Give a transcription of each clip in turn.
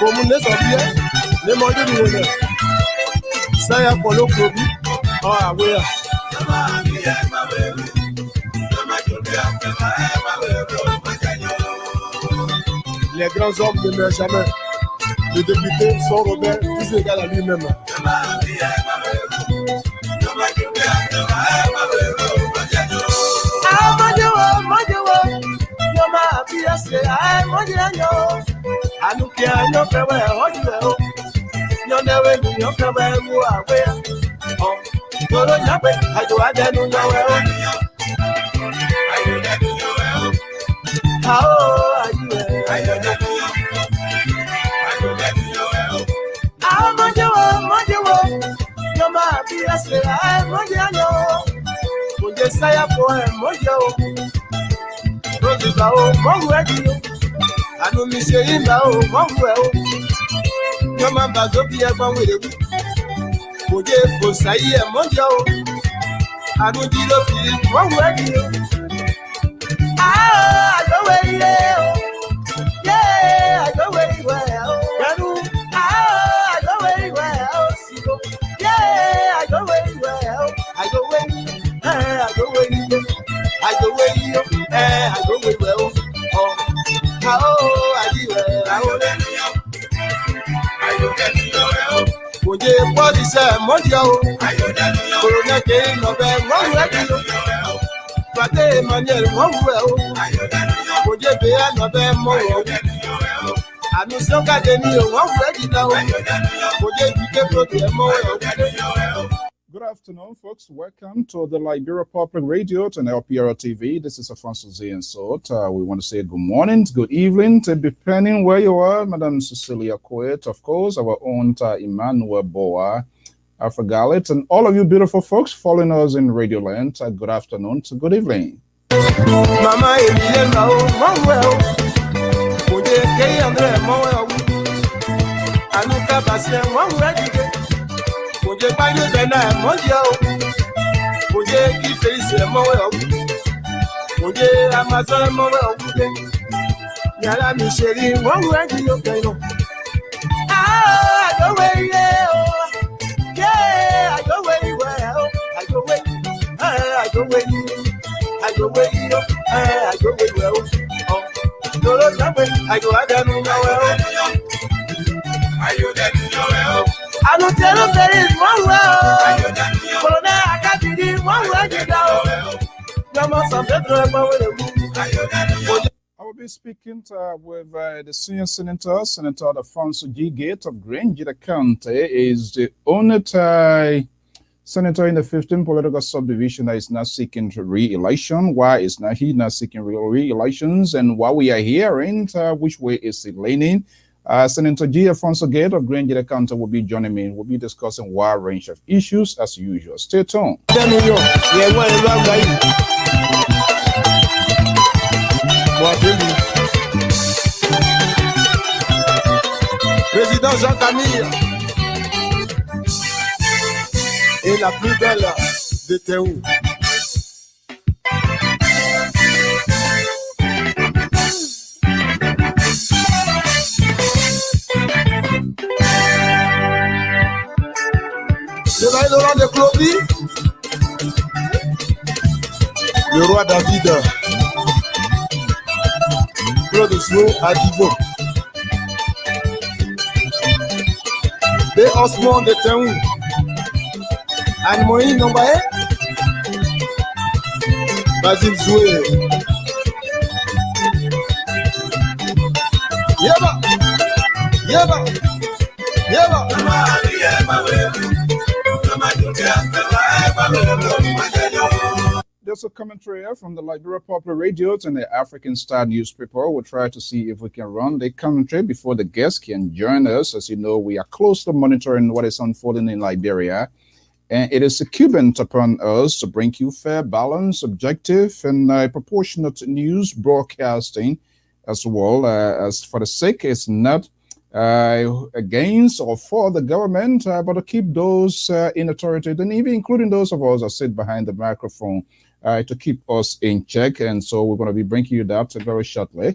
Communist of here, the modern Saya Polo Kobi, or where? Les grands hommes ne meurent jamais. Les députés sont rebelles, tous égaux à lui-même. Saya poem mojo Rosa o mongo edio Anu mi se imba o mongo e o Nyoma bazo bi egba wele Moje fo sai e mojo Anu di lo fi mongo edio I go away yeah I go away well Anu I go away well yeah I go away well I go away I go away, I go away well. Oh, how I do well. I go get you well. Would you body say, Mondio? I go get you. Corona came no bad, one way. But they manual one well. I go get you. Would you be another more? I know some guy they need one ready now. Would you get to more? Good afternoon, folks. Welcome to the Liberia Public Radio and Lpr-Tv. This is Alphonso and so we want to say good morning, good evening, depending where you are. Madam Cecilia Coet, of course, our own Emmanuel Boa, Alpha Gallet, and all of you beautiful folks following us in Radio Land. Good afternoon to good evening. Mama, Oje payo bena mojo Oje ki face mo we Oje Amazon mo we Yala mi sheri won we di yo kaino I go way yeah I go way well I go way I go way I go way I go way well oh dolo jambe I go adanu na well are you dead well I don't tell them there is one way. Corona, I can't be one way. I will be speaking with the senior senator, Senator Alphonso Gaye of Ggc County, is the only senator in the 15th political subdivision that is not seeking re-election. Why is he not seeking re-elections? And what we are hearing, which way is it leaning? Senator Alphonso Gaye of Ggc County will be joining me. We'll be discussing a wide range of issues as usual. Stay tuned. Président Jean-Camille est la plus belle de Théou. Le vaillant de Clovis, le roi David, Claude Snow à Divo, de Osmond de Théou, Anne Moïse Nombaé, Basile Zoué, Yaba, Yaba, Yaba, There's a commentary from the Liberia Public Radio and the African Star newspaper. We'll try to see if we can run the commentary before the guests can join us. As you know, we are closely monitoring what is unfolding in Liberia. And it is incumbent upon us to bring you fair, balanced, objective, and proportionate news broadcasting as well. As for the sake, it's not against or for the government, but to keep those in authority, and even including those of us that sit behind the microphone, to keep us in check. And so we're going to be bringing you that very shortly.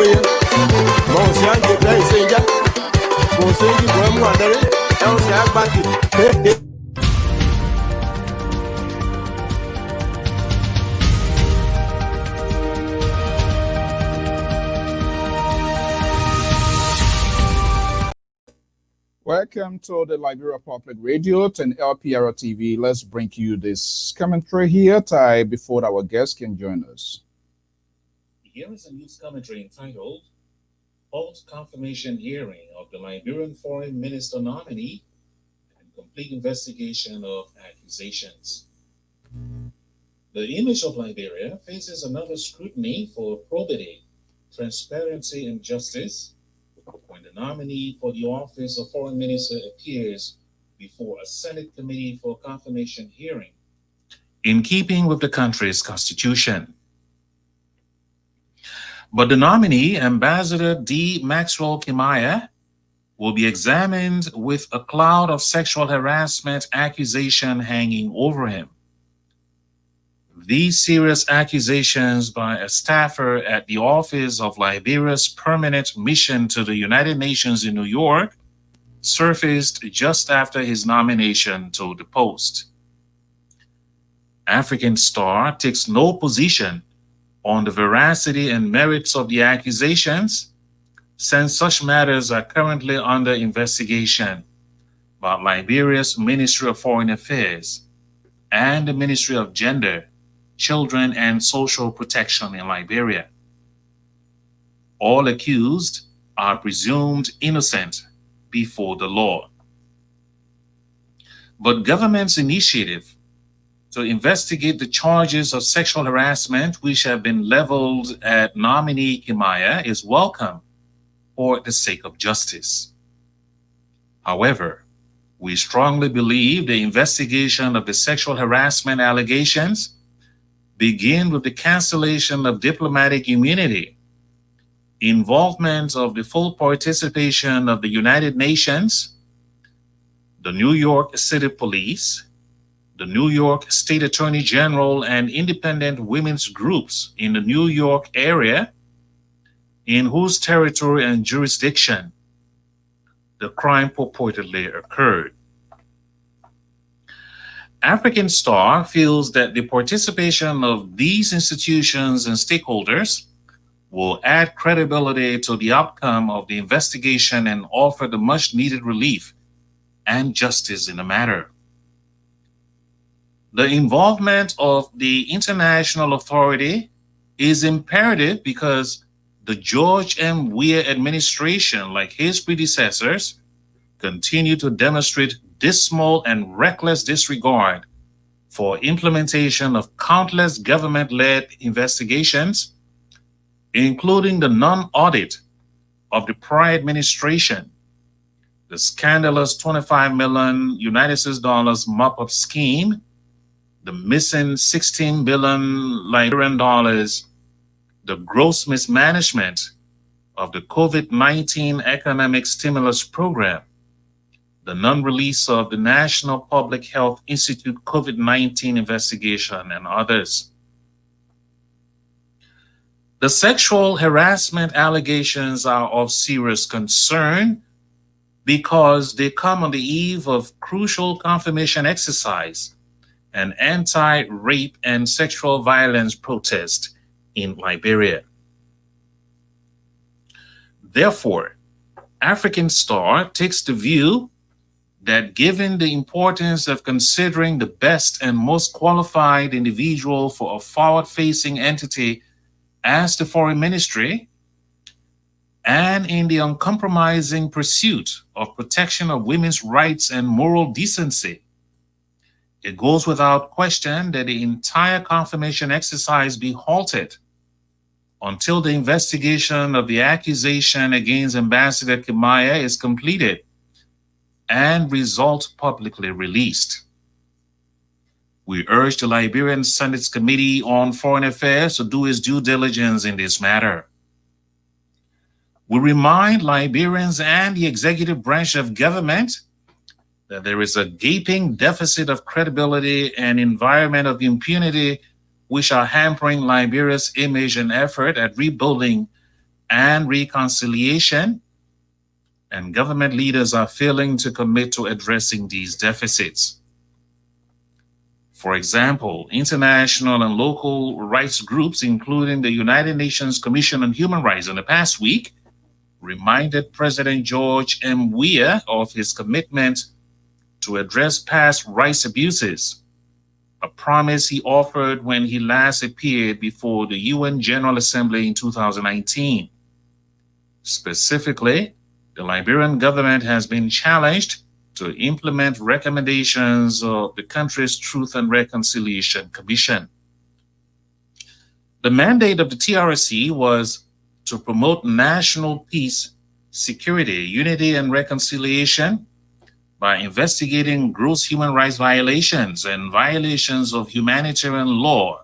ye. Mo si anje play senja. Mo senji bo mu adere. E o si agbati. Welcome to the Liberia Public Radio and Lpr-Tv. Let's bring you this commentary here, Ty, before our guests can join us. Here is a news commentary entitled Halt Confirmation Hearing of the Liberian Foreign Minister Nominee and Complete Investigation of Accusations. The image of Liberia faces another scrutiny for probity, transparency, and justice when the nominee for the office of Foreign Minister appears before a Senate Committee for Confirmation hearing, in keeping with the country's constitution. But the nominee, Ambassador D. Maxwell Kimaya, will be examined with a cloud of sexual harassment accusation hanging over him. These serious accusations by a staffer at the office of Liberia's permanent mission to the United Nations in New York surfaced just after his nomination to the post. African Star takes no position on the veracity and merits of the accusations, since such matters are currently under investigation by Liberia's Ministry of Foreign Affairs and the Ministry of Gender, Children and Social Protection in Liberia. All accused are presumed innocent before the law. But government's initiative to investigate the charges of sexual harassment which have been leveled at nominee Kimaya is welcome for the sake of justice. However, we strongly believe the investigation of the sexual harassment allegations begin with the cancellation of diplomatic immunity, involvement of the full participation of the United Nations, the New York City Police, the New York State Attorney General, and independent women's groups in the New York area in whose territory and jurisdiction the crime purportedly occurred. African Star feels that the participation of these institutions and stakeholders will add credibility to the outcome of the investigation and offer the much-needed relief and justice in the matter. The involvement of the international authority is imperative because the George M. Weah administration, like his predecessors, continue to demonstrate dismal and reckless disregard for implementation of countless government-led investigations, including the non-audit of the prior administration, the scandalous $25 million United States dollars mop-up scheme, the missing $16 billion Liberian dollars, the gross mismanagement of the COVID-19 economic stimulus program, the non-release of the National Public Health Institute COVID-19 investigation, and others. The sexual harassment allegations are of serious concern because they come on the eve of crucial confirmation exercise and anti-rape and sexual violence protest in Liberia. Therefore, African Star takes the view that given the importance of considering the best and most qualified individual for a forward-facing entity as the Foreign Ministry, and in the uncompromising pursuit of protection of women's rights and moral decency, it goes without question that the entire confirmation exercise be halted until the investigation of the accusation against Ambassador Kimaya is completed and results publicly released. We urge the Liberian Senate's Committee on Foreign Affairs to do its due diligence in this matter. We remind Liberians and the executive branch of government that there is a gaping deficit of credibility and environment of impunity which are hampering Liberia's image and effort at rebuilding and reconciliation, and government leaders are failing to commit to addressing these deficits. For example, international and local rights groups, including the United Nations Commission on Human Rights in the past week, reminded President George M. Weah of his commitment to address past rights abuses, a promise he offered when he last appeared before the UN General Assembly in 2019. Specifically, the Liberian government has been challenged to implement recommendations of the country's Truth and Reconciliation Commission. The mandate of the TRC was to promote national peace, security, unity, and reconciliation by investigating gross human rights violations and violations of humanitarian law,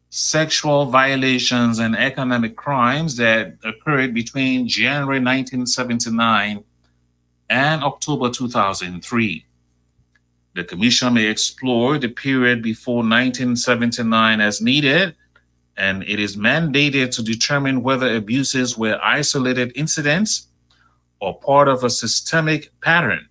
sexual violations, and economic crimes that occurred between January 1979 and October 2003. The Commission may explore the period before 1979 as needed, and it is mandated to determine whether abuses were isolated incidents or part of a systemic pattern,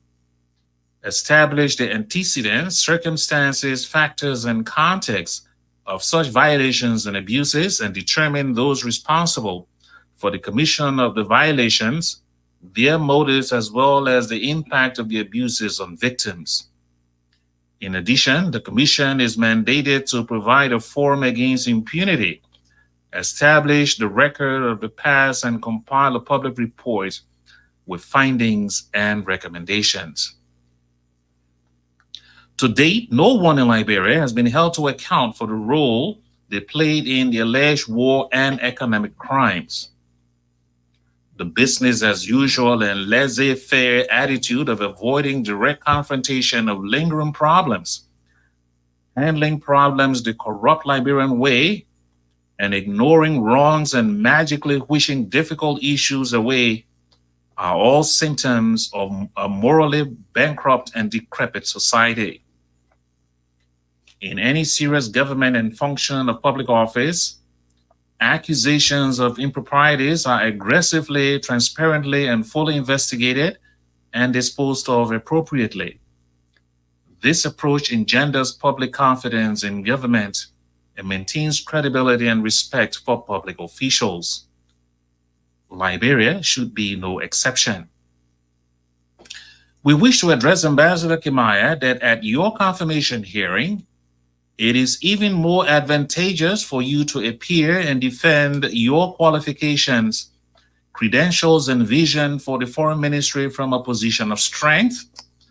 establish the antecedents, circumstances, factors, and context of such violations and abuses, and determine those responsible for the commission of the violations, their motives, as well as the impact of the abuses on victims. In addition, the Commission is mandated to provide a forum against impunity, establish the record of the past, and compile a public report with findings and recommendations. To date, no one in Liberia has been held to account for the role they played in the alleged war and economic crimes. The business as usual and laissez-faire attitude of avoiding direct confrontation of lingering problems, handling problems the corrupt Liberian way, and ignoring wrongs and magically wishing difficult issues away are all symptoms of a morally bankrupt and decrepit society. In any serious government and function of public office, accusations of improprieties are aggressively, transparently, and fully investigated and disposed of appropriately. This approach engenders public confidence in government and maintains credibility and respect for public officials. Liberia should be no exception. We wish to address Ambassador Kimaya that at your confirmation hearing, it is even more advantageous for you to appear and defend your qualifications, credentials, and vision for the foreign ministry from a position of strength,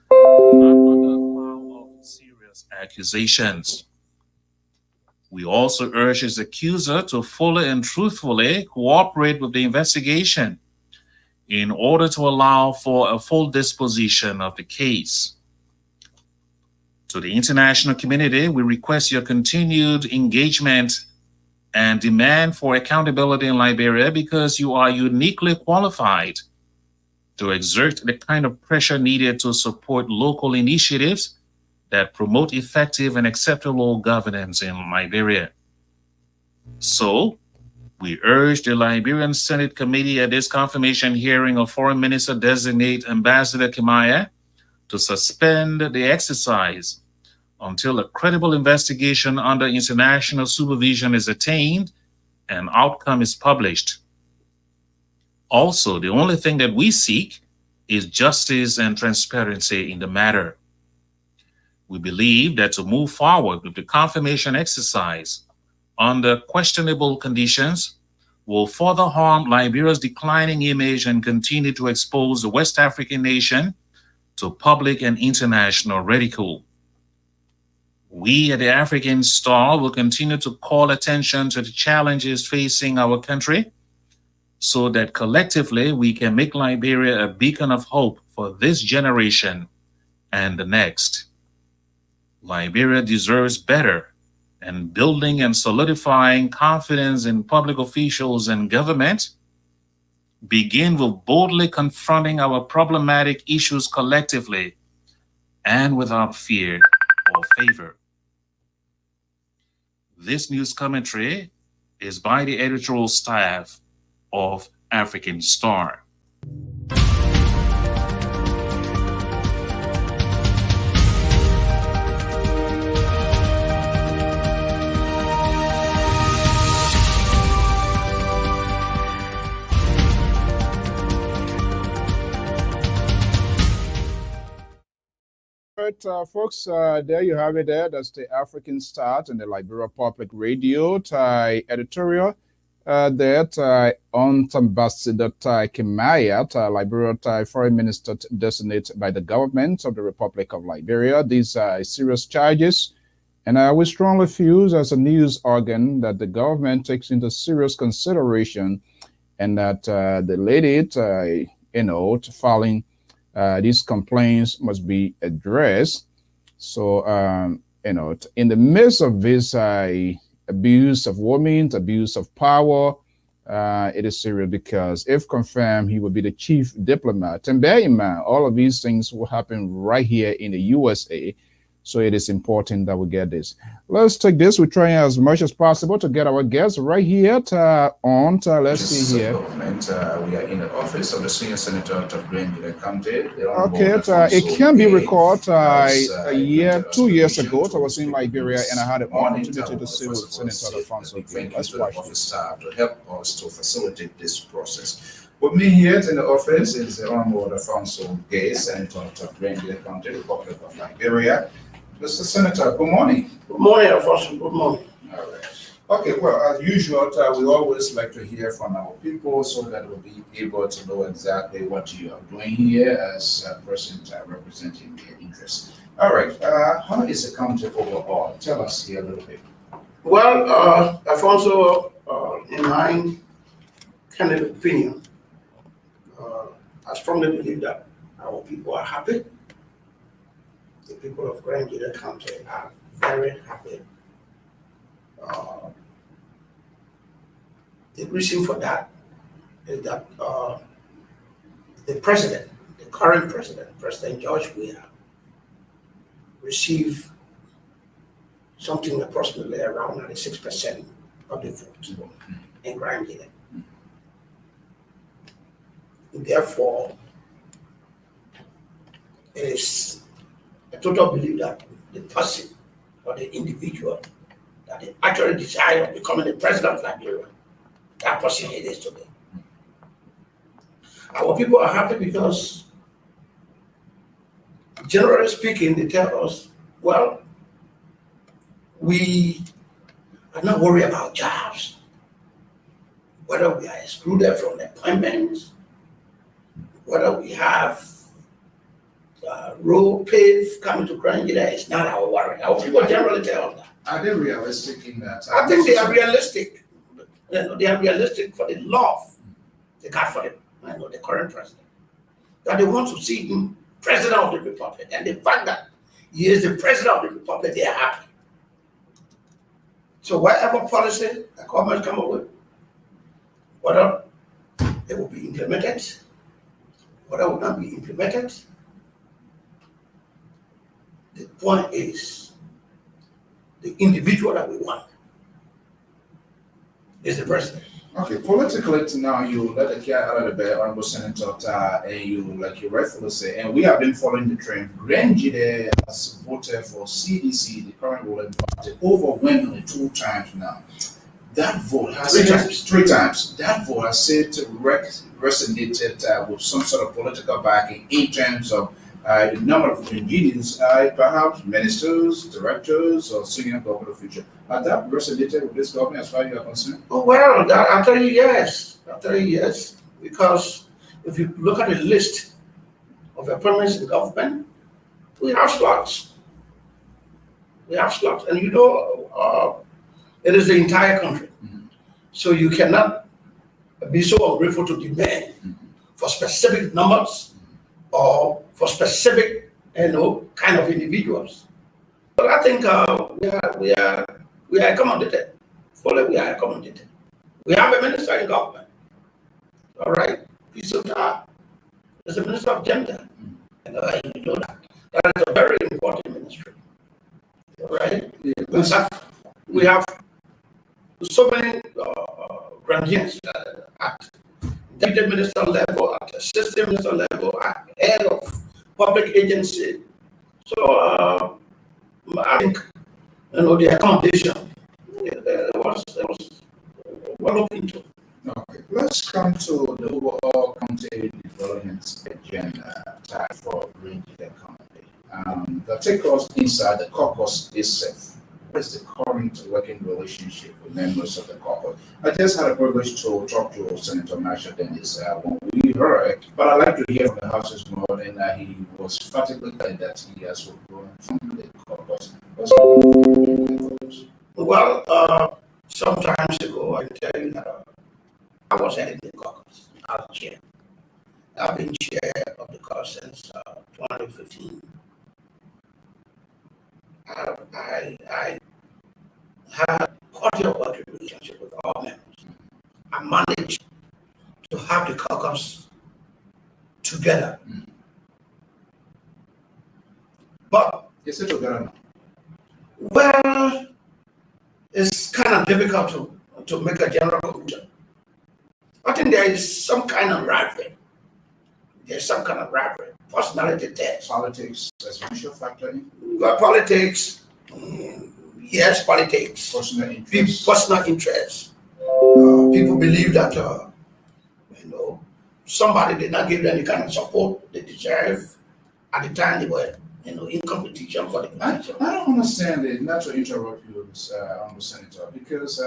not under the cloud of serious accusations. We also urge his accuser to fully and truthfully cooperate with the investigation in order to allow for a full disposition of the case. To the international community, we request your continued engagement and demand for accountability in Liberia because you are uniquely qualified to exert the kind of pressure needed to support local initiatives that promote effective and acceptable governance in Liberia. So, we urge the Liberian Senate Committee at this confirmation hearing of Foreign Minister Designate Ambassador Kimaya to suspend the exercise until a credible investigation under international supervision is attained and outcome is published. Also, the only thing that we seek is justice and transparency in the matter. We believe that to move forward with the confirmation exercise under questionable conditions will further harm Liberia's declining image and continue to expose the West African nation to public and international ridicule. We at the African Star will continue to call attention to the challenges facing our country so that collectively we can make Liberia a beacon of hope for this generation and the next. Liberia deserves better, and building and solidifying confidence in public officials and government begin with boldly confronting our problematic issues collectively and without fear or favor. This news commentary is by the editorial staff of African Star. Right, folks, there you have it there. That's the African Start and the Liberia Public Radio editorial that on Ambassador Kimaya, Liberia Foreign Minister designated by the government of the Republic of Liberia. These are serious charges, and we strongly feel as a news organ that the government takes into serious consideration and that the lady, filing these complaints must be addressed. So, in the midst of this abuse of women, abuse of power, it is serious because if confirmed, he will be the chief diplomat. And bear in mind, all of these things will happen right here in the USA. So it is important that we get this. Let's take this. We're trying as much as possible to get our guests right here let's see here. We are in the office of the Senior Senator of Greenville County. Okay, it can be recorded a 2 years ago. I was in Liberia and I had the opportunity to see with Senator Alphonso. Let's watch this. To help us to facilitate this process. With me here in the office is the Honorable Alphonso Gaye, Senator of Greenville County, Republic of Liberia. Mr. Senator, good morning. Good morning, Alphonso. Good morning. All right. Okay, well, as usual, we always like to hear from our people so that we'll be able to know exactly what you are doing here as a person representing their interests. All right. How is the county overall? Tell us here a little bit. Well, Alphonso, in my candid opinion, I strongly believe that our people are happy. The people of Greenville County are very happy. The reason for that is that the president, the current president, President George Weah, received something approximately around 96% of the vote in Greenville. Therefore, it is a total belief that the person or the individual that they actually decide on becoming the president of Liberia, that person it is today. Our people are happy because, generally speaking, they tell us, well, we are not worried about jobs, whether we are excluded from appointments, whether we have road paved coming to Greenville, is not our worry. Our people generally tell us that. Are they realistic in that? I think they are realistic. They are realistic for the love they got for the current president. That they want to see him president of the republic, and the fact that he is the president of the republic, they are happy. So whatever policy the government come up with, whether it will be implemented, whether it will not be implemented, the point is the individual that we want is the president. Okay, politically now you let the cat out of the bag, Honorable Senator, and you, like you rightfully say, and we have been following the trend. Greenville has voted for CDC, the current ruling party, overwhelmingly 2 times now. That vote has three times. That vote has said resonated with some sort of political backing in terms of the number of Grenadians, perhaps ministers, directors, or senior government officials. Has that resonated with this government as far as you are concerned? Oh, well, I'll tell you yes. I'll tell you yes. Because if you look at the list of appointments in government, we have slots. We have slots. And you know, it is the entire country. Mm-hmm. So you cannot be so ungrateful to demand for specific numbers or for specific, kind of individuals. But I think we are accommodated. Fully, we are accommodated. We have a minister in government. All right, piece of job. There's a minister of gender. You know that. That is a very important ministry. All right. Yeah. We have so many Grandians deputy minister level, at assistant minister level, at head of public agency. So I think the accommodation was well looked into. Okay, let's come to the overall county development agenda for Green County. That take us inside the caucus itself. What is the current working relationship with members of the caucus? I just had a privilege to talk to Senator Marsha Dennis when we heard, but I'd like to hear from the House this morning that he was fatigued that he has withdrawn from the caucus. Well, some times ago, I tell you that I was heading the caucus. I was chair. I've been chair of the caucus since 2015. I had cordial working relationship with all members. I managed to have the caucus together. But Is it together now? well, it's kind of difficult to make a general conclusion. I think there is some kind of rivalry. There's some kind of rivalry. Personality test. Politics as a crucial factor. Well, politics, yes, politics. Personal interest. Personal interest. People believe that somebody did not give them the kind of support they deserve at the time they were in competition for the position. I don't understand it, not to interrupt you, Senator, because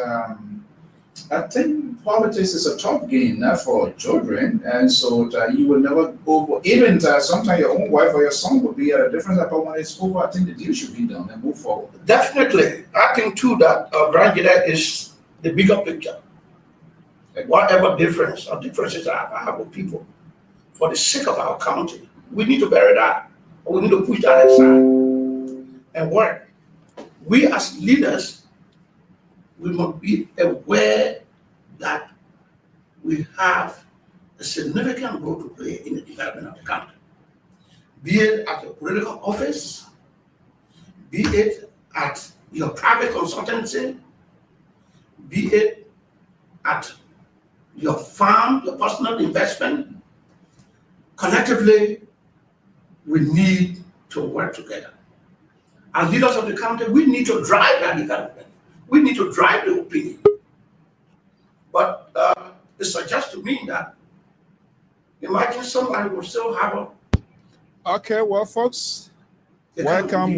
I think politics is a tough game, not for children, and so you will never go. Even sometimes your own wife or your son will be at a different level when it's over. I think the deal should be done and move forward. Definitely, I think too that Grandjada is the bigger picture. Whatever differences I have with people, for the sake of our county, we need to bury that. We need to push that aside and work. We as leaders, we must be aware that we have a significant role to play in the development of the country. Be it at your political office, be it at your private consultancy, be it at your farm, your personal investment. Collectively, we need to work together. As leaders of the country, we need to drive that development. We need to drive the opinion. But it suggests to me that imagine somebody will still have a. Okay, well, folks, welcome.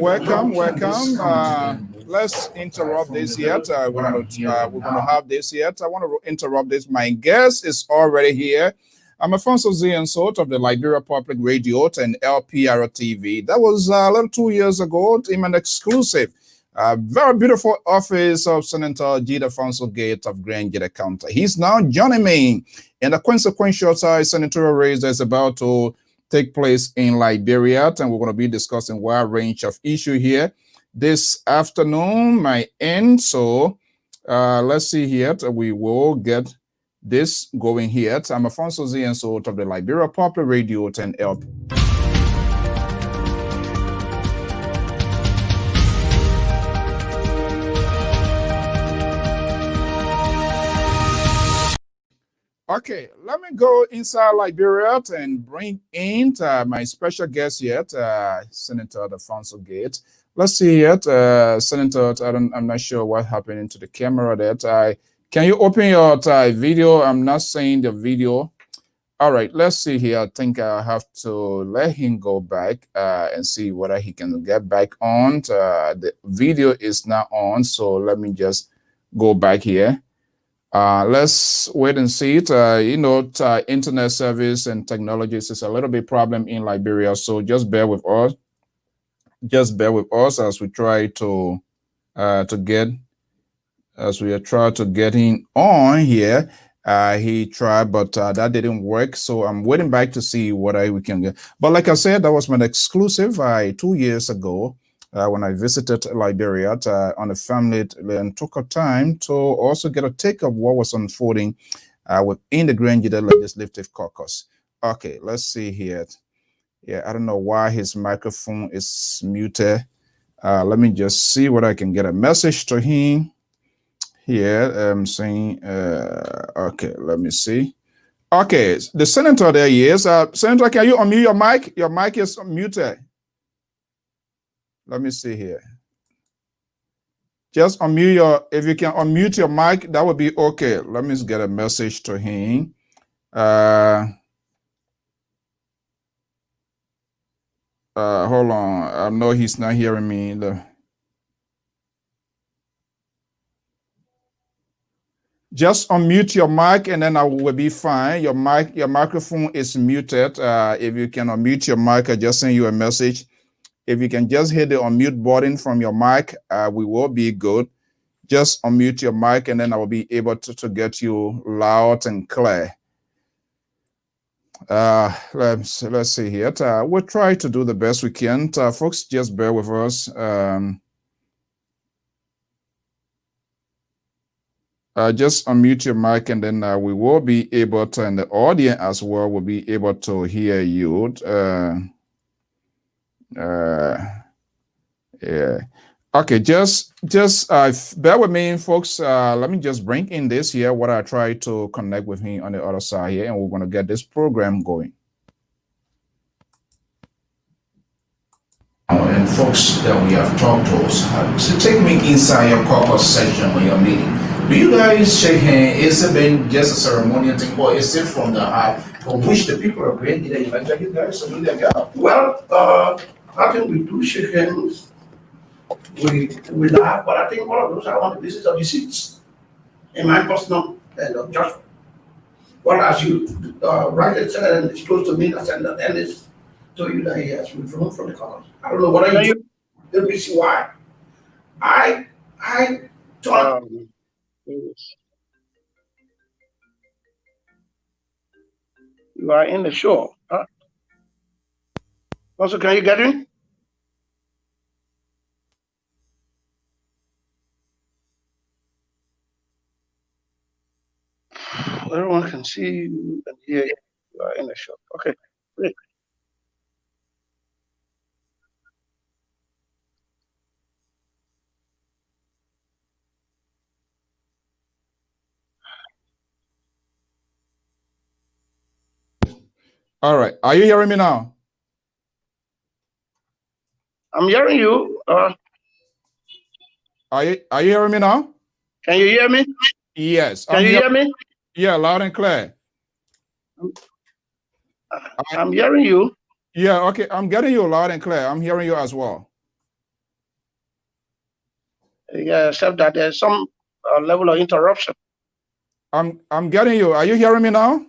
Let's interrupt this yet. We're gonna have this yet. I want to interrupt this. My guest is already here. I'm Alphonso Ggc of the Liberia Public Radio and Lpr-Tv. That was a little 2 years ago in an exclusive. Very beautiful office of Senator Alphonso Gaye of Ggc County. He's now joining me in the consequential senatorial race that's about to take place in Liberia, and we're going to be discussing a wide range of issues here this afternoon. My end, so let's see here. We will get this going here. I'm Alphonso Ggc of the Liberia Public Radio and LP. Okay, let me go inside Liberia and bring in my special guest yet, Senator Alphonso Gaye. Let's see here, Senator. I'm not sure what happened to the camera. Can you open your video? I'm not seeing the video. All right, let's see here. I think I have to let him go back and see whether he can get back on. The video is not on, so let me just go back here. Let's wait and see it. Internet service and technologies is a little bit problem in Liberia, so just bear with us. Just bear with us as we try to get him on here. He tried, but that didn't work. So I'm waiting back to see what we can get. But like I said, that was my exclusive 2 years ago. When I visited Liberia on a family and took a time to also get a take of what was unfolding within the Grandjada Legislative Caucus. Okay, let's see here. Yeah, I don't know why his microphone is muted. Let me just see what I can get a message to him here. I'm saying, okay, let me see. Okay, the senator there he is. Senator, can you unmute your mic? Your mic is muted. Let me see here. Just unmute if you can unmute your mic, that would be okay. Let me get a message to him. Hold on. I know he's not hearing me. Just unmute your mic and then I will be fine. Your microphone is muted. If you can unmute your mic, I just send you a message. If you can just hit the unmute button from your mic, we will be good. Just unmute your mic and then I will be able to get you loud and clear. Let's see here. We'll try to do the best we can. Folks, just bear with us. Just unmute your mic and then we will be able to, and the audience as well will be able to hear you. Yeah. Okay, just bear with me, folks. Let me just bring in this here, what I try to connect with him on the other side here, and we're going to get this program going. And folks that we have talked to, so take me inside your caucus section when you're meeting. Do you guys shake hands? Is it been just a ceremonial thing, or is it from the heart from which the people are ready that you guys to do their job? Well, I think we do shake hands. We laugh, but I think all of those are on the basis of the seats. In my personal judgment. Well, as you rightly said, and it's close to me, I said that Ellis told you that he has withdrawn from the caucus. I don't know what are you the reason why. I thought you are in the show. Huh? Also, can you get in? Everyone can see you and hear you. You are in the show. Okay, great. All right. Are you hearing me now? I'm hearing you. Are you hearing me now? Can you hear me? Yes. Can you hear me? Yeah, loud and clear. I'm hearing you. Yeah, okay. I'm getting you loud and clear. I'm hearing you as well. Yeah, except that there's some level of interruption. I'm getting you. Are you hearing me now?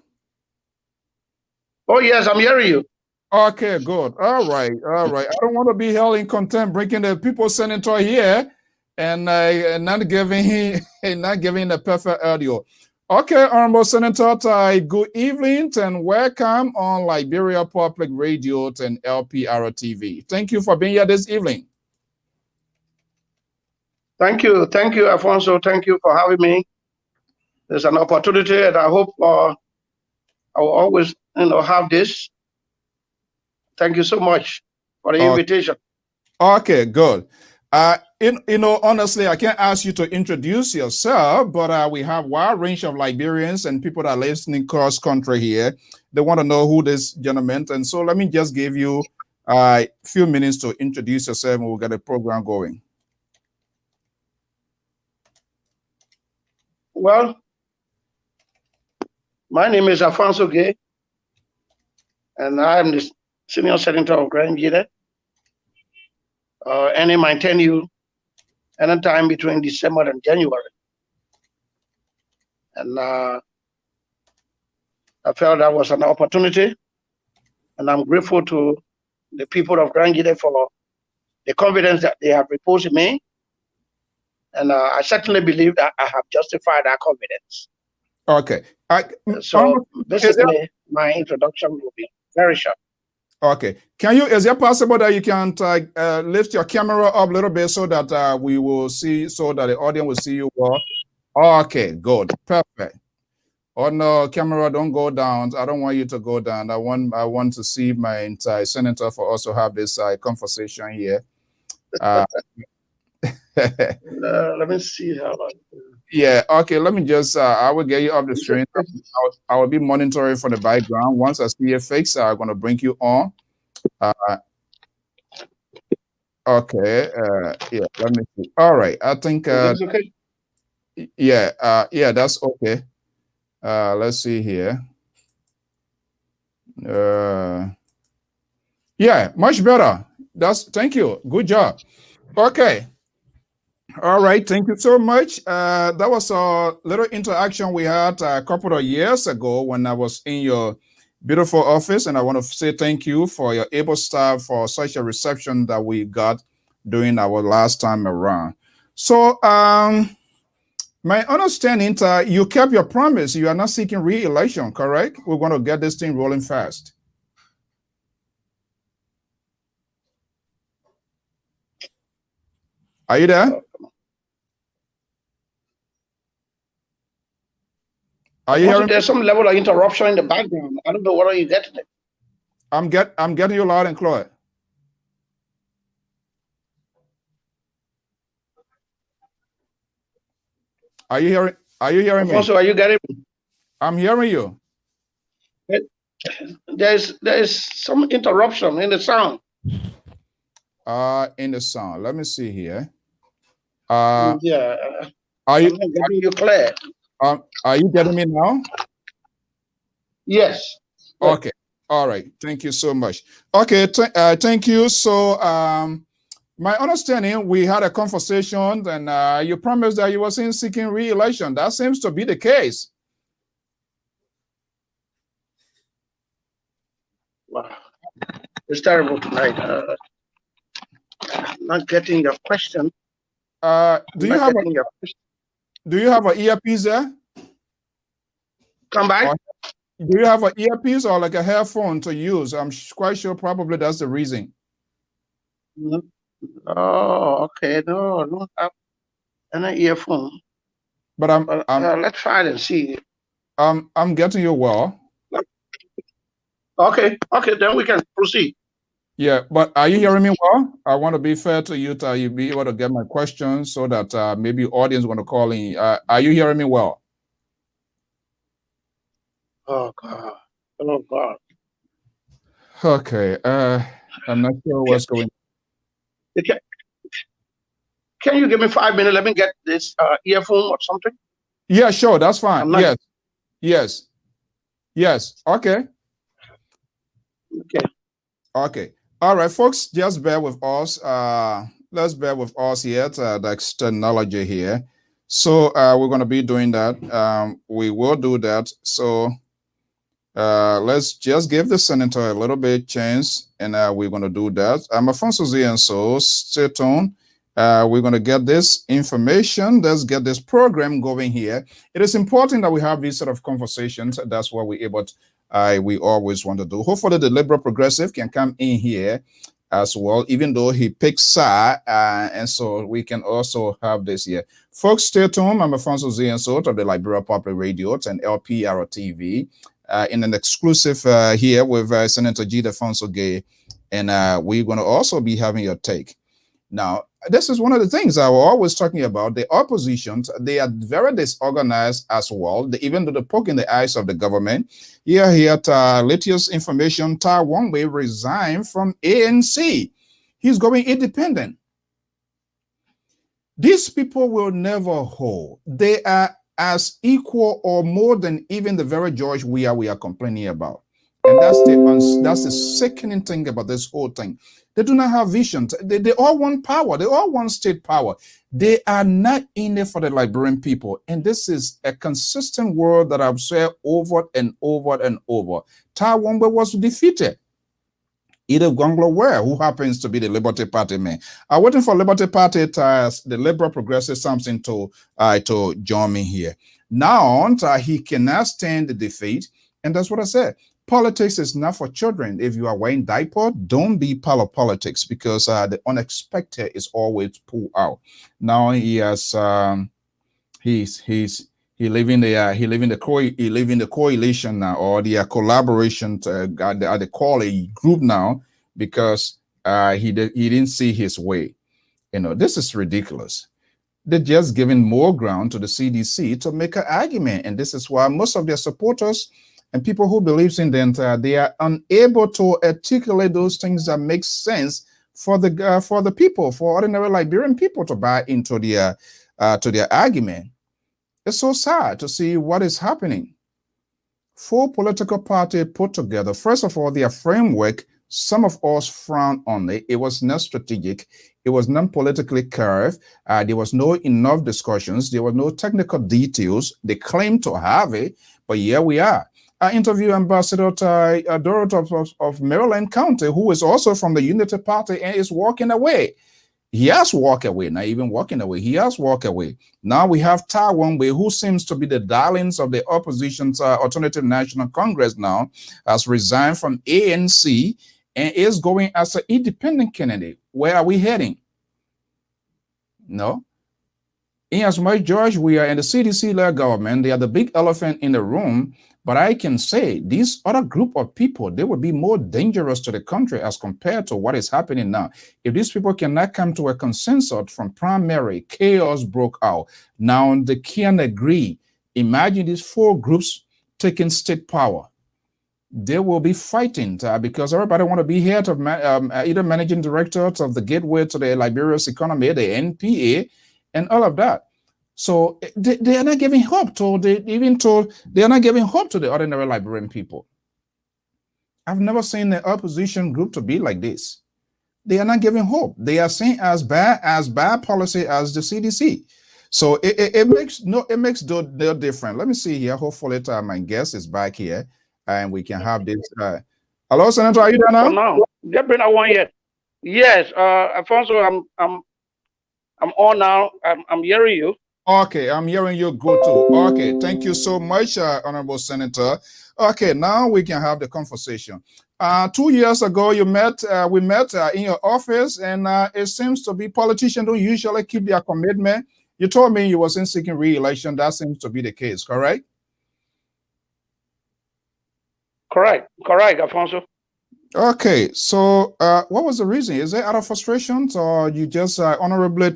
Oh yes, I'm hearing you. Okay, good. All right. I don't want to be held in contempt, bringing the people senator here and not giving the perfect audio. Okay, Honorable Senator, good evening and welcome on Liberia Public Radio and Lpr-Tv. Thank you for being here this evening. Thank you, Alphonso. Thank you for having me. There's an opportunity, and I hope I will always, have this. Thank you so much for the invitation. Okay, good. Honestly, I can't ask you to introduce yourself, but we have a wide range of Liberians and people that are listening cross country here. They want to know who this gentleman, and so let me just give you a few minutes to introduce yourself, and we'll get the program going. Well, my name is Alphonso Gaye, and I am the Senior Senator of Gaye Of Ggc. Ending my tenure anytime between December and January. And I felt that was an opportunity, and I'm grateful to the people of Gaye Of Ggc for the confidence that they have reposed in me. And I certainly believe that I have justified that confidence. Okay. So basically, my introduction will be very short. Okay. Is it possible that you can lift your camera up a little bit so that we will see, so that the audience will see you well? Okay, good. Perfect. Oh no, camera, don't go down. I don't want you to go down. I want to see my entire senator for us to have this conversation here. Let me see how. Yeah, okay, let me just, I will get you off the screen. I will be monitoring for the background. Once I see a fix, I'm going to bring you on. Okay, yeah, let me see. All right, I think, That's okay. yeah, that's okay. Let's see here. Yeah, much better. Thank you. Good job. Okay. All right, thank you so much. That was a little interaction we had a couple of years ago when I was in your beautiful office, and I want to say thank you for your able staff for such a reception that we got during our last time around. So, my understanding, you kept your promise. You are not seeking re-election, correct? We're going to get this thing rolling fast. Are you there? Are you hearing? There's some level of interruption in the background. I don't know whether you getting it. I'm getting you loud and clear. Are you hearing? Are you hearing Alphonso, me? are you getting me? I'm hearing you. There's some interruption in the sound. In the sound. Let me see here. Yeah. Are you I'm not getting you clear. are you getting me now? Yes. Okay. All right. Thank you so much. Okay. Thank you. So, my understanding, we had a conversation, and you promised that you wasn't seeking re-election. That seems to be the case. Wow. It's terrible tonight. I'm not getting your question. Do you have an earpiece there? Come back. Or do you have an earpiece or like a headphone to use? I'm quite sure probably that's the reason. Oh, okay. No, an earphone. But let's try it and see. I'm getting you well. Okay, then we can proceed. Yeah, but are you hearing me well? I want to be fair to you, you be able to get my questions so that maybe audience want to call in. Are you hearing me well? Oh God. Oh God. Okay. I'm not sure what's going on. Can you give me 5 minutes? Let me get this earphone or something. Yeah, sure. That's fine. Yes. Okay. Okay. All right, folks, just bear with us. Let's bear with us here to the externology here. So we're going to be doing that. We will do that. So let's just give the senator a little bit chance, and we're going to do that. I'm Alphonso Z, and so stay tuned. We're going to get this information. Let's get this program going here. It is important that we have these sort of conversations. That's what we're able to, we always want to do. Hopefully the liberal progressive can come in here as well, even though he picks side, and so we can also have this here. Folks, stay tuned. I'm Alphonso Z, and so of the Liberal Public Radio and Lpr-Tv. In an exclusive here with Senator G. Alphonso Gaye, and we're going to also be having your take. Now, this is one of the things I was always talking about. The oppositions, they are very disorganized as well. Even though they poke in the eyes of the government. Here at latest information, Tai Wongwei resigned from ANC. He's going independent. These people will never hold. They are as equal or more than even the very George we are complaining about. And that's the sickening thing about this whole thing. They do not have vision. They all want power. They all want state power. They are not in there for the Liberian people. And this is a consistent word that I've said over and over and over. Tai Wongwei was defeated. Edith Gonglo Ware, who happens to be the Liberty Party man. I'm waiting for Liberty Party to the Liberal Progressive something to join me here. Now, he cannot stand the defeat. And that's what I said. Politics is not for children. If you are wearing diaper, don't be part of politics, because the unexpected is always pulled out. Now he has he live in the coalition now, or the collaboration they call a group now, because he didn't see his way. You know, this is ridiculous. They're just giving more ground to the CDC to make an argument. And this is why most of their supporters and people who believe in them, they are unable to articulate those things that make sense for the people, for ordinary Liberian people to buy into their argument. It's so sad to see what is happening. 4 political parties put together. First of all, their framework, some of us frown on it. It was not strategic. It was not politically curved. There was no enough discussions. There were no technical details. They claim to have it, but here we are. I interviewed Ambassador Dorothy of Maryland County, who is also from the Unity Party and is walking away. He has walked away, not even walking away. He has walked away. Now we have Taiwan, who seems to be the darlings of the opposition's Alternative National Congress now, has resigned from ANC and is going as an independent candidate. Where are we heading? No. In as much, George, we are in the CDC-led government. They are the big elephant in the room. But I can say this other group of people, they would be more dangerous to the country as compared to what is happening now. If these people cannot come to a consensus from primary, chaos broke out. Now they can't agree. Imagine these 4 groups taking state power. They will be fighting because everybody want to be head of either managing directors of the gateway to the Liberia's economy, the NPA, and all of that. So they are not giving hope to they are not giving hope to the ordinary Liberian people. I've never seen the opposition group to be like this. They are not giving hope. They are saying as bad policy as the CDC. So it makes no difference. Let me see here. Hopefully, my guest is back here and we can have this. Hello, Senator. Are you there now? For now, they've been a 1 year. Yes, Alphonso, I'm on now. I'm hearing you. Okay, I'm hearing you good too. Okay, thank you so much, Honorable Senator. Okay, now we can have the conversation. 2 years ago, we met in your office, and it seems to be politicians don't usually keep their commitment. You told me you wasn't seeking re-election. That seems to be the case, correct? Correct, Alphonso. Okay, so what was the reason? Is it out of frustration, or you just honorably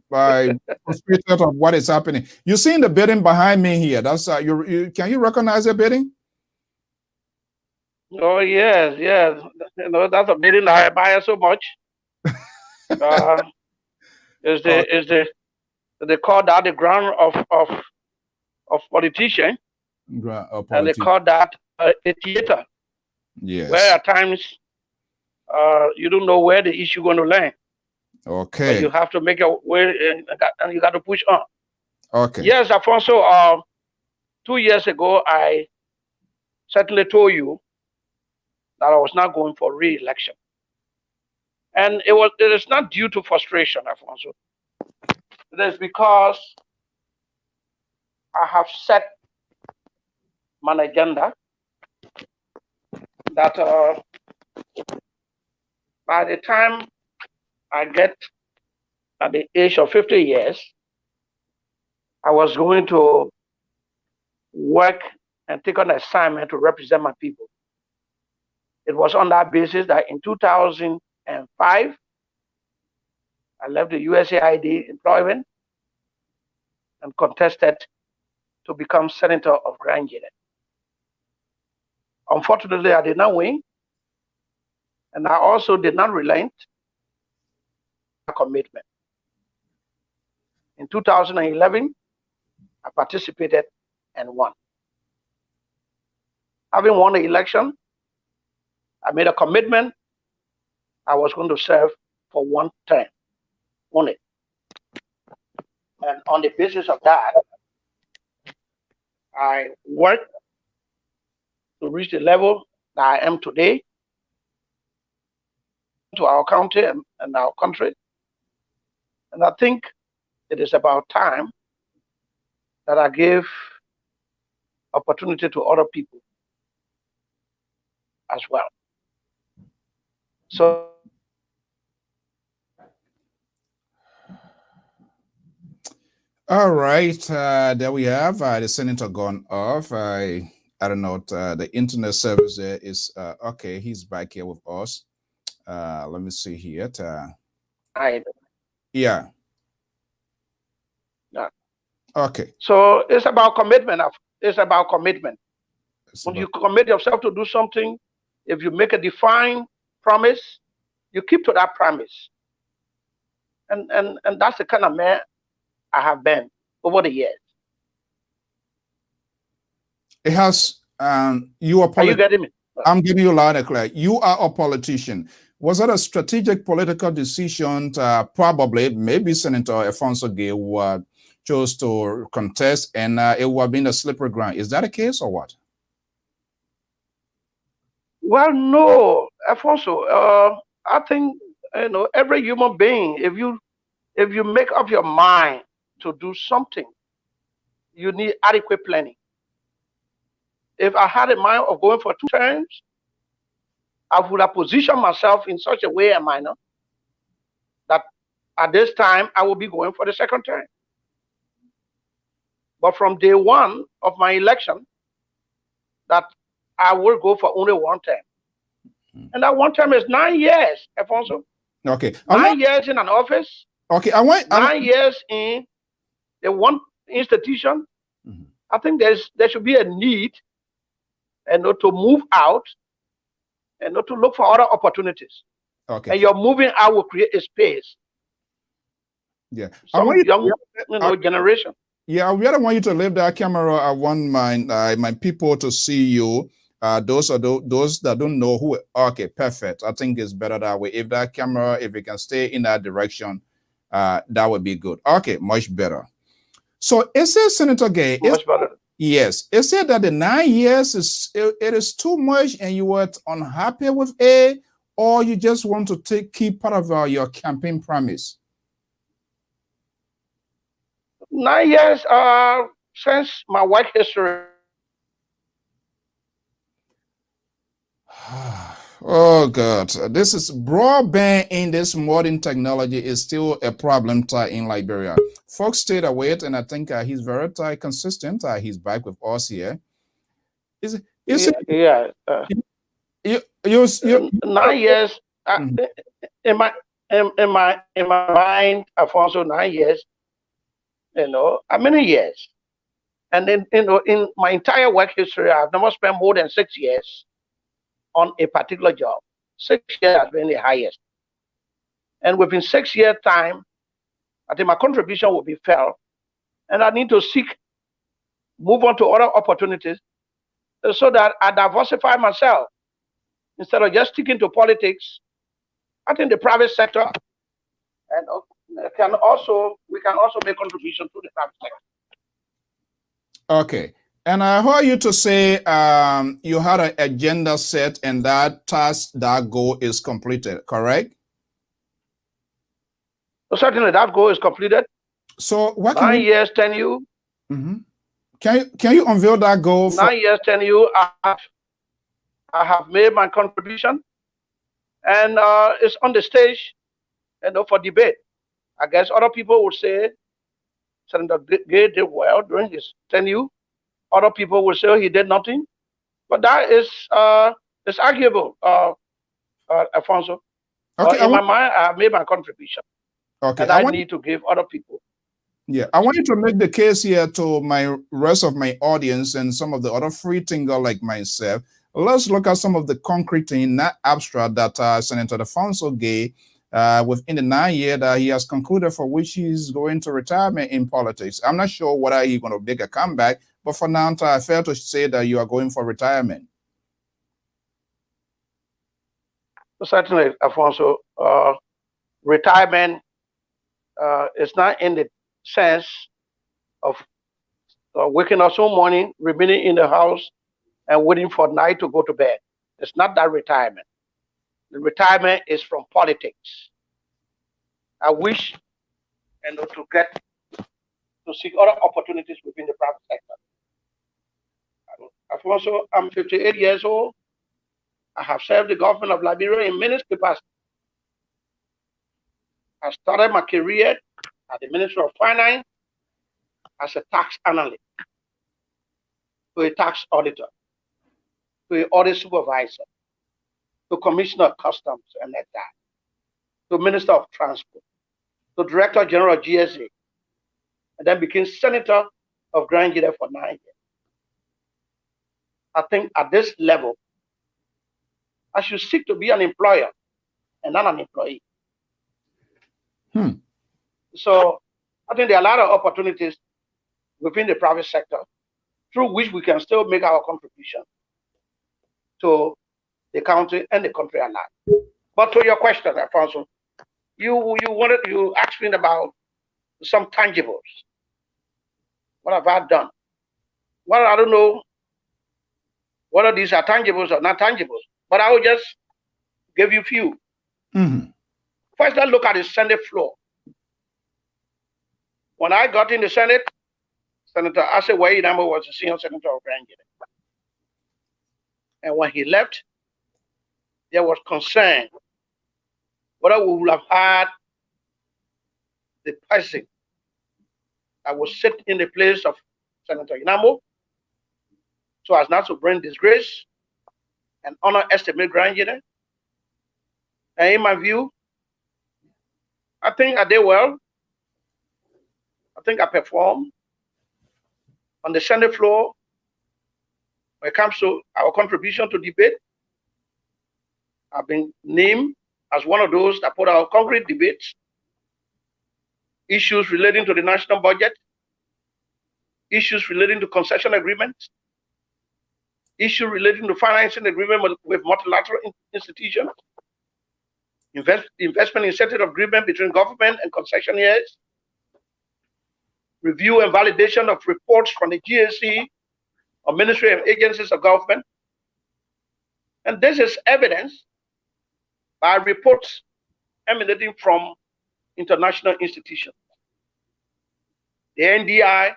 frustrated of what is happening? You seen the bidding behind me here. That's can you recognize the bidding? Oh yes. You know, that's a bidding I admire so much. Is they call that the ground of politician, and they call that a theater. Yes. Where at times you don't know where the issue going to land. Okay. But you have to make a way, and you got to push on. Okay. Yes, Alfonso. 2 years ago, I certainly told you that I was not going for re-election, and it is not due to frustration, Alfonso. It is because I have set my agenda that by the time I get at the age of 50 years, I was going to work and take on an assignment to represent my people. It was on that basis that in 2005, I left the USAID employment and contested to become Senator of Grand Guinea. Unfortunately, I did not win, and I also did not relent my commitment. In 2011, I participated and won. Having won the election, I made a commitment I was going to serve for 1 term only. And on the basis of that, I worked to reach the level that I am today, to our county and our country. And I think it is about time that I give opportunity to other people as well. So all right, there we have the senator gone off. I don't know, the internet service there is okay. He's back here with us. Let me see here. Yeah. Okay. So it's about commitment. It's about commitment. It's When about- you commit yourself to do something, if you make a defined promise, you keep to that promise. And that's the kind of man I have been over the years. It has you are Are you getting me? I'm giving you loud and clear. You are a politician. Was that a strategic political decision? Probably, maybe Senator Alphonso Gaye chose to contest, and it would have been a slippery ground. Is that a case or what? Well, no, Alfonso. I think every human being, if you make up your mind to do something, you need adequate planning. If I had in mind of going for 2 terms, I would have positioned myself in such a way, that at this time I will be going for the 2nd term. But from day one of my election, that I will go for only 1 term. And that 1 term is 9 years, Alfonso. Okay. 9 years in an office. Okay. 9 years in the one institution. Mhm. I think there should be a need and not to move out and not to look for other opportunities. Okay. And your moving out will create a space. Yeah. Some young generation. Yeah, I really want you to leave that camera. I want my people to see you. Those that don't know who. Okay, perfect. I think it's better that way. If that camera, if it can stay in that direction, that would be good. Okay, much better. So is it, Senator Gaye? Much better. Yes. Is it that the 9 years it is too much and you were unhappy with it, or you just want to keep part of your campaign promise? 9 years since my work history. Oh God, this is broadband in this modern technology is still a problem in Liberia. Folks stayed away, and I think he's very consistent. He's back with us here. Is yeah. You 9 years in my mind, Alfonso, 9 years. How many years? And then in my entire work history, I've never spent more than 6 years on a particular job. 6 years has been the highest. And within 6 years' time, I think my contribution will be felt. And I need to move on to other opportunities so that I diversify myself. Instead of just sticking to politics, I think the private sector and we can also make contribution to the private sector. Okay. And I heard you to say you had an agenda set and that task, that goal is completed, correct? So certainly that goal is completed. So what 9 years, 10 you. Can you unveil that goal? 9 years, 10 you. I have made my contribution, and it's on the stage, for debate. I guess other people would say Senator Gaye did well during his tenure. Other people will say he did nothing, but that is it's arguable, Alfonso. Okay, in my mind, I have made my contribution. Okay, and I need to give other people. Yeah, I want you to make the case here to my rest of my audience and some of the other free thinker like myself. Let's look at some of the concrete thing, not abstract, that Senator Alphonso Gaye, within the 9 years that he has concluded for which he's going to retirement in politics. I'm not sure whether he's going to make a comeback, but for now, I fair to say that you are going for retirement. Certainly, Alfonso, retirement is not in the sense of waking up some morning, remaining in the house, and waiting for night to go to bed. It's not that retirement. The retirement is from politics. I wish to seek other opportunities within the private sector. Alfonso, I'm 58 years old. I have served the government of Liberia in many capacities. I started my career at the Ministry of Finance as a tax analyst, to a tax auditor, to an audit supervisor, to Commissioner of Customs and like that, to Minister of Transport, to Director General of GSA, and then became senator of Grand Ggc for 9 years. I think at this level, I should seek to be an employer and not an employee. So I think there are a lot of opportunities within the private sector through which we can still make our contribution to the country and the country at large. But to your question, Alphonso, you asked me about some tangibles. What have I done? Well, I don't know whether these are tangibles or not tangibles, but I will just give you a few. First, let's look at the Senate floor. When I got in the Senate, Senator Gaye was the senior senator of Grand Ggc. And when he left, there was concern whether we would have had the person that would sit in the place of Senator Inamo, so as not to bring disgrace and underestimate Grand Ggc. And in my view, I think I did well. I think I performed on the Senate floor when it comes to our contribution to debate. I've been named as one of those that put out concrete debates, issues relating to the national budget, issues relating to concession agreements, issues relating to financing agreement with multilateral institutions, investment incentive agreement between government and concessionaires, review and validation of reports from the GAC or ministry and agencies of government. And this is evidenced by reports emanating from international institutions. The NDI,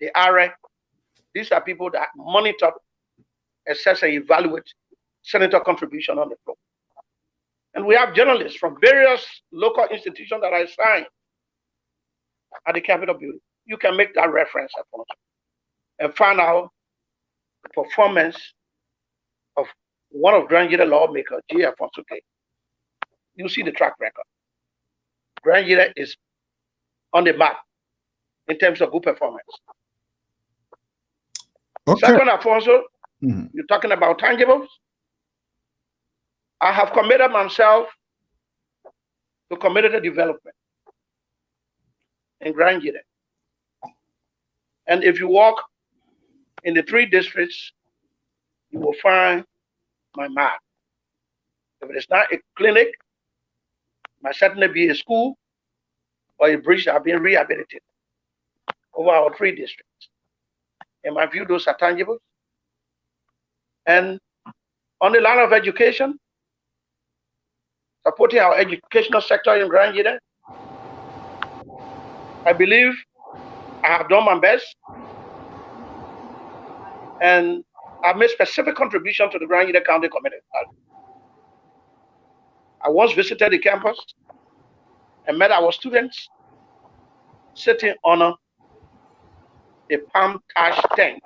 the ARE, these are people that monitor, assess, and evaluate senator contribution on the floor. And we have journalists from various local institutions that are assigned at the Capitol building. You can make that reference and find out the performance of one of Grand Ggc lawmaker, Alphonso. You see the track record. Grand Ggc is on the map in terms of good performance. Okay. Second, Alphonso, you're talking about tangibles. I have committed myself to community development in Grand Ggc. And if you walk in the 3 districts, you will find my mark. If it is not a clinic, it might certainly be a school or a bridge that have been rehabilitated over our 3 districts. In my view, those are tangible. And on the line of education, supporting our educational sector in Grand Ggc, I believe I have done my best, and I've made specific contribution to the Grand Ggc County Community. I once visited the campus and met our students sitting on a palm thatch tank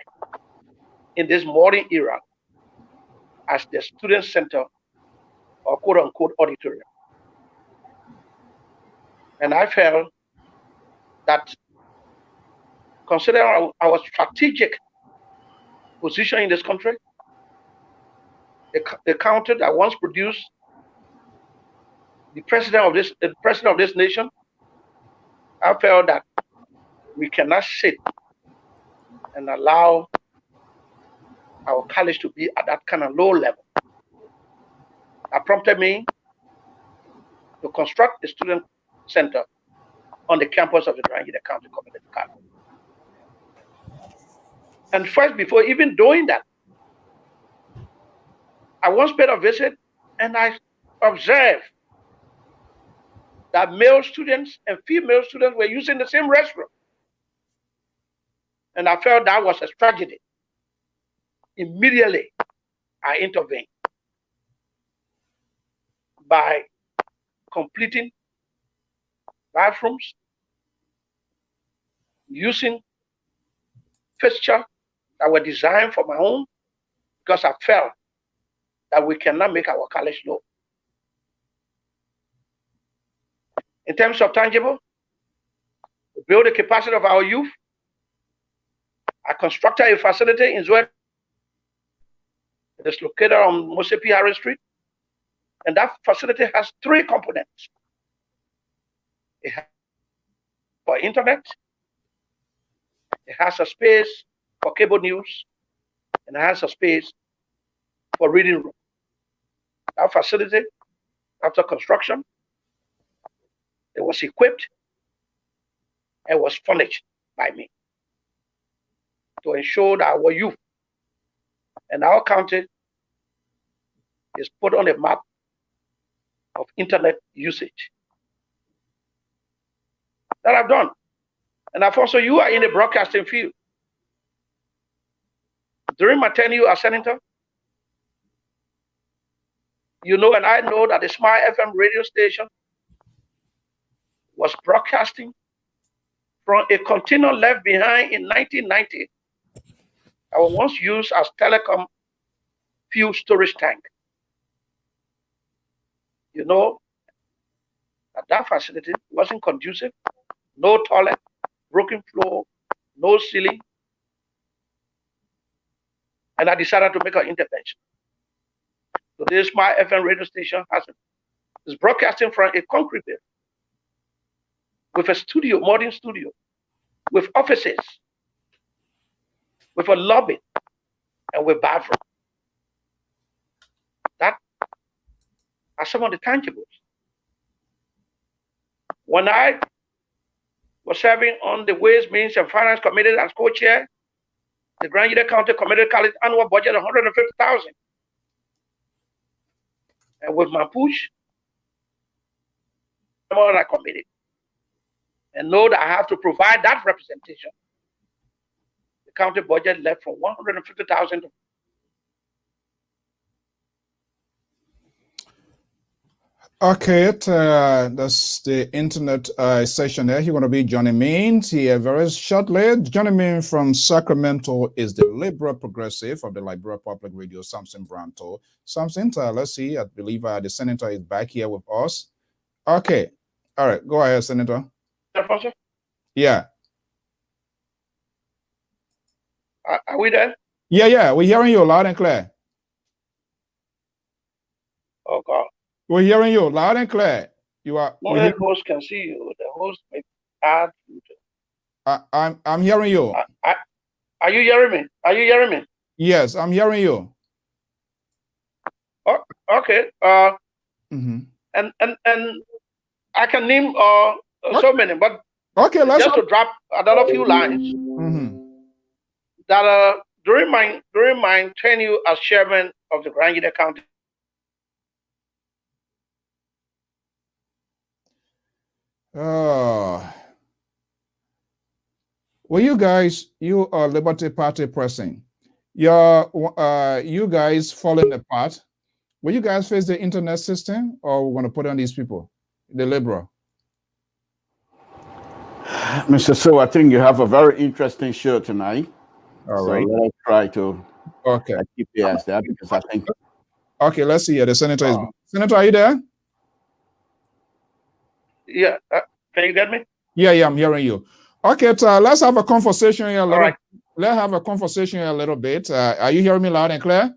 in this modern era as the student center or quote-unquote auditorium. And I felt that considering our strategic position in this country, the county that once produced the president of this nation, I felt that we cannot sit and allow our college to be at that kind of low level. That prompted me to construct a student center on the campus of the Grand Ggc County Community College. And first, before even doing that, I once paid a visit and I observed that male students and female students were using the same restroom. And I felt that was a tragedy. Immediately, I intervened by completing bathrooms, using fixtures that were designed for my own, because I felt that we cannot make our college low. In terms of tangible, We build the capacity of our youth. I constructed a facility in Zwed. It is located on Mosepi Harris Street. And that facility has 3 components. It has for internet, it has a space for cable news, and it has a space for reading room. That facility, after construction, it was equipped and was furnished by me to ensure that our youth and our county is put on a map of internet usage. That I've done. And Alphonso, you are in the broadcasting field. During my tenure as senator, you know, and I know that the Smile FM radio station was broadcasting from a container left behind in 1990. I was once used as telecom fuel storage tank. You know, that facility wasn't conducive. No toilet, broken floor, no ceiling. And I decided to make an intervention. So this my FM radio station is broadcasting from a concrete building with a studio, modern studio, with offices, with a lobby, and with bathroom. That are some of the tangibles. When I was serving on the Ways, Means, and Finance Committee as co-chair, the Grand Union County Committee College annual budget $150,000. And with my push, I'm on that committee. And know that I have to provide that representation. The county budget left from $150,000 to Okay, that's the internet session there. You're going to be Johnny Means here very shortly. Johnny Means from Sacramento is the liberal progressive of the Liberal Public Radio, Samson Branto. Samson, let's see, I believe the senator is back here with us. Okay, all right, go ahead, Senator. Alphonso? Yeah. Are we there? Yeah, we're hearing you loud and clear. Oh, God. We're hearing you loud and clear. You are. No, the host can see you. The host may add. I'm hearing you. Are you hearing me? Are you hearing me? Yes, I'm hearing you. Oh, okay. And I can name so many, but okay, let's just to drop another few lines. That during my tenure as chairman of the Grand Union County. Well, you guys, you are Liberty Party pressing. You guys falling apart. Will you guys face the internet system, or we're going to put on these people, the liberal? Mr. So, I think you have a very interesting show tonight. All right. Let us try to keep the ass there, because I think. Okay, let's see. The senator is. Senator, are you there? Yeah, can you get me? Yeah, I'm hearing you. Okay, let's have a conversation here. All right. Let's have a conversation here a little bit. Are you hearing me loud and clear?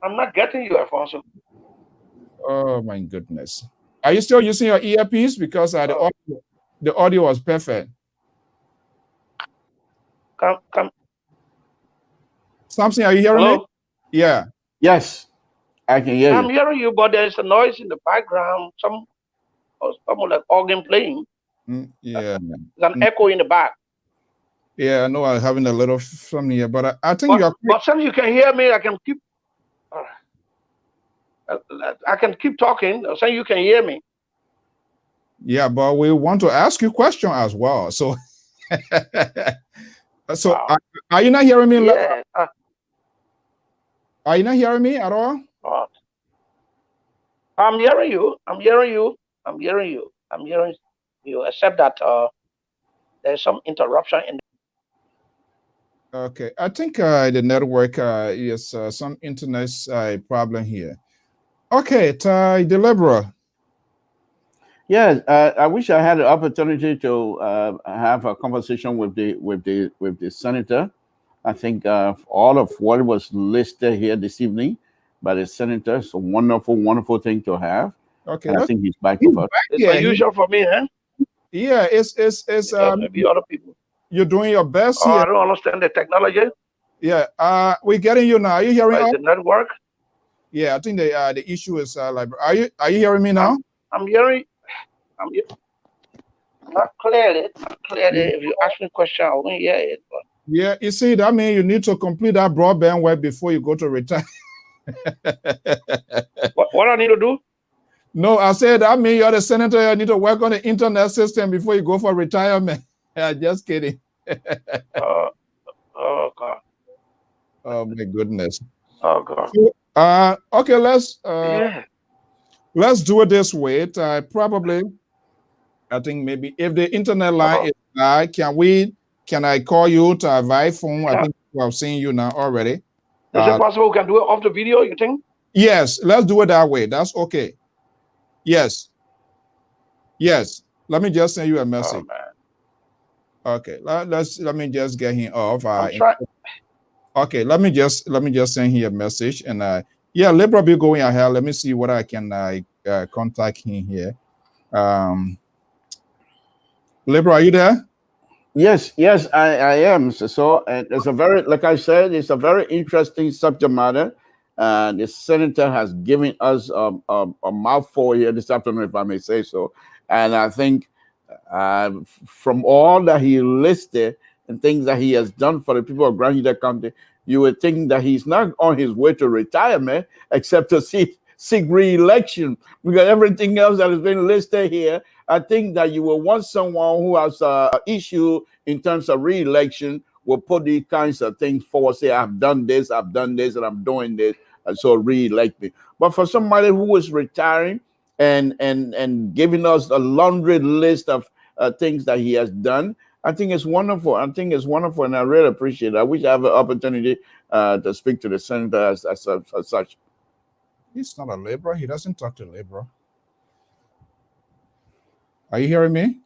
I'm not getting you, Alphonso. Oh my goodness! Are you still using your earpiece? Because the audio was perfect. Come. Something? Are you hearing me? Yeah. Yes, I can hear you. I'm hearing you, but there's a noise in the background. Someone like organ playing. Yeah. There's an echo in the back. Yeah, I know I'm having a little from here, but I think you're. But since you can hear me, I can keep. I can keep talking. So you can hear me. Yeah, but we want to ask you a question as well. So, are you not hearing me? Yeah. Are you not hearing me at all? I'm hearing you. I'm hearing you. Except that there's some interruption in. Okay, I think the network is some internet problem here. Okay, the liberal. Yes, I wish I had the opportunity to have a conversation with the senator. I think all of what was listed here this evening by the senator is a wonderful, wonderful thing to have. Okay, And I let's think he's back he's with us. back. It's Yeah, unusual for me, huh? yeah, it's Maybe other people. you're doing your best Oh, here. I don't understand the technology. Yeah, we're getting you now. Are you hearing Like us? the network. Yeah, I think the issue is like, are you hearing me now? I'm hearing. I'm not clearly. Not clearly. If you ask me a question, I won't hear it. But Yeah, you see, that means you need to complete that broadband web before you go to retire. what I need to do? No, I said that means you're the senator. You need to work on the internet system before you go for retirement. Just kidding. Oh God. Oh my goodness. Oh God. Okay, Yeah. let's do it this way. I think maybe if the internet line is high, can I call you to advise phone? I Yeah. think I've seen you now already. Is it possible we can do it off the video, you think? Yes, let's do it that way. That's okay. Yes. Yes. Let me just send you a message. Oh, man. Okay. Let me just get him off. I'm trying. Okay, let me just send him a message and yeah, Libra be going ahead. Let me see what I can contact him here. Libra, are you there? Yes, I am. So and it's a very, like I said, it's a very interesting subject matter. And the senator has given us a mouthful here this afternoon, if I may say so. And I think from all that he listed and things that he has done for the people of Grand Union County, you would think that he's not on his way to retirement except to seek re-election, because everything else that has been listed here, I think that you will want someone who has an issue in terms of re-election will put these kinds of things forward, say, I've done this, and I'm doing this, and so re-elect me. But for somebody who is retiring and giving us a laundry list of things that he has done, I think it's wonderful. I think it's wonderful, and I really appreciate it. I wish I have an opportunity to speak to the senator as such. He's not a Libra. He doesn't talk to Libra. Are you hearing me?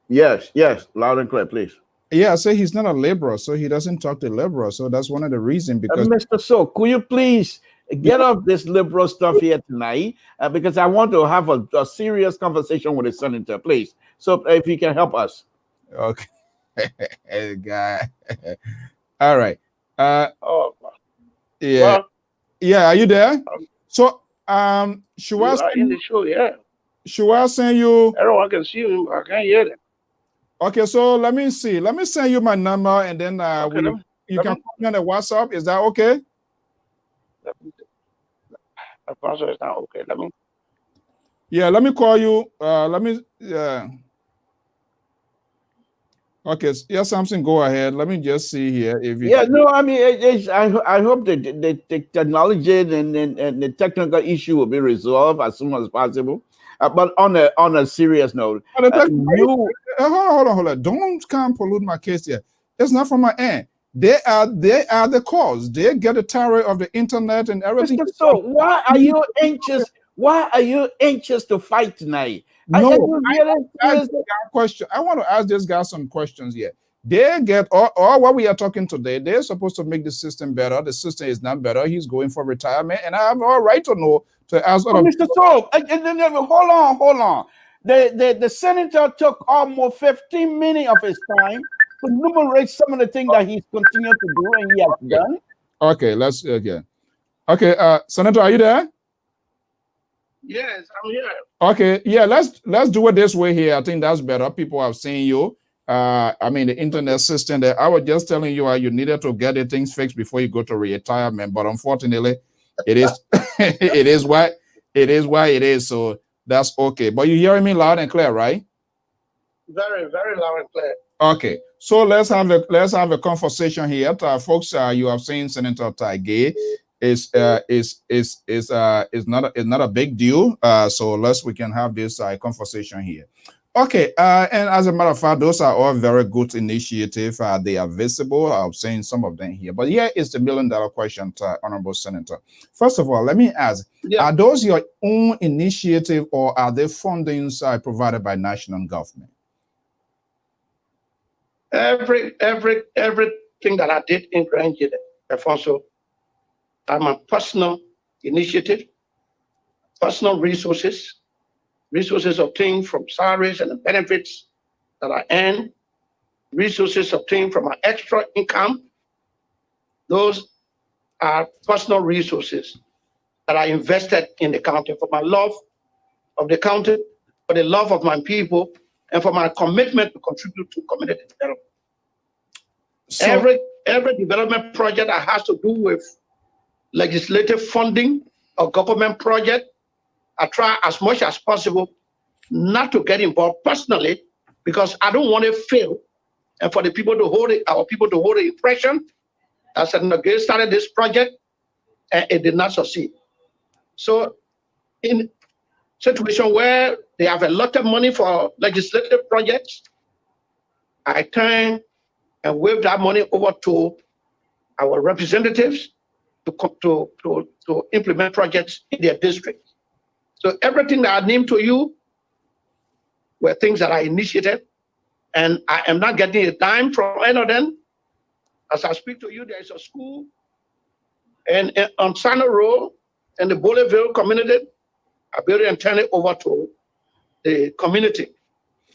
Yes, loud and clear, please. Yeah, I say he's not a Libra, so he doesn't talk to Libra. So that's one of the reasons. Because Mr. So, could you please get off this liberal stuff here tonight? Because I want to have a serious conversation with the senator, please. So if you can help us. Okay. Guy. All right. Oh, Yeah. well, Yeah, are you there? So should you I are in the show, yeah. should I send you? Everyone can see you. I can't hear them. Okay, so let me see. Let me send you my number, and then Okay, you can call me on the WhatsApp. Is that okay? Alphonso is not okay. Yeah, let me call you. Okay, yeah, Samson, go ahead. Let me just see here if you. Yeah, no, I mean, I hope that the technology and the technical issue will be resolved as soon as possible. But on a serious note, hold on. Don't come pollute my case here. It's not from my end. They are the cause. They get the tariff of the internet and everything. So why are you anxious? Why are you anxious to fight tonight? No, question. I want to ask this guy some questions here. They get all what we are talking today. They're supposed to make the system better. The system is not better. He's going for retirement, and I have all right to know to ask. Mr. So, hold on. The senator took almost 15 minutes of his time to enumerate some of the things that he's continued to do and he has done. Okay, let's again. Okay, Senator, are you there? Yes, I'm here. Okay, yeah, let's do it this way here. I think that's better. People have seen you. I mean, the internet system there. I was just telling you you needed to get the things fixed before you go to retirement, but unfortunately, it is it is why it is. So that's okay. But you hearing me loud and clear, right? Very, very loud and clear. Okay, so let's have a conversation here, folks. You have seen Senator Gaye. Is not a big deal. So we can have this conversation here. Okay, and as a matter of fact, those are all very good initiatives. They are visible. I'm saying some of them here. But here is the $1 million question, Honorable Senator. First of all, let me ask, are those your own initiative or are they fundings provided by national government? Everything that I did in Grange, Alphonso, are my personal initiative, personal resources obtained from salaries and benefits that I earn, resources obtained from my extra income. Those are personal resources that I invested in the county for my love of the county, for the love of my people, and for my commitment to contribute to community development. So, every development project that has to do with legislative funding or government project, I try as much as possible not to get involved personally because I don't want to fail, and for the people to hold it, our people to hold the impression that Senator Gaye started this project and it did not succeed. So, in situation where they have a lot of money for legislative projects, I turn and wave that money over to our representatives to implement projects in their district. So everything that I named to you were things that I initiated, and I am not getting a dime from any of them. As I speak to you, there is a school and on Sana Road in the Bolivarville community. I built it and turn it over to the community.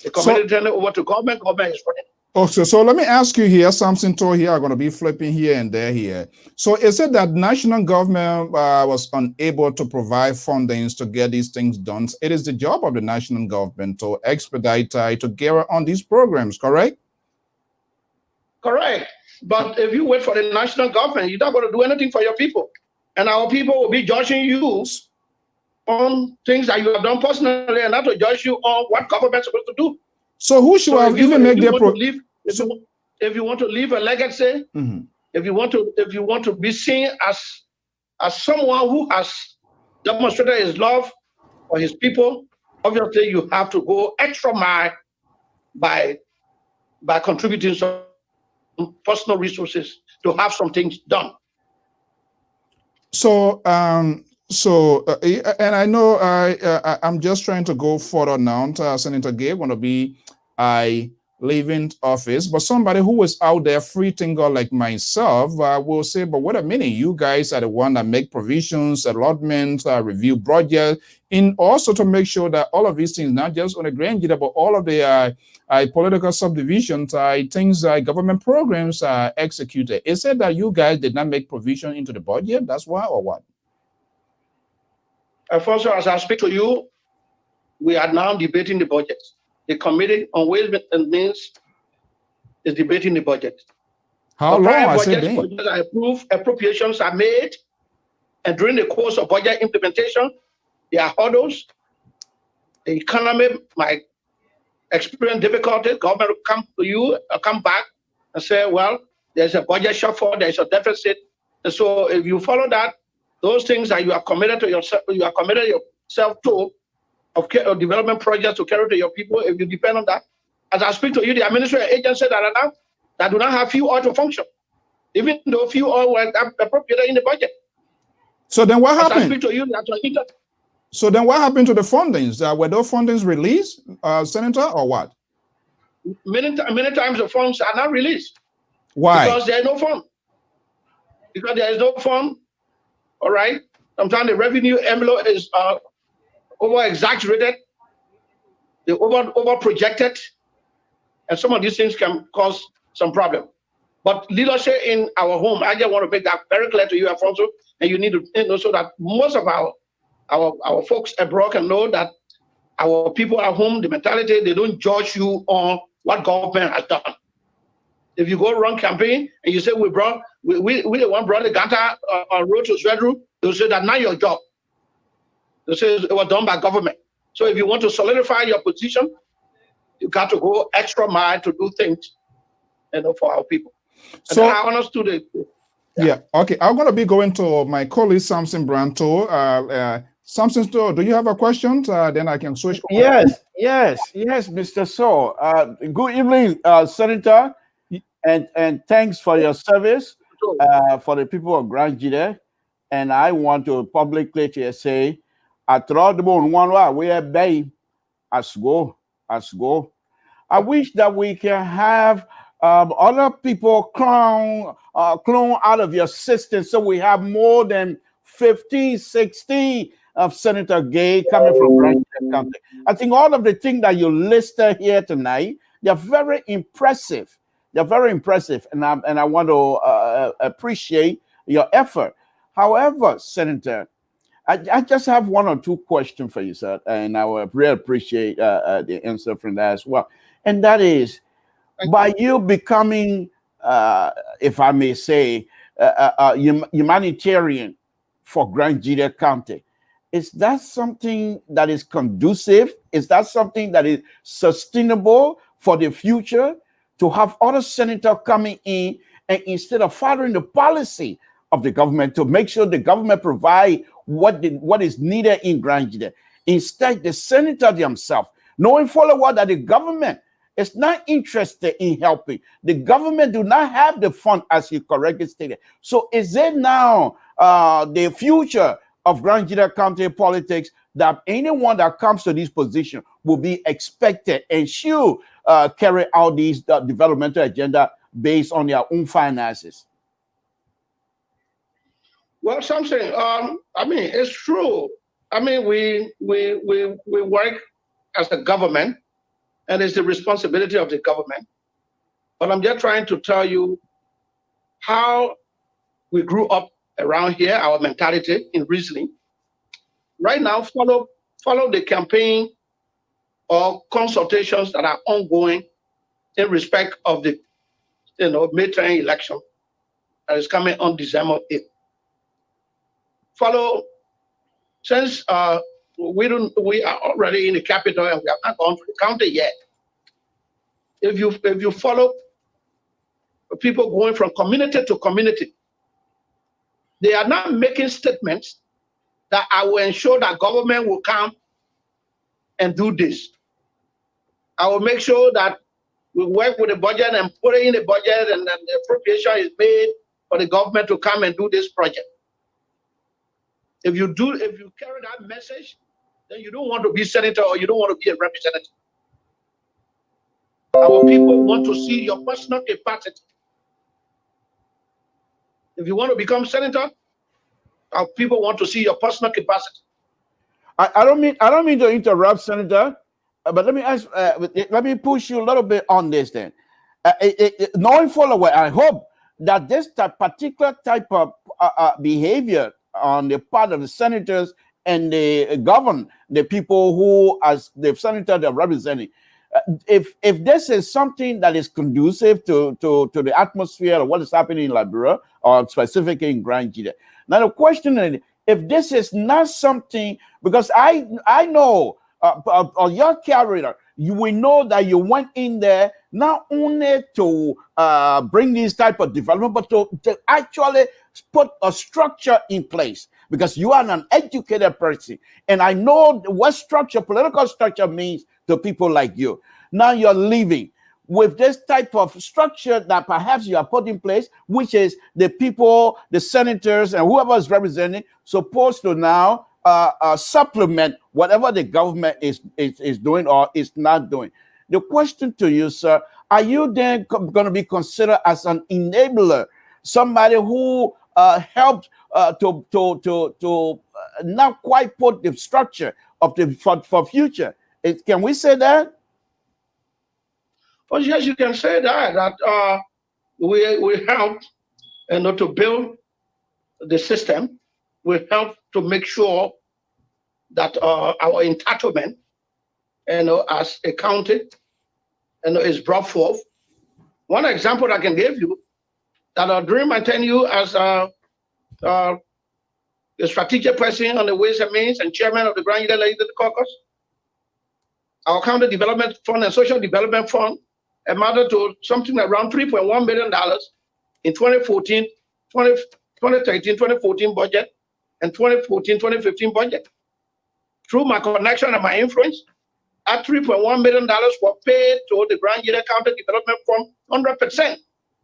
The community turn it over to government. Government is running. Okay, so let me ask you here, something to here. I'm going to be flipping here and there here. So is it that national government was unable to provide fundings to get these things done? It is the job of the national government to expedite, to get on these programs, correct? Correct. But if you wait for the national government, you're not going to do anything for your people. And our people will be judging you on things that you have done personally and not to judge you on what government is supposed to do. So who should have even make their if you want to leave a legacy, if you want to be seen as someone who has demonstrated his love for his people, obviously you have to go extra mile by contributing some personal resources to have some things done. So and I know I'm just trying to go further now. Senator Gaye going to be leaving office, but somebody who is out there free thinker like myself will say, but wait a minute, you guys are the one that make provisions, allotments, review budget, and also to make sure that all of these things, not just on the grand but all of the political subdivisions, things like government programs are executed. Is it that you guys did not make provision into the budget? That's why, or what? Alfonso, as I speak to you, we are now debating the budget. The Committee on Ways and Means is debating the budget. How long has it been? Budgets are approved, appropriations are made, and during the course of budget implementation, there are hurdles. The economy might experience difficulty. Government will come to you, come back and say, well, there's a budget shortfall, there's a deficit. And so if you follow that, those things that you are committed to yourself, to, of development projects to carry to your people, if you depend on that. As I speak to you, the administrative agencies that are now, that do not have fuel oil to function, even though fuel oil was appropriated in the budget. So then what happened? As I speak to you, so then what happened to the fundings? Were those fundings released, Senator, or what? Many times the funds are not released. Why? Because there is no fund. Because there is no fund, all right? Sometimes the revenue envelope is over-exaggerated, they're over-projected, and some of these things can cause some problem. But leadership in our home, I just want to make that very clear to you, Alfonso, and you need to know so that most of our folks abroad can know that our people at home, the mentality, they don't judge you on what government has done. If you go run campaign and you say we the one brought the Ganta on road to Swedru, they'll say that's not your job. They say it was done by government. So if you want to solidify your position, you got to go extra mile to do things, for our people. And so I understood it. Yeah. Okay. I'm going to be going to my colleague Samson Branto Samson Store, do you have a question? Then I can switch. Yes, Mr. So. Good evening, Senator, and thanks for your service for the people of Grand Gide. And I want to publicly say, I throw the bone one way, we are bay, as go. I wish that we can have other people clone out of your system so we have more than 15, 16 of Senator Gaye coming from Grand County. I think all of the things that you listed here tonight, they're very impressive. And I want to appreciate your effort. However, Senator, I just have one or two questions for you, sir, and I would really appreciate the answer from that as well. And that is, by you becoming, if I may say, humanitarian for Grand Gide County, is that something that is conducive? Is that something that is sustainable for the future? To have other senators coming in and instead of following the policy of the government to make sure the government provide what is needed in Grand Gide. Instead, the senator themselves, knowing full well that the government is not interested in helping. The government do not have the fund, as you correctly stated. So is it now the future of Grand Gide County politics that anyone that comes to this position will be expected and should carry out these developmental agenda based on their own finances? Well, something. I mean, it's true. I mean, we work as a government, and it's the responsibility of the government. But I'm just trying to tell you how we grew up around here, our mentality in reasoning. Right now, follow the campaign or consultations that are ongoing in respect of the midterm election that is coming on December 8th. Follow, since we are already in the capital and we have not gone to the county yet. If you follow people going from community to community, they are not making statements that I will ensure that government will come and do this. I will make sure that we work with the budget and put it in the budget, and then the appropriation is made for the government to come and do this project. If you carry that message, then you don't want to be senator or you don't want to be a representative. Our people want to see your personal capacity. If you want to become senator, our people want to see your personal capacity. I don't mean to interrupt, Senator, but let me ask. Let me push you a little bit on this. Then, knowing full well, I hope that this particular type of behavior on the part of the senators and the government, the people who, as the senator, they're representing, if this is something that is conducive to the atmosphere of what is happening in Liberia or specifically in Grand Gide. Now the question is, if this is not something, because I know on your career, you will know that you went in there not only to bring this type of development, but to actually put a structure in place, because you are an educated person. And I know what political structure means to people like you. Now you're leaving with this type of structure that perhaps you are put in place, which is the people, the senators, and whoever is representing, supposed to now supplement whatever the government is doing or is not doing. The question to you, sir, are you then going to be considered as an enabler, somebody who helped to not quite put the structure of for future? Can we say that? Well, yes, you can say that we help to build the system. We help to make sure that our entitlement, as a county, is brought forth. One example I can give you that during my tenure as a strategic person on the Ways and Means and chairman of the Grand Gide Legislative Caucus, our county development fund and social development fund amounted to something around $3.1 million in 2013, 2014 budget and 2014-2015 budget. through my connection and my influence, at $3.1 million were paid to the Grand Gila County Development Fund 100%,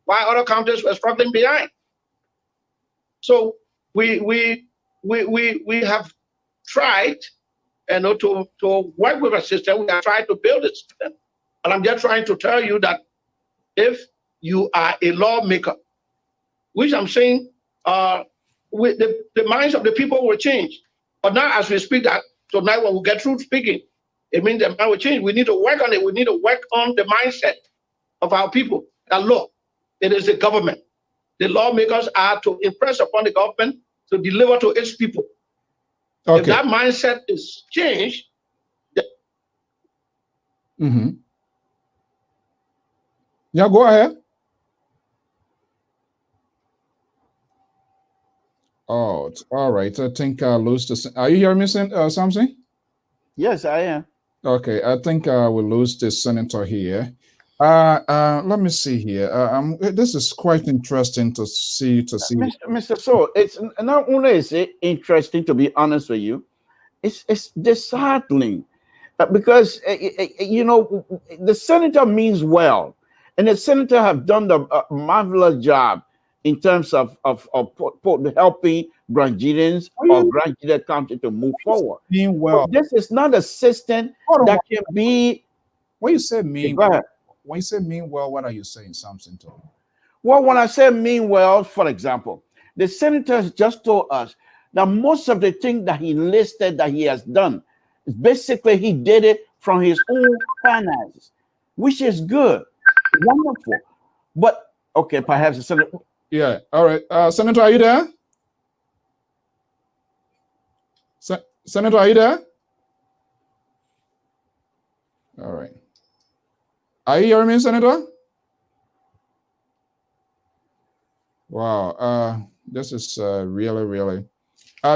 while other counties were struggling behind. So we have tried, to work with a system. We have tried to build a system, and I'm just trying to tell you that if you are a lawmaker, which I'm saying, with the minds of the people will change. But now, as we speak, that tonight when we get through speaking, it means the mind will change. We need to work on it. We need to work on the mindset of our people. That look, it is the government. The lawmakers are to impress upon the government to deliver to its people. Okay. If that mindset is changed, yeah, go ahead. Oh, all right. I think I lose this. Are you hearing me, something? Yes, I am. Okay, I think we'll lose this senator here. Let me see here. This is quite interesting to see. Mr. So, it's not only is it interesting, to be honest with you, it's disheartening because the senator means well, and the senator have done the marvelous job in terms of helping Grangians or Grand Gila County to move forward. Mean well. But this is not a system that can be. When you say mean, Go ahead. When you say mean well, what are you saying, something to? Well, when I say mean well, for example, the senator just told us that most of the things that he listed that he has done is basically he did it from his own finances, which is good, wonderful. But okay, perhaps the senator. Yeah. All right. Senator, are you there? Senator, are you there? All right. Are you hearing me, Senator? Wow. This is really, really.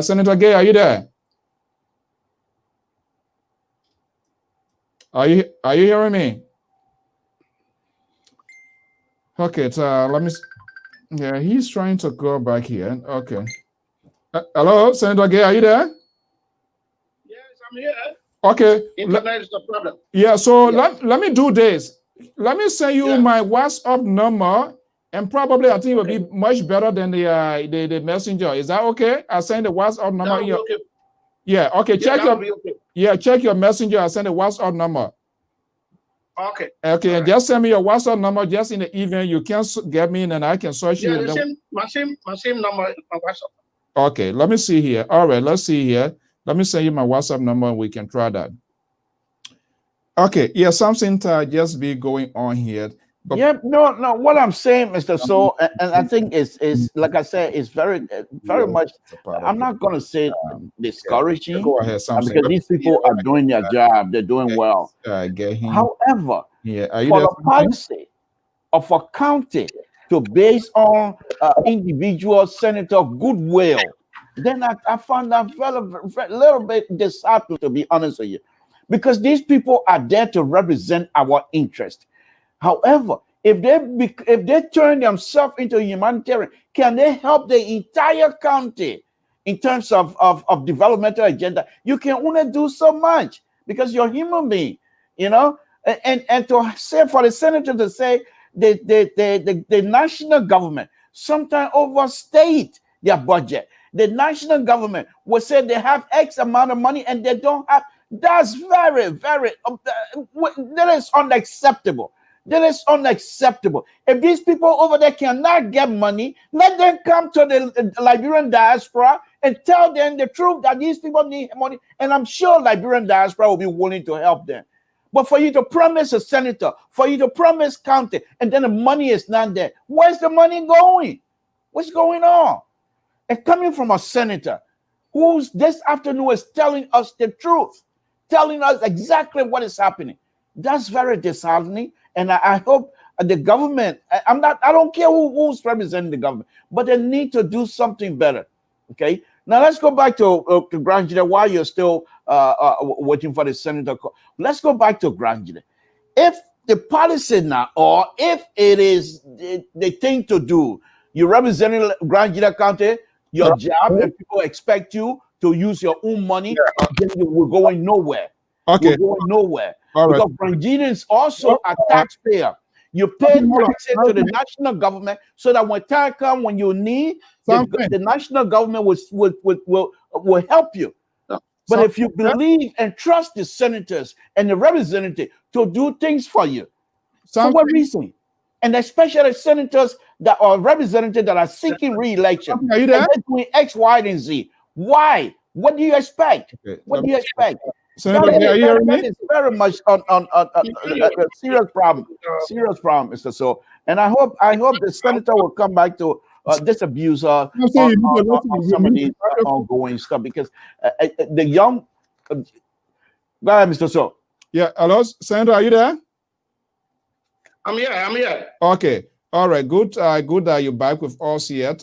Senator Gaye, are you there? Are you hearing me? Okay. Let me. Yeah, he's trying to go back here. Okay. Hello, Senator Gaye, are you there? yes, I'm here. Okay. Internet is the problem. Yeah, so let me do this. Let me send you my WhatsApp number, and probably I think it will be much better than the messenger. Is that okay? I'll send the WhatsApp number. Okay. Yeah, okay. Check your messenger. I'll send the WhatsApp number. Okay. Okay, and just send me your WhatsApp number just in the evening. You can get me in and I can search you. Yeah, my same number on WhatsApp. Okay, let me see here. All right, let's see here. Let me send you my WhatsApp number and we can try that. Okay, yeah, something to just be going on here. But no. What I'm saying, Mr. So, and I think is like I said, it's very much. I'm not going to say discouraging. Go ahead, because these people are doing their job. They're doing well. However, for the policy of a county to base on individual senator goodwill, then I found that a little bit disheartening, to be honest with you, because these people are there to represent our interest. However, if they turn themselves into humanitarian, can they help the entire county in terms of developmental agenda? You can only do so much because you're a human being, and to say for the senator to say the national government sometimes overstate their budget. The national government will say they have X amount of money and they don't have. That's very, very, that is unacceptable. That is unacceptable. If these people over there cannot get money, let them come to the Liberian diaspora and tell them the truth that these people need money. And I'm sure Liberian diaspora will be willing to help them. But for you to promise a senator, for you to promise county, and then the money is not there, where's the money going? What's going on? And coming from a senator who's this afternoon is telling us the truth, telling us exactly what is happening. That's very disheartening. And I hope the government, I don't care who's representing the government, but they need to do something better. Okay. Now let's go back to Grand Gila while you're still waiting for the senator. Let's go back to Grand Gila. If the policy now, or if it is the thing to do, you're representing Grand Gila County, your job, and people expect you to use your own money, then we're going nowhere. Okay. We're going nowhere. All right. Because Grenadian is also a taxpayer. You pay taxes to the national government so that when time comes, when you need, the national government will help you. But if you believe and trust the senators and the representatives to do things for you, for what reason? And especially senators that are representatives that are seeking re-election. Are you there? And they're doing X, Y, and Z. Why? What do you expect? Okay. What do you expect? Senator, are you hearing me? That is very much on a serious problem. Serious problem, Mr. So. And I hope the senator will come back to disabuse on some of these ongoing stuff, because the young. Go ahead, Mr. So. Yeah, hello, Senator, are you there? I'm here. Okay, all right, good. Good that you're back with us yet.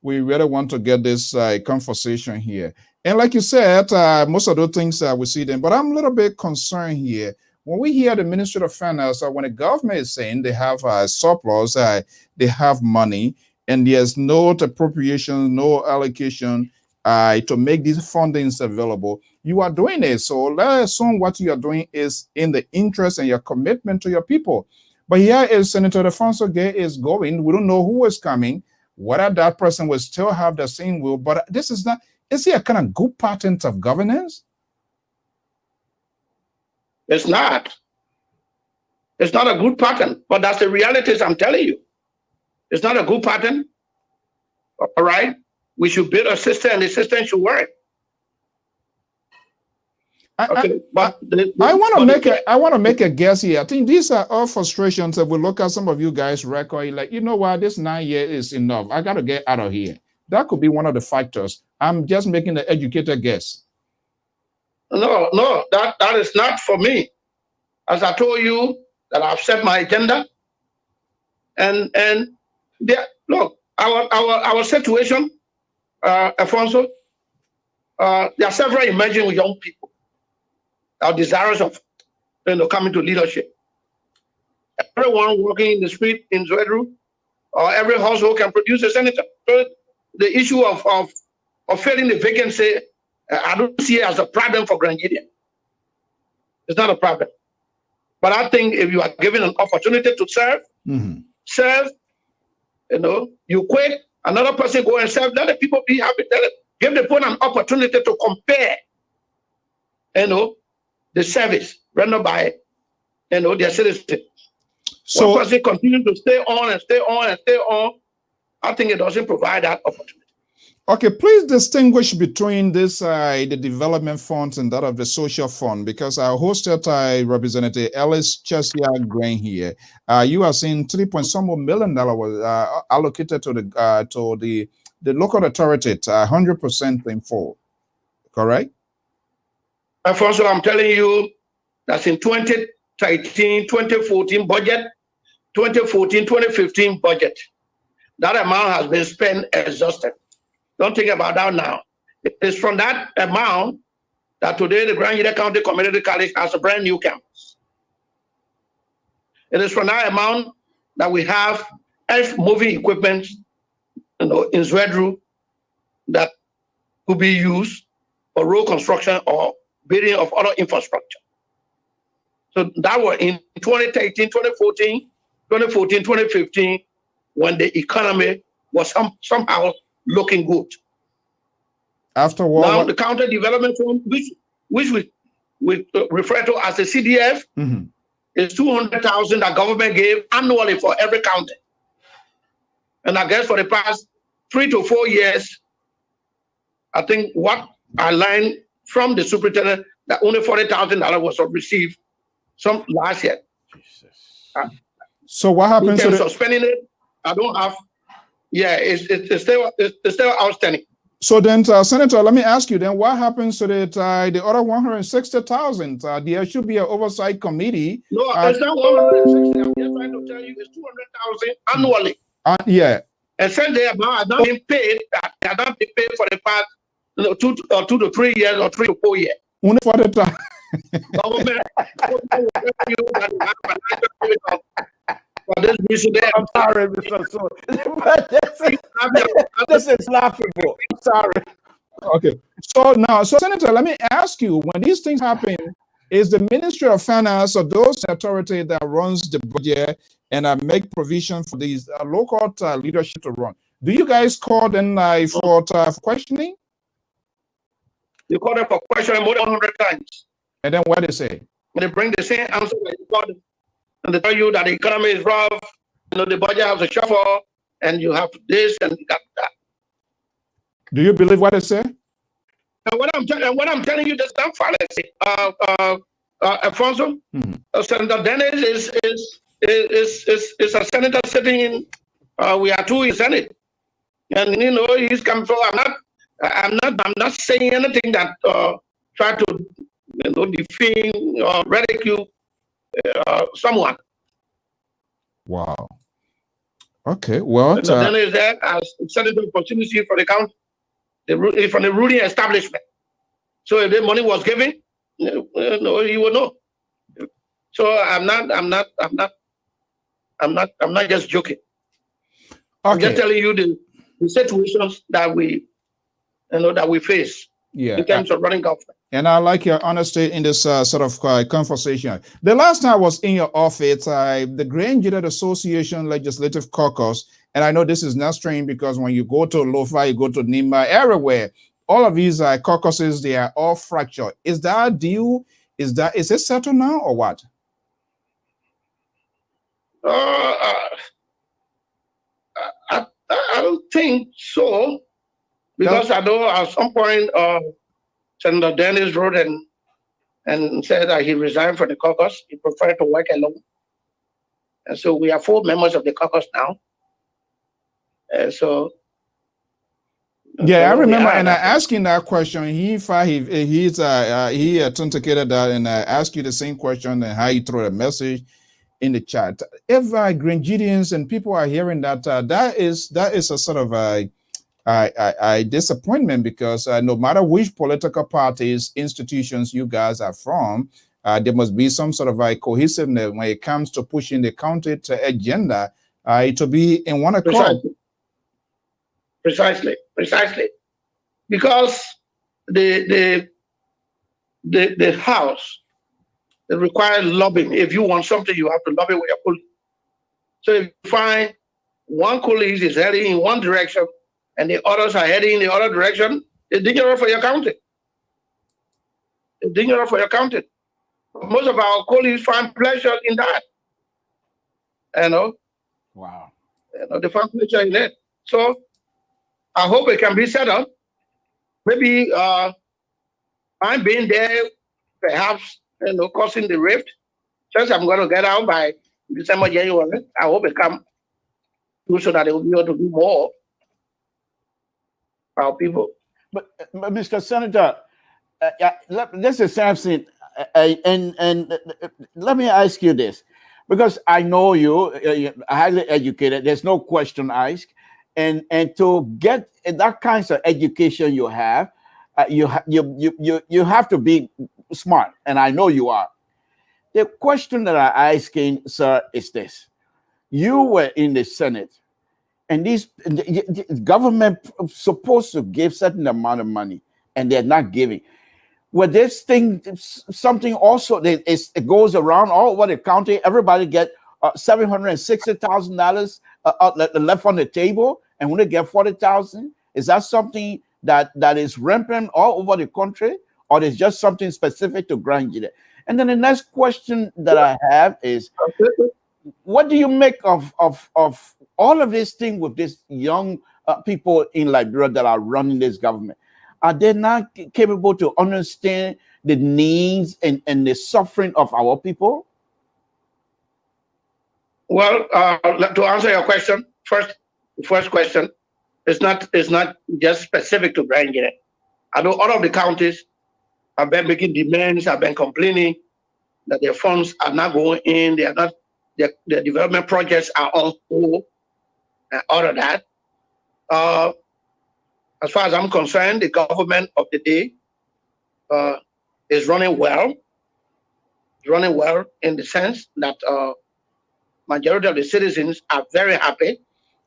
We really want to get this conversation here. And like you said, most of those things we see them, but I'm a little bit concerned here. When we hear the Ministry of Finance, when the government is saying they have surplus, they have money, and there's no appropriation, no allocation to make these fundings available, you are doing it. So let's assume what you are doing is in the interest and your commitment to your people. But here is Senator Alphonso Gaye is going. We don't know who is coming, whether that person will still have the same will, but this is not, is he a kind of good pattern of governance? It's not. It's not a good pattern, but that's the realities I'm telling you. It's not a good pattern. All right? We should build a system, and the system should work. Okay, but I want to make a guess here. I think these are all frustrations. If we look at some of you guys' record, like, you know what, this 9 years is enough. I got to get out of here. That could be one of the factors. I'm just making the educated guess. No, that is not for me. As I told you, that I've set my agenda, and there, look, our situation, Alphonso, there are several emerging young people are desirous of coming to leadership. Everyone working in the street in Zwedru, or every household can produce a senator. So the issue of filling the vacancy, I don't see it as a problem for Grand Gideon. It's not a problem. But I think if you are given an opportunity to serve, serve, you quit, another person go and serve, let the people be happy. Give the people an opportunity to compare, the service rendered by, their citizens. So one person continue to stay on and stay on and stay on, I think it doesn't provide that opportunity. Okay, please distinguish between this the development funds and that of the social fund, because I hosted Representative Ellis Chesia Grain here. You are saying $3 million was allocated to the local authority, 100% in full, correct? Alfonso, I'm telling you, that's in 2013, 2014 budget, 2014, 2015 budget. That amount has been spent exhausted. Don't think about that now. It is from that amount that today the Grand Union County Community College has a brand new campus. It is from that amount that we have earth-moving equipment, in Zwedru that could be used for road construction or building of other infrastructure. So that was in 2013, 2014, 2015, when the economy was somehow looking good. After what? Now the county development fund, which we refer to as the CDF, is $200,000 that government gave annually for every county. And I guess for the past 3 to 4 years, I think what I learned from the superintendent that only $40,000 was received some last year. So what happens in terms of spending it? I don't have. Yeah, it's still outstanding. So then, Senator, let me ask you then, what happens to the other 160,000? There should be an oversight committee. No, it's not 160. I'm just trying to tell you, it's 200,000 annually. Yeah. And since they have not been paid, they have not been paid for the past 2 to 3 years or 3 to 4 years. Only for the time. Government will tell you that you have financial for this reason. I'm sorry, Mr. So. This is laughable. I'm sorry. Okay. So now, so Senator, let me ask you: when these things happen, is the Ministry of Finance or those authority that runs the budget and make provision for these local leadership to run? Do you guys call them for questioning? You call them for questioning more than 100 times. And then what they say? And they bring the same answer that you call them. And they tell you that the economy is rough, you know, the budget has a shuffle, and you have this and that. Do you believe what they say? And what I'm telling you, that's not fallacy. Alphonso, Senator Dennis is a senator sitting in. We are two in Senate, and you know he's come from. I'm not saying anything that try to defame or ridicule someone. Wow. Okay. Well, Senator is there as senator opportunity for the county, from the ruling establishment. So if the money was given, no, he will know. So I'm not just joking. okay. I'm just telling you the situations that we face in terms of running government. And I like your honesty in this sort of conversation. The last time I was in your office, the Grand Unit Association Legislative Caucus, and I know this is not strange because when you go to Lofa, you go to Nima, everywhere, all of these caucuses, they are all fractured. Is that a deal? Is it settled now or what? I don't think so, because I know at some point Senator Dennis wrote and said that he resigned from the caucus. He preferred to work alone. And so we are 4 members of the caucus now. Yeah, I remember, and I asked him that question. He authenticated that, and I asked you the same question and how you throw a message in the chat. If Grangidians and people are hearing that, that is a sort of a disappointment, because no matter which political parties, institutions you guys are from, there must be some sort of a cohesiveness when it comes to pushing the county agenda to be in one accord. Precisely. Because the House, it requires lobbying. If you want something, you have to lobby with your colleagues. So if you find one colleague is heading in one direction and the others are heading in the other direction, it's dangerous for your county. Most of our colleagues find pleasure in that. Wow. They find pleasure in it. So I hope it can be settled. Maybe I'm being there, perhaps, causing the rift. Since I'm going to get out by December, January, I hope it comes through so that they will be able to do more for our people. But Mr. Senator, this is something, and let me ask you this, because I know you are highly educated. There's no question asked. And to get that kinds of education you have, you have to be smart, and I know you are. The question that I'm asking, sir, is this: you were in the Senate, and the government supposed to give certain amount of money, and they're not giving. Well, this thing, something also it goes around all over the county. Everybody get $760,000 left on the table, and when they get 40,000, is that something that is rampant all over the country, or is just something specific to Grand Unit? And then the next question that I have is, what do you make of all of this thing with these young people in Liberia that are running this government? Are they not capable to understand the needs and the suffering of our people? Well, to answer your question, first question, it's not just specific to Grand Unit. I know all of the counties have been making demands, have been complaining that their funds are not going in, they are not, their development projects are on hold, and all of that. As far as I'm concerned, the government of the day is running well. It's running well in the sense that majority of the citizens are very happy.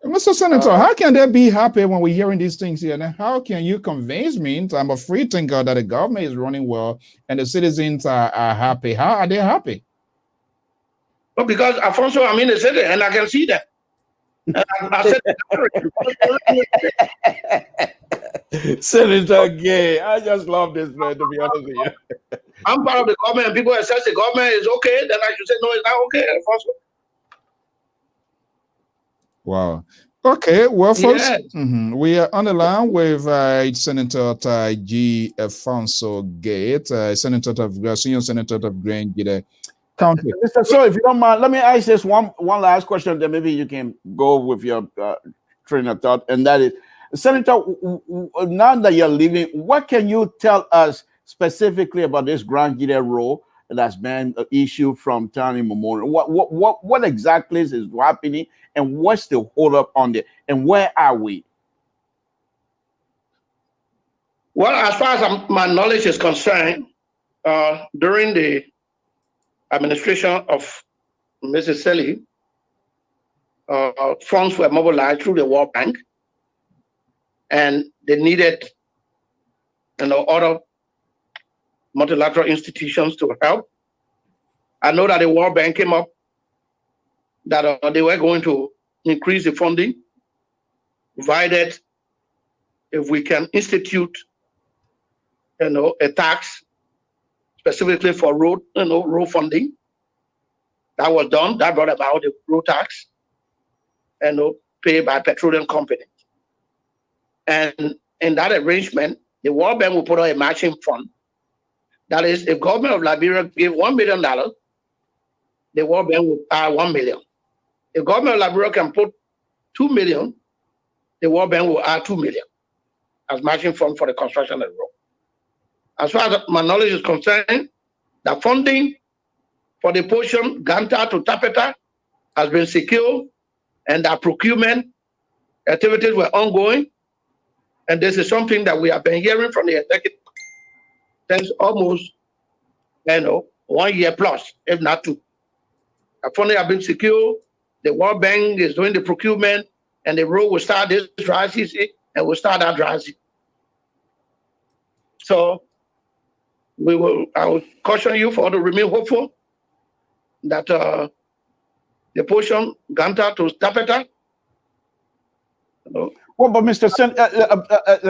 Mr. Senator, how can they be happy when we're hearing these things here? And how can you convince me, I'm a free thinker, that the government is running well and the citizens are happy? How are they happy? Well, because Alphonso, I'm in the city and I can see that. I said, Senator Gaye, I just love this man, to be honest with you. I'm part of the government and people assess the government is okay, then I should say, no, it's not okay, Alphonso. Wow. Okay, well, folks, Yes. we are on the line with Senator G. Alphonso Gaye, Senator of Senior Senator of Grand County. Mr. So, if you don't mind, let me ask this one last question, then maybe you can go with your train of thought, and that is, Senator, now that you're leaving, what can you tell us specifically about this Grand Guide rule that's been issued from time immemorial? What exactly is happening, and what's the hold up on it, and where are we? Well, as far as my knowledge is concerned, during the administration of Mrs. Selly, funds were mobilized through the World Bank, and they needed, other multilateral institutions to help. I know that the World Bank came up that they were going to increase the funding, provided if we can institute, a tax specifically for road funding. That was done. That brought about the road tax, paid by petroleum companies. And in that arrangement, the World Bank will put out a matching fund. That is, if government of Liberia give $1 million, the World Bank will add $1 million. If government of Liberia can put $2 million, the World Bank will add $2 million as matching fund for the construction of the road. As far as my knowledge is concerned, the funding for the portion Ganta to Tapeta has been secured, and that procurement activities were ongoing. And this is something that we have been hearing from the executive since almost 1 year plus, if not 2. The funding has been secured. The World Bank is doing the procurement, and the road will start this dry season and will start that dry season. So I will caution you for to remain hopeful that the portion Ganta to Tapeta. Well, but Mr.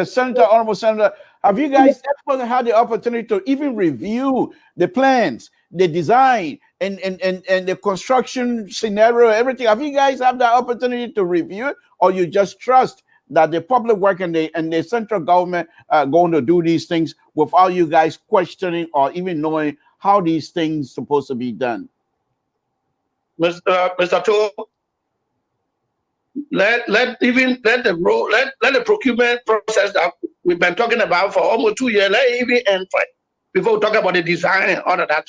Senator, Honorable Senator, have you guys ever had the opportunity to even review the plans, the design, and the construction scenario, everything? Have you guys had the opportunity to review it, or you just trust that the public work and the central government are going to do these things without you guys questioning or even knowing how these things supposed to be done? Mr. To, let the procurement process that we've been talking about for almost 2 years, let it even end before we talk about the design and all of that.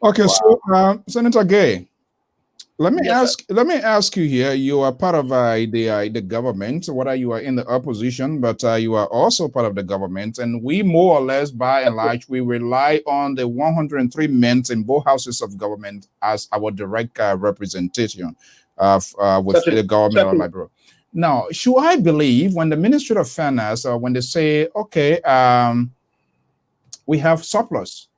Okay, wow. So Senator Gaye, let me ask you here. You are part of the government, whether you are in the opposition, but you are also part of the government, and we more or less, by and large, we rely on the 103 men in both houses of government as our direct representation with the government of Liberia. Now, should I believe when the Ministry of Finance, when they say, okay, we have surplus,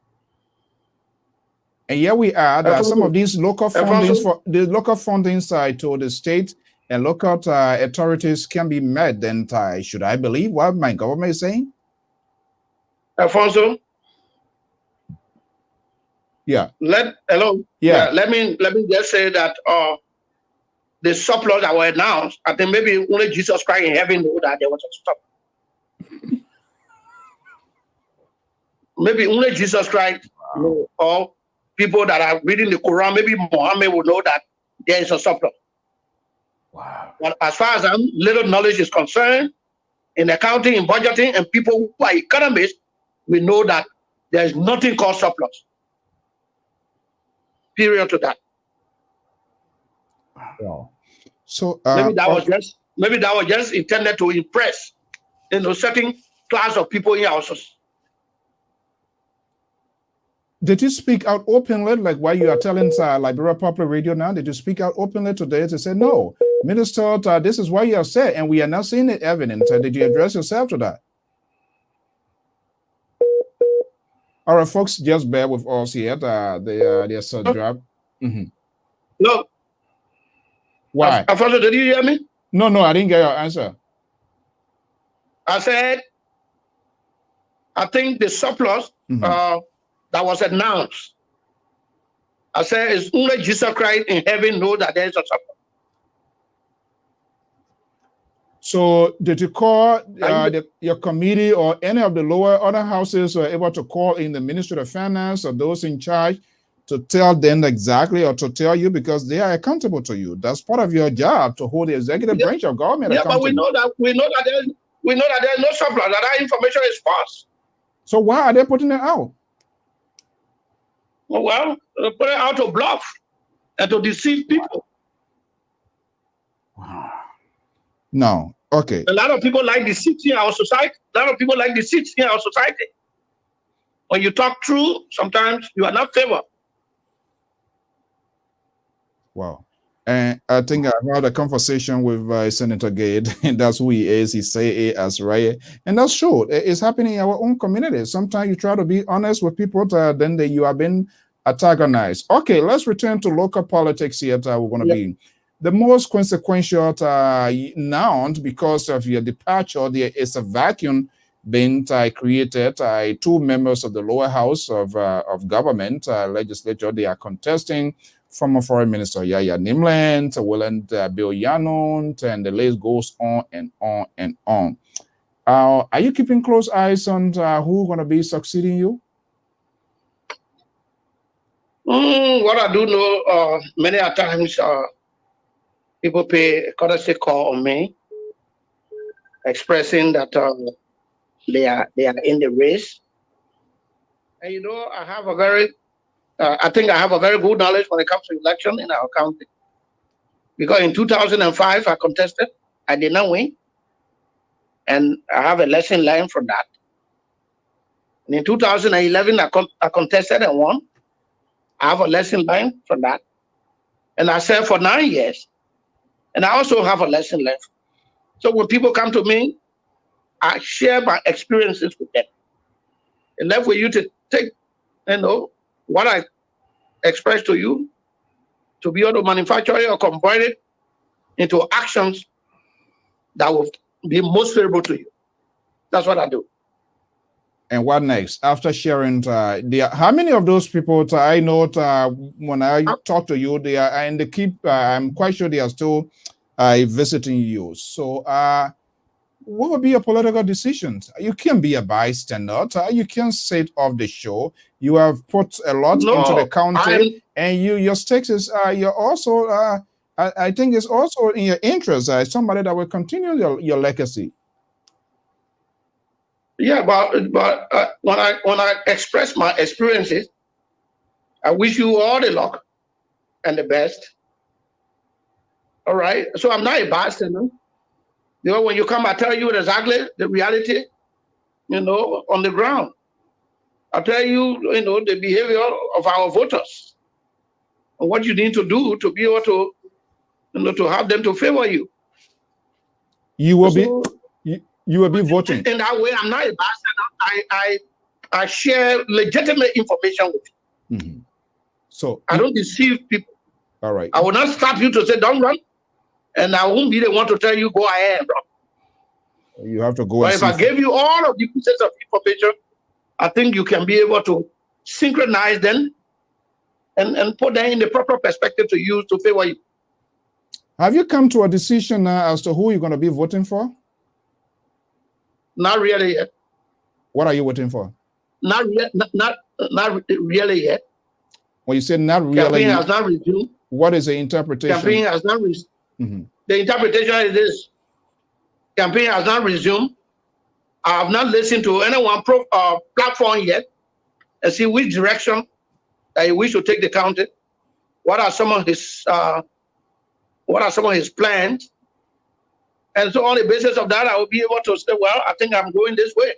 and here we are, that some of these local fundings for the local funding side to the state and local authorities can be met, then should I believe what my government is saying? Alphonso? Yeah. Let me just say that the surplus that were announced, I think maybe only Jesus Christ in heaven knew that they want to stop. Maybe only Jesus Christ or people that are reading the Quran, maybe Muhammad will know that there is a surplus. Wow. But as far as little knowledge is concerned, in accounting, in budgeting, and people who are economists, we know that there is nothing called surplus. Period to that. Wow. So maybe that was just intended to impress, certain class of people in our society. Did you speak out openly, like why you are telling Liberia Public Radio now? Did you speak out openly today to say, no, Minister, this is why you are said, and we are not seeing the evidence? Did you address yourself to that? All right, folks, just bear with us here. There's a drop. No. Why? Alphonso, did you hear me? No, I didn't get your answer. I said, I think the surplus that was announced, I said, it's only Jesus Christ in heaven knows that there is a surplus. So did you call your committee or any of the lower other houses were able to call in the Ministry of Finance or those in charge to tell them exactly, or to tell you, because they are accountable to you? That's part of your job, to hold the executive branch of government accountable. But we know that there's no surplus, that information is false. So why are they putting it out? Well, they put it out to bluff and to deceive people. No. Okay. A lot of people like deceit in our society. When you talk true, sometimes you are not favored. Wow. And I think I've had a conversation with Senator Gaye, and that's who he is. He say it as right. And that's true. It's happening in our own community. Sometimes you try to be honest with people, then you have been antagonized. Okay, let's return to local politics here. We're going to be the most consequential now, because of your departure. There is a vacuum being created. 2 members of the lower house of government legislature, they are contesting. Former Foreign Minister Yaya Nimland, Willand Bill Yanont, and the list goes on and on and on. Are you keeping close eyes on who's going to be succeeding you? What I do know, many a times people pay a courtesy call on me, expressing that they are in the race. And you know, I have a very I think I have a very good knowledge when it comes to election in our county. Because in 2005, I contested. I did not win. And I have a lesson learned from that. And in 2011, I contested and won. I have a lesson learned from that. And I served for 9 years. And I also have a lesson learned. So when people come to me, I share my experiences with them. And left for you to take, what I express to you, to be able to manufacture it or convert it into actions that will be most favorable to you. That's what I do. And what next? After sharing, how many of those people I know when I talk to you, they are and they keep. I'm quite sure they are still visiting you. So, what would be your political decisions? You can't be a bystander. You can't sit off the show. You have put a lot into the county, and your stakes is you're also. I think it's also in your interest as somebody that will continue your legacy. Yeah, but when I express my experiences, I wish you all the luck and the best. All right. So I'm not a bystander. You know, when you come, I tell you exactly the reality, on the ground. I tell you, the behavior of our voters and what you need to do to be able to, to have them to favor you. You will you will be voting. In that way, I'm not a bystander. I share legitimate information with you. Mm-hmm. So I don't deceive people. All right. I will not stop you to say don't run, and I won't be the one to tell you go ahead, bro. You have to go. But if I gave you all of the pieces of information, I think you can be able to synchronize them and put them in the proper perspective to use to favor you. Have you come to a decision now as to who you're going to be voting for? Not really yet. What are you voting for? Not really yet. When you say not really, campaign has not resumed. What is the interpretation? Campaign has not resumed. Mm-hmm. The interpretation is this: campaign has not resumed. I have not listened to anyone platform yet and see which direction that he wish to take the county. What are some of his plans? And so on the basis of that, I will be able to say, well, I think I'm going this way.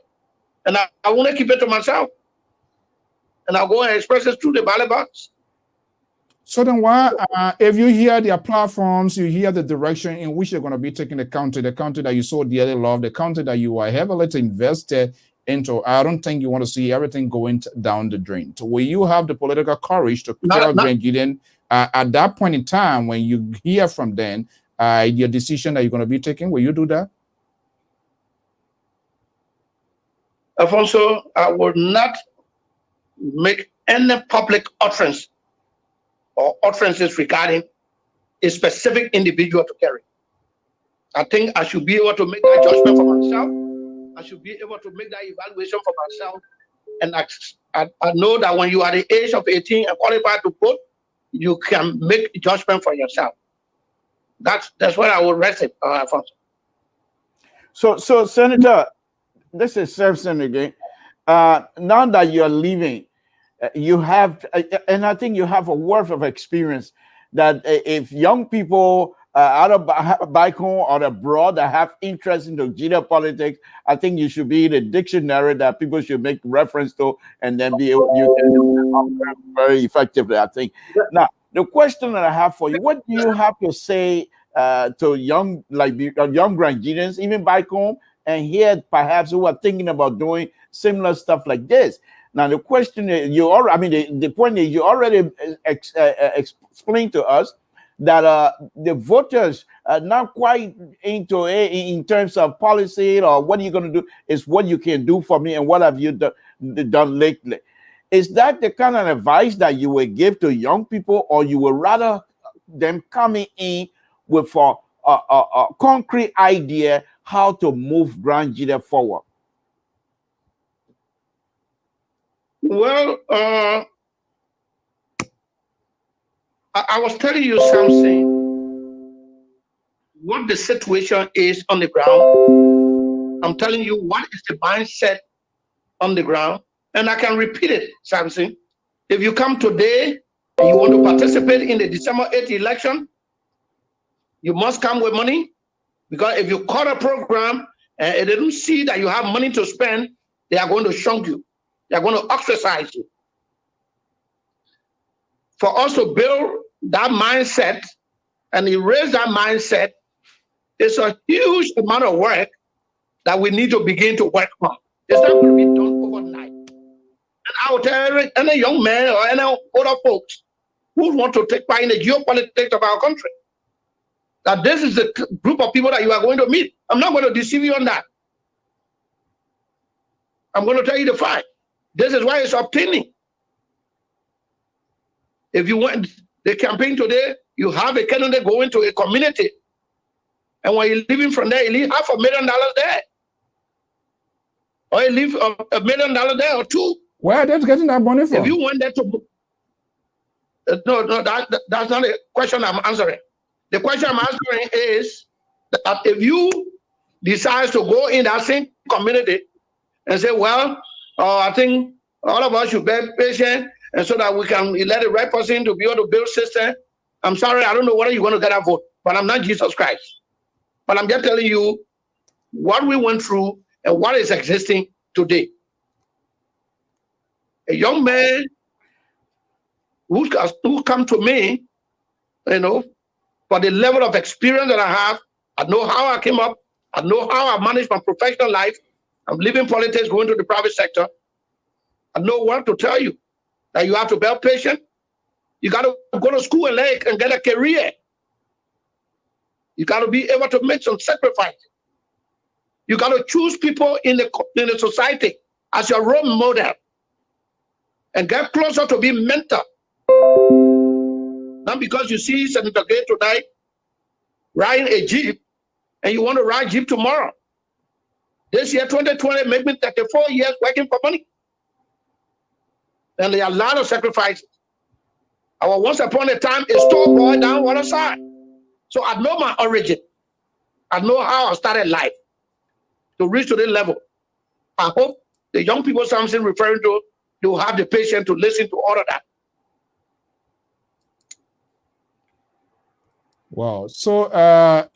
And I want to keep it to myself. and I'll go and express it through the ballot box. So then why, if you hear their platforms, you hear the direction in which you're going to be taking the country that you so dearly love, the country that you are heavily invested into, I don't think you want to see everything going down the drain. So will you have the political courage to tell Grand Gideon at that point in time when you hear from them, your decision that you're going to be taking, will you do that? Alfonso, I will not make any public utterance or utterances regarding a specific individual to carry. I think I should be able to make that judgment for myself. I should be able to make that evaluation for myself. And I know that when you are the age of 18 and qualified to vote, you can make judgment for yourself. That's where I will rest it, Alfonso. So Senator, this is Samson again. Now that you're leaving, you have, and I think you have a wealth of experience that if young people out of back home or abroad that have interest in the geopolitics, I think you should be the dictionary that people should make reference to, and then be able to very effectively, I think. Now, the question that I have for you: what do you have to say to young Granadians, even back home, and here perhaps who are thinking about doing similar stuff like this? Now, the question is, the point is, you already explained to us that the voters are not quite into it in terms of policy or what are you going to do, is what you can do for me and what have you done lately. Is that the kind of advice that you would give to young people, or you would rather them coming in with a concrete idea how to move Grand Gita forward? Well, I was telling you something, what the situation is on the ground. I'm telling you what is the mindset on the ground, and I can repeat it, Samson. If you come today and you want to participate in the December 8th election, you must come with money, because if you call a program and they don't see that you have money to spend, they are going to shun you. They are going to ostracize you. For us to build that mindset and erase that mindset is a huge amount of work that we need to begin to work on. It's not going to be done overnight. And I will tell any young man or any older folks who want to take part in the geopolitics of our country that this is the group of people that you are going to meet. I'm not going to deceive you on that. I'm going to tell you the fact. This is why it's obtaining. If you want the campaign today, you have a candidate going to a community, and when you're leaving from there, you leave $500,000 there, or you leave $1 million there or two. Where are they getting that money from? If you want that to, no, that's not a question I'm answering. The question I'm answering is that if you decide to go in that same community and say, well, I think all of us should be patient, and so that we can let the right person to be able to build system. I'm sorry, I don't know whether you're going to get that vote, but I'm not Jesus Christ. But I'm just telling you what we went through and what is existing today. A young man who come to me, for the level of experience that I have, I know how I came up, I know how I managed my professional life. I'm leaving politics, going to the private sector. I know what to tell you, that you have to be patient. You got to go to school and get a career. You got to be able to make some sacrifice. You got to choose people in the society as your role model and get closer to be mentor. Not because you see Senator Gaye tonight riding a Jeep and you want to ride Jeep tomorrow. This year, 2020, made me 34 years working for money. And there are a lot of sacrifices. I was once upon a time a store boy down one side. So I know my origin. I know how I started life to reach to this level. I hope the young people Samson referring to, they will have the patience to listen to all of that. Wow. So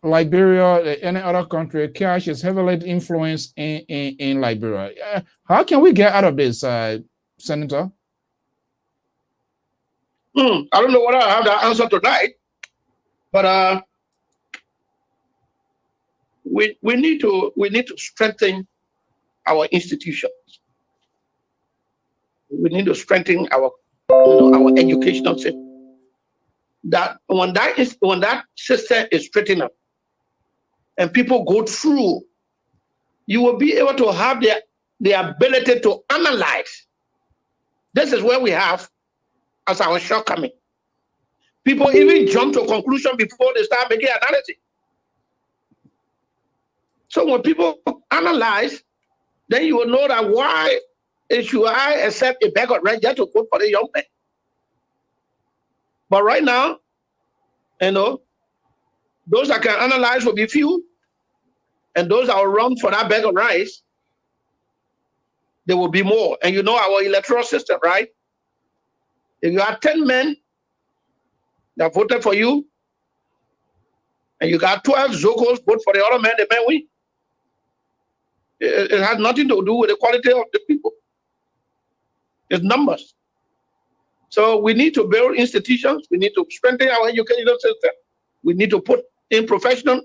Liberia, any other country, cash is heavily influenced in Liberia. How can we get out of this, Senator? I don't know whether I have that answer tonight, but we need to strengthen our institutions. We need to strengthen our our educational system. That when that system is straightened up and people go through, you will be able to have the ability to analyze. This is where we have as our shortcoming. People even jump to a conclusion before they start making analysis. So when people analyze, then you will know that why should I accept a bag of rice just to vote for the young man? But right now, those that can analyze will be few, and those that will run for that bag of rice, there will be more. And you know our electoral system, right? If you have 10 men that voted for you, and you got 12 Zogos vote for the other man, the man win. It has nothing to do with the quality of the people. It's numbers. So we need to build institutions. We need to strengthen our educational system. We need to put in professional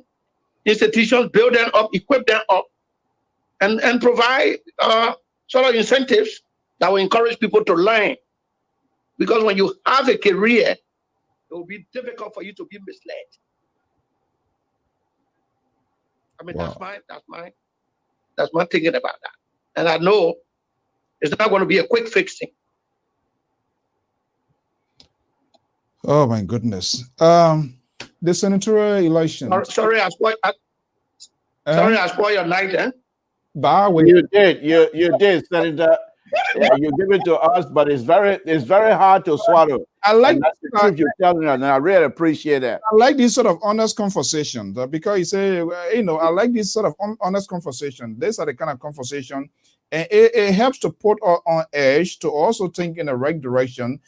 institutions, build them up, equip them up, and provide sort of incentives that will encourage people to learn. Because when you have a career, it will be difficult for you to be misled. I mean, Wow. that's my thinking about that. And I know it's not going to be a quick fixing. Oh my goodness. The senatorial election. Sorry, I spoiled your night, eh? You did, Senator. Yeah, you give it to us, but it's very hard to swallow. I like and that's the truth you're telling us, and I really appreciate that. I like this sort of honest conversation because you say, I like this sort of honest conversation. These are the kind of conversation, and it helps to put on edge to also think in the right direction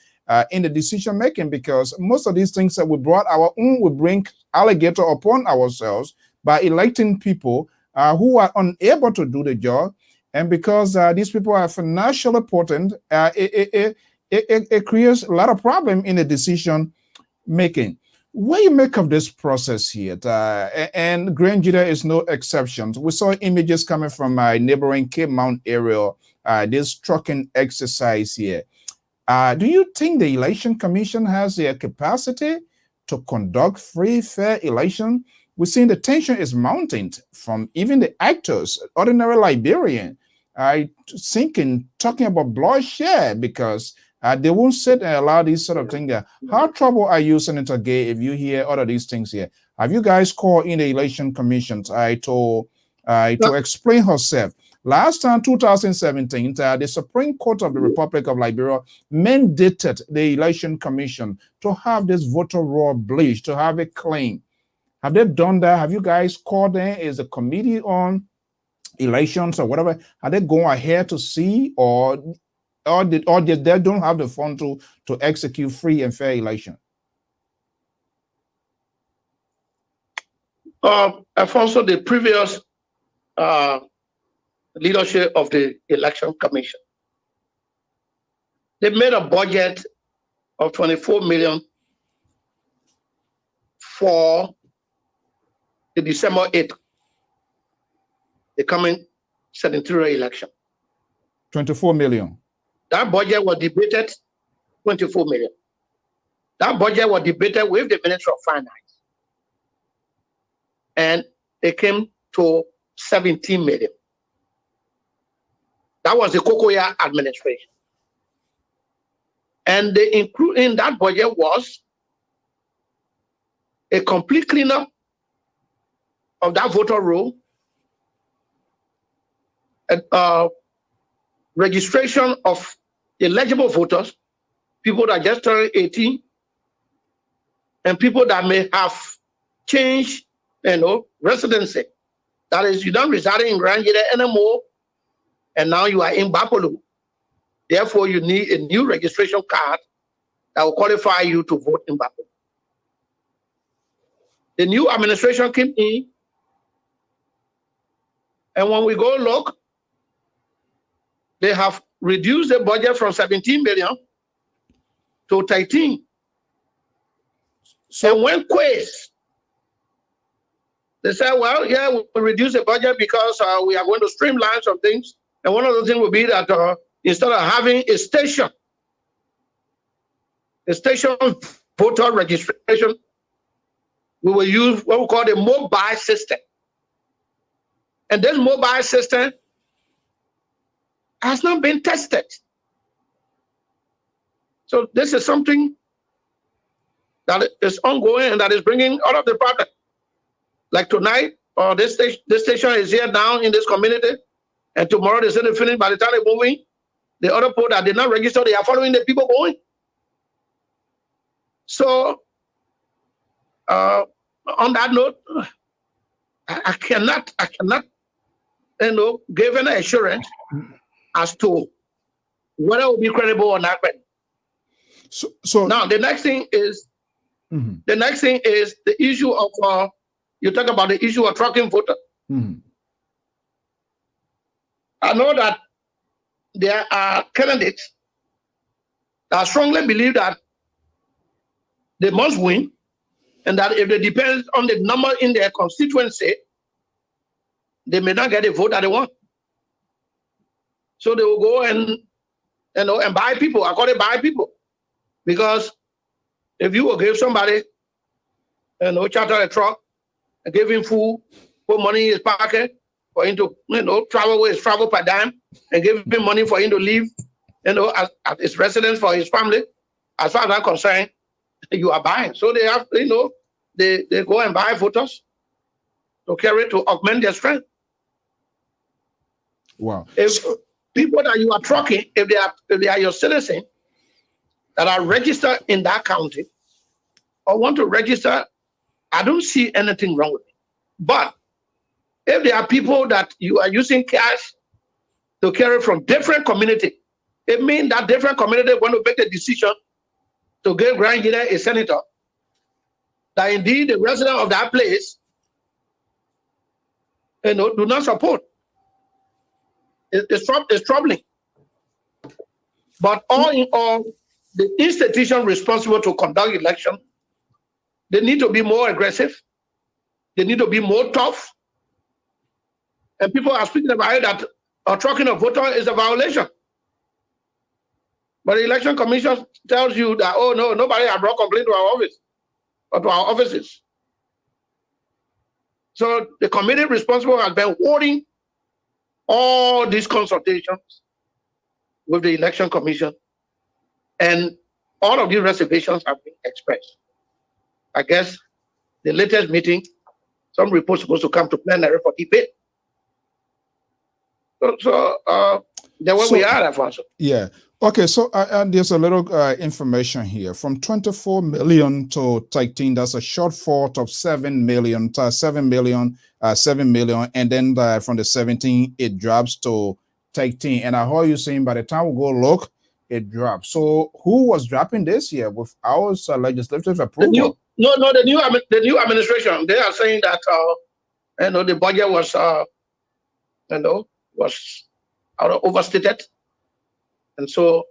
in the decision making, because most of these things that we brought our own, we bring alligator upon ourselves by electing people who are unable to do the job. And because these people are financially potent, it creates a lot of problem in the decision making. What do you make of this process here? And Grand Judah is no exception. We saw images coming from neighboring Cape Mount area, this trucking exercise here. Do you think the Election Commission has the capacity to conduct free, fair election? We're seeing the tension is mounting from even the actors, ordinary Liberian, talking about bloodshed because they won't sit and allow these sort of things. How troubled are you, Senator Gaye, if you hear all of these things here? Have you guys called in the Election Commission to explain herself? Last time, 2017, the Supreme Court of the Republic of Liberia mandated the Election Commission to have this voter roll bleached, to have it clean. Have they done that? Have you guys called in? Is the committee on elections or whatever, are they going ahead to see, or they don't have the fund to execute free and fair election? Alphonso, the previous leadership of the Election Commission, they made a budget of 24 million for the December 8th, the coming senatorial election. 24 million. That budget was debated, 24 million. That budget was debated with the Minister of Finance. And it came to 17 million. That was the Kokoya administration. And the include in that budget was a complete cleanup of that voter roll, registration of eligible voters, people that just turned 18, and people that may have changed, residency. That is, you don't reside in Grand Judah anymore, and now you are in Bapolu. Therefore, you need a new registration card that will qualify you to vote in Bapolu. The new administration came in, and when we go look, they have reduced the budget from 17 million to 13 So and when quiz, they said, well, yeah, we'll reduce the budget because we are going to streamline some things. And one of the things will be that instead of having a station voter registration, we will use what we call the mobile system. And this mobile system has not been tested. So this is something that is ongoing and that is bringing all of the product. Like tonight, this station is here now in this community, and tomorrow they say they finish. By the time they're moving, the other people that did not register, they are following the people going. So on that note, I cannot, give an assurance as to whether it will be credible or not. So now the next thing is the issue of you talk about the issue of tracking voter. I know that there are candidates that strongly believe that they must win, and that if they depend on the number in their constituency, they may not get a vote that they want. So they will go and buy people. I call it buy people, because if you will give somebody charter a truck and give him food, put money in his pocket for him to travel with his travel per dime, and give him money for him to live at his residence for his family, as far as I'm concerned, you are buying. So they have they go and buy voters to carry to augment their strength. Wow. If people that you are trucking, if they are your citizens that are registered in that county or want to register, I don't see anything wrong with it. But if there are people that you are using cash to carry from different community, it means that different community want to make a decision to give Grand Guinea a senator that indeed the resident of that place do not support. It's troubling. But all in all, the institution responsible to conduct election, they need to be more aggressive. They need to be more tough. And people are speaking about it that tracking a voter is a violation. But the election commission tells you that, oh no, nobody has brought complaint to our office or to our offices. So the committee responsible has been holding all these consultations with the election commission, and all of these reservations have been expressed. I guess the latest meeting, some reports supposed to come to plenary for debate. So there we are, Alphonso. Yeah. Okay, so there's a little information here. From 24 million to 13, that's a shortfall of 7 million, and then from the 17, it drops to 13. And I heard you saying by the time we go look, it drops. So who was dropping this year with our legislative approval? The new administration. They are saying that the budget was was overstated. And so,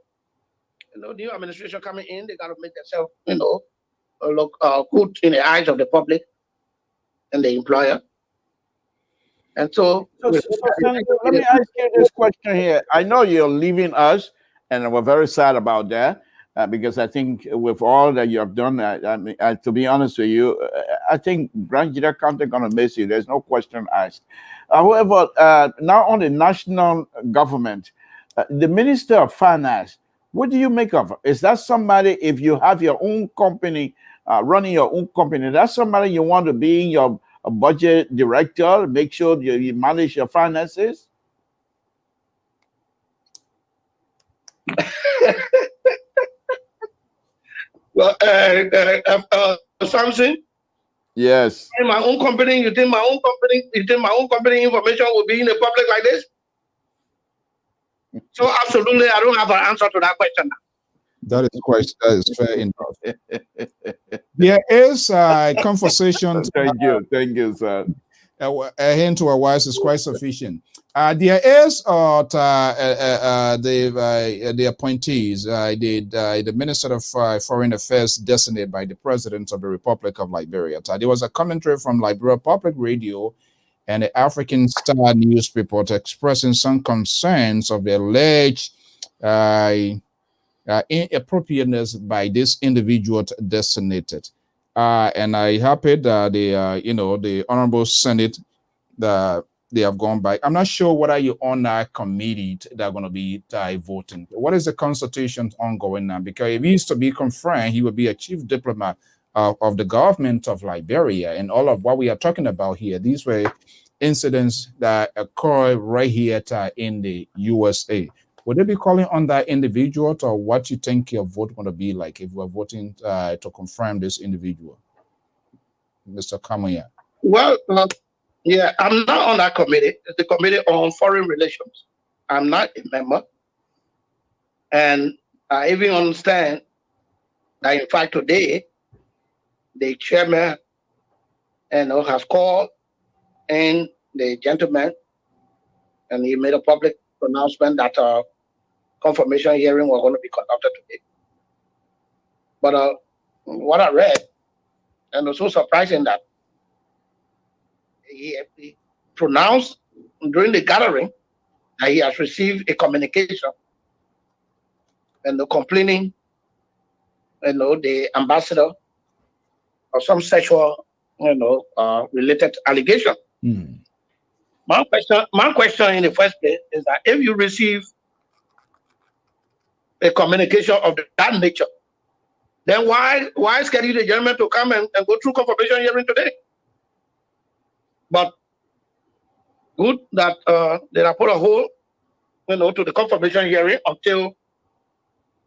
new administration coming in, they got to make themselves, look good in the eyes of the public and the employer. And so let me ask you this question here. I know you're leaving us, and we're very sad about that, because I think with all that you have done, to be honest with you, I think Grand Guinea County is going to miss you. There's no question asked. However, now on the national government, the Minister of Finance, what do you make of it? Is that somebody, if you have your own company, running your own company, that's somebody you want to be your budget director, make sure you manage your finances? Well, Samson? Yes. In my own company, you think my own company information will be in the public like this? So absolutely, I don't have an answer to that question. That is fair enough. There is a conversation. Thank you, sir. A hand to a wise is quite sufficient. There is the appointees, the Minister of Foreign Affairs designated by the President of the Republic of Liberia. There was a commentary from Liberia Public Radio and the African Star newspaper expressing some concerns of the alleged inappropriateness by this individual designated. And I happy that the Honorable Senate, they have gone by. I'm not sure whether you're on that committee that are going to be voting. What is the consultation ongoing now? Because if he is to be confirmed, he will be a chief diplomat of the government of Liberia. And all of what we are talking about here, these were incidents that occur right here in the USA. Would they be calling on that individual, or what you think your vote going to be like if we're voting to confirm this individual? Mr. Kamuya. Well, yeah, I'm not on that committee. It's the Committee on Foreign Relations. I'm not a member. And I even understand that, in fact, today, the chairman has called in the gentleman, and he made a public announcement that confirmation hearing was going to be conducted today. But what I read, and it was so surprising that he pronounced during the gathering that he has received a communication and complaining, the ambassador of some sexual, related allegation. Mm. My question in the first place is that if you receive a communication of that nature, then why schedule the gentleman to come and go through confirmation hearing today? But good that they have put a hold, to the confirmation hearing until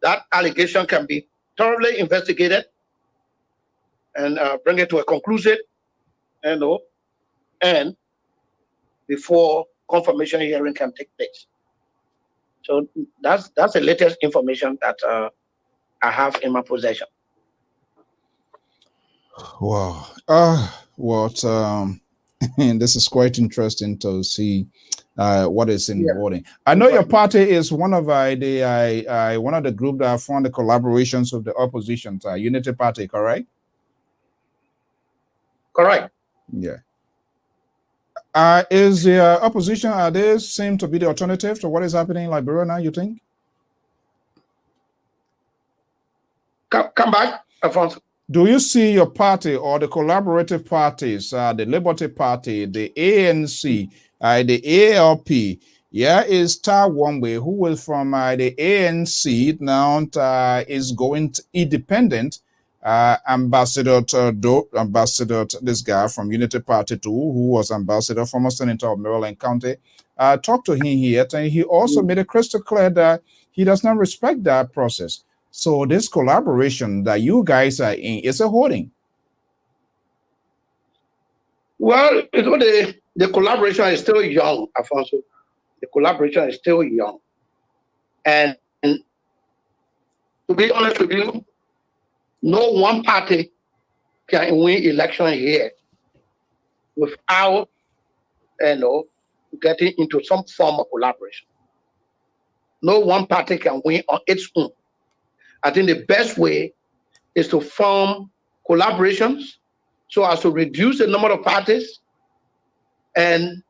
that allegation can be thoroughly investigated and bring it to a conclusion, and before confirmation hearing can take place. So that's the latest information that I have in my possession. Wow. And this is quite interesting to see what is in voting. I know your party is one of the group that formed the collaborations with the opposition, Unity Party, correct? Correct. Yeah. Is the opposition, they seem to be the alternative to what is happening in Liberia now, you think? Come back, Alphonso. Do you see your party or the collaborative parties, the Liberty Party, the ANC, the ALP? Yeah, is Tar One-Way, who will from the ANC now is going to independent. Ambassador, this guy from Unity Party too, who was ambassador, former senator of Maryland County, talked to him here, and he also made it crystal clear that he does not respect that process. So this collaboration that you guys are in is a holding. Well, the collaboration is still young, Alfonso. The collaboration is still young, and to be honest with you, no one party can win election here without, getting into some form of collaboration. No one party can win on its own. I think the best way is to form collaborations so as to reduce the number of parties. And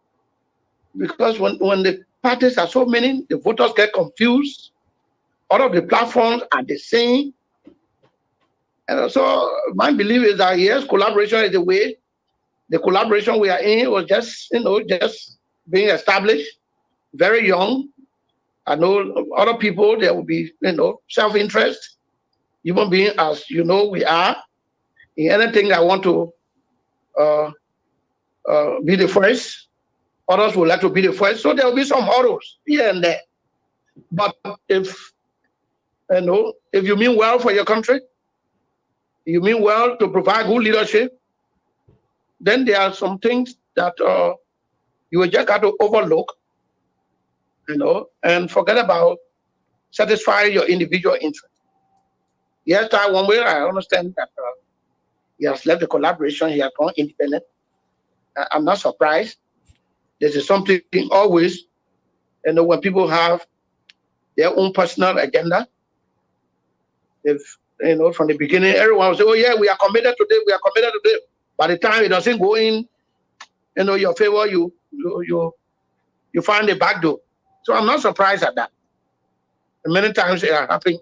because when the parties are so many, the voters get confused. All of the platforms are the same. And so my belief is that yes, collaboration is the way. The collaboration we are in was just being established, very young. I know other people, there will be, self-interest. Human beings, as you know, we are. In anything that want to be the first, others would like to be the first. So there will be some hurdles here and there. But if you mean well for your country, you mean well to provide good leadership, then there are some things that you will just have to overlook, and forget about satisfying your individual interest. Yes, Tar One-Way, I understand that he has left the collaboration, he has gone independent. I'm not surprised. This is something always when people have their own personal agenda, if from the beginning, everyone will say, "Oh yeah, we are committed today. We are committed today." By the time it doesn't go in, your favor, you find a back door. So I'm not surprised at that. And many times it are happening,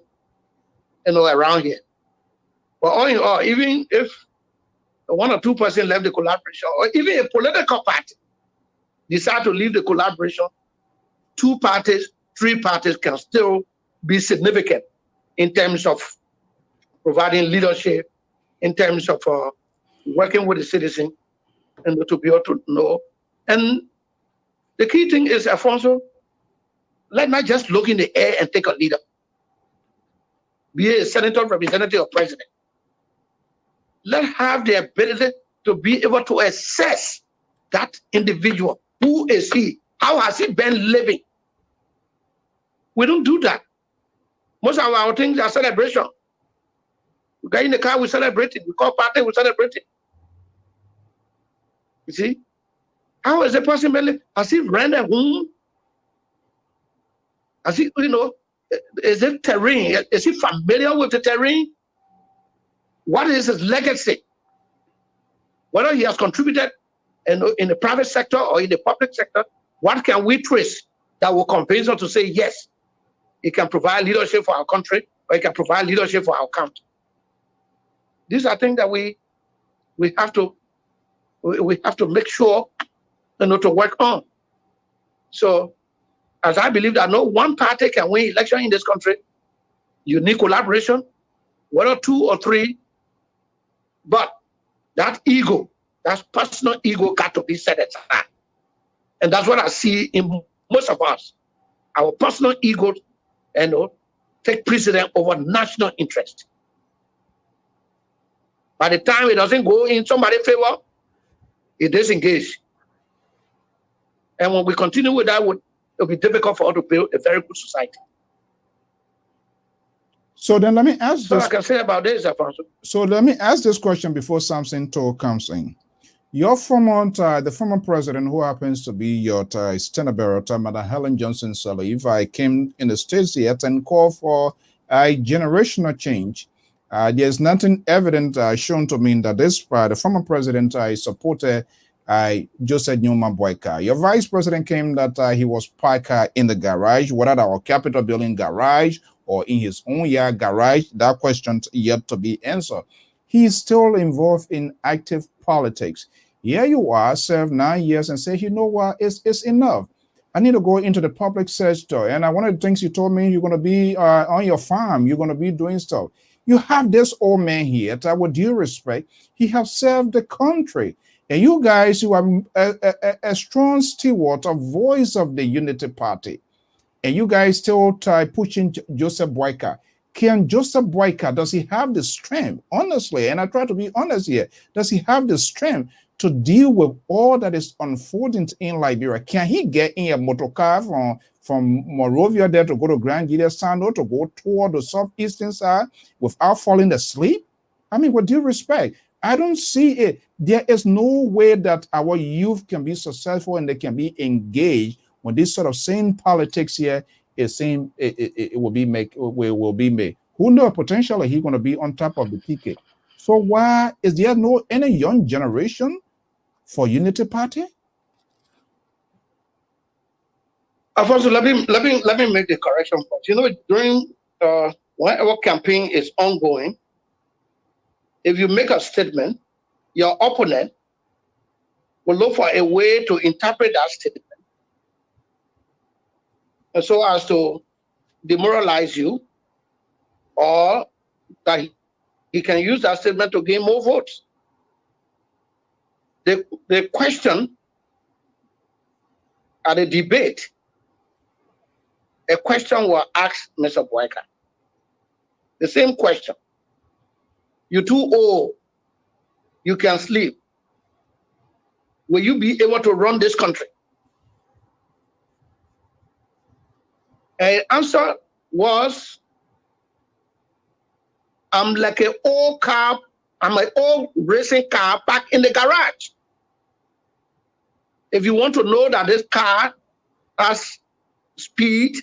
around here. But all in all, even if 1 or 2% left the collaboration, or even a political party decide to leave the collaboration, 2 parties, 3 parties can still be significant in terms of providing leadership, in terms of working with the citizen, and to be able to know. And the key thing is, Alphonso, let's not just look in the air and take a leader, be it a senator, representative, or president. Let's have the ability to be able to assess that individual. Who is he? How has he been living? We don't do that. Most of our things are celebration. We get in the car, we celebrate it. We call party, we celebrate it. You see? How is a person really? Has he ran a home? Has he, is it terrain? Is he familiar with the terrain? What is his legacy? Whether he has contributed in the private sector or in the public sector, what can we trace that will convince us to say, yes, he can provide leadership for our country, or he can provide leadership for our country? These are things that we have to make sure to work on. So, as I believe that no one party can win election in this country, you need collaboration, 1 or 2 or 3, but that ego, that personal ego, got to be set aside. And that's what I see in most of us. Our personal ego, take precedence over national interest. By the time it doesn't go in somebody's favor, it disengage. And when we continue with that, it'll be difficult for us to build a very good society. So then let me ask this. I can say about this, Alphonso. So let me ask this question before Samson Toll comes in. Your the former president, who happens to be your standard bearer, Madam Helen Johnson Sirleaf, came in the States yet and called for a generational change. There's nothing evident shown to me that the former president supported Joseph Newman Boyka. Your vice president came that he was parked in the garage, whether our Capitol building garage or in his own yard garage. That question yet to be answered. He's still involved in active politics. Here you are, served 9 years, and say, you know what, it's enough. I need to go into the public sector. And one of the things you told me, you're going to be on your farm, you're going to be doing stuff. You have this old man here that, with due respect, he has served the country. And you guys, you are a strong steward, a voice of the Unity Party. And you guys still pushing Joseph Boyka. Can Joseph Boyka, does he have the strength, honestly, and I try to be honest here, does he have the strength to deal with all that is unfolding in Liberia? Can he get in a motor car from Monrovia there to go to Grand Gilead Sando, to go toward the southeastern side without falling asleep? I mean, with due respect, I don't see it. There is no way that our youth can be successful and they can be engaged when this sort of same politics here is saying it will be made. Who knows, potentially he's going to be on top of the ticket. So why is there no any young generation for Unity Party? Alfonso, let me make the correction first. During whenever campaign is ongoing, if you make a statement, your opponent will look for a way to interpret that statement, and so as to demoralize you, or that he can use that statement to gain more votes. The question at a debate, a question was asked Mr. Boyka. The same question. You're too old. You can sleep. Will you be able to run this country? And answer was, I'm like an old car, I'm an old racing car parked in the garage. If you want to know that this car has speed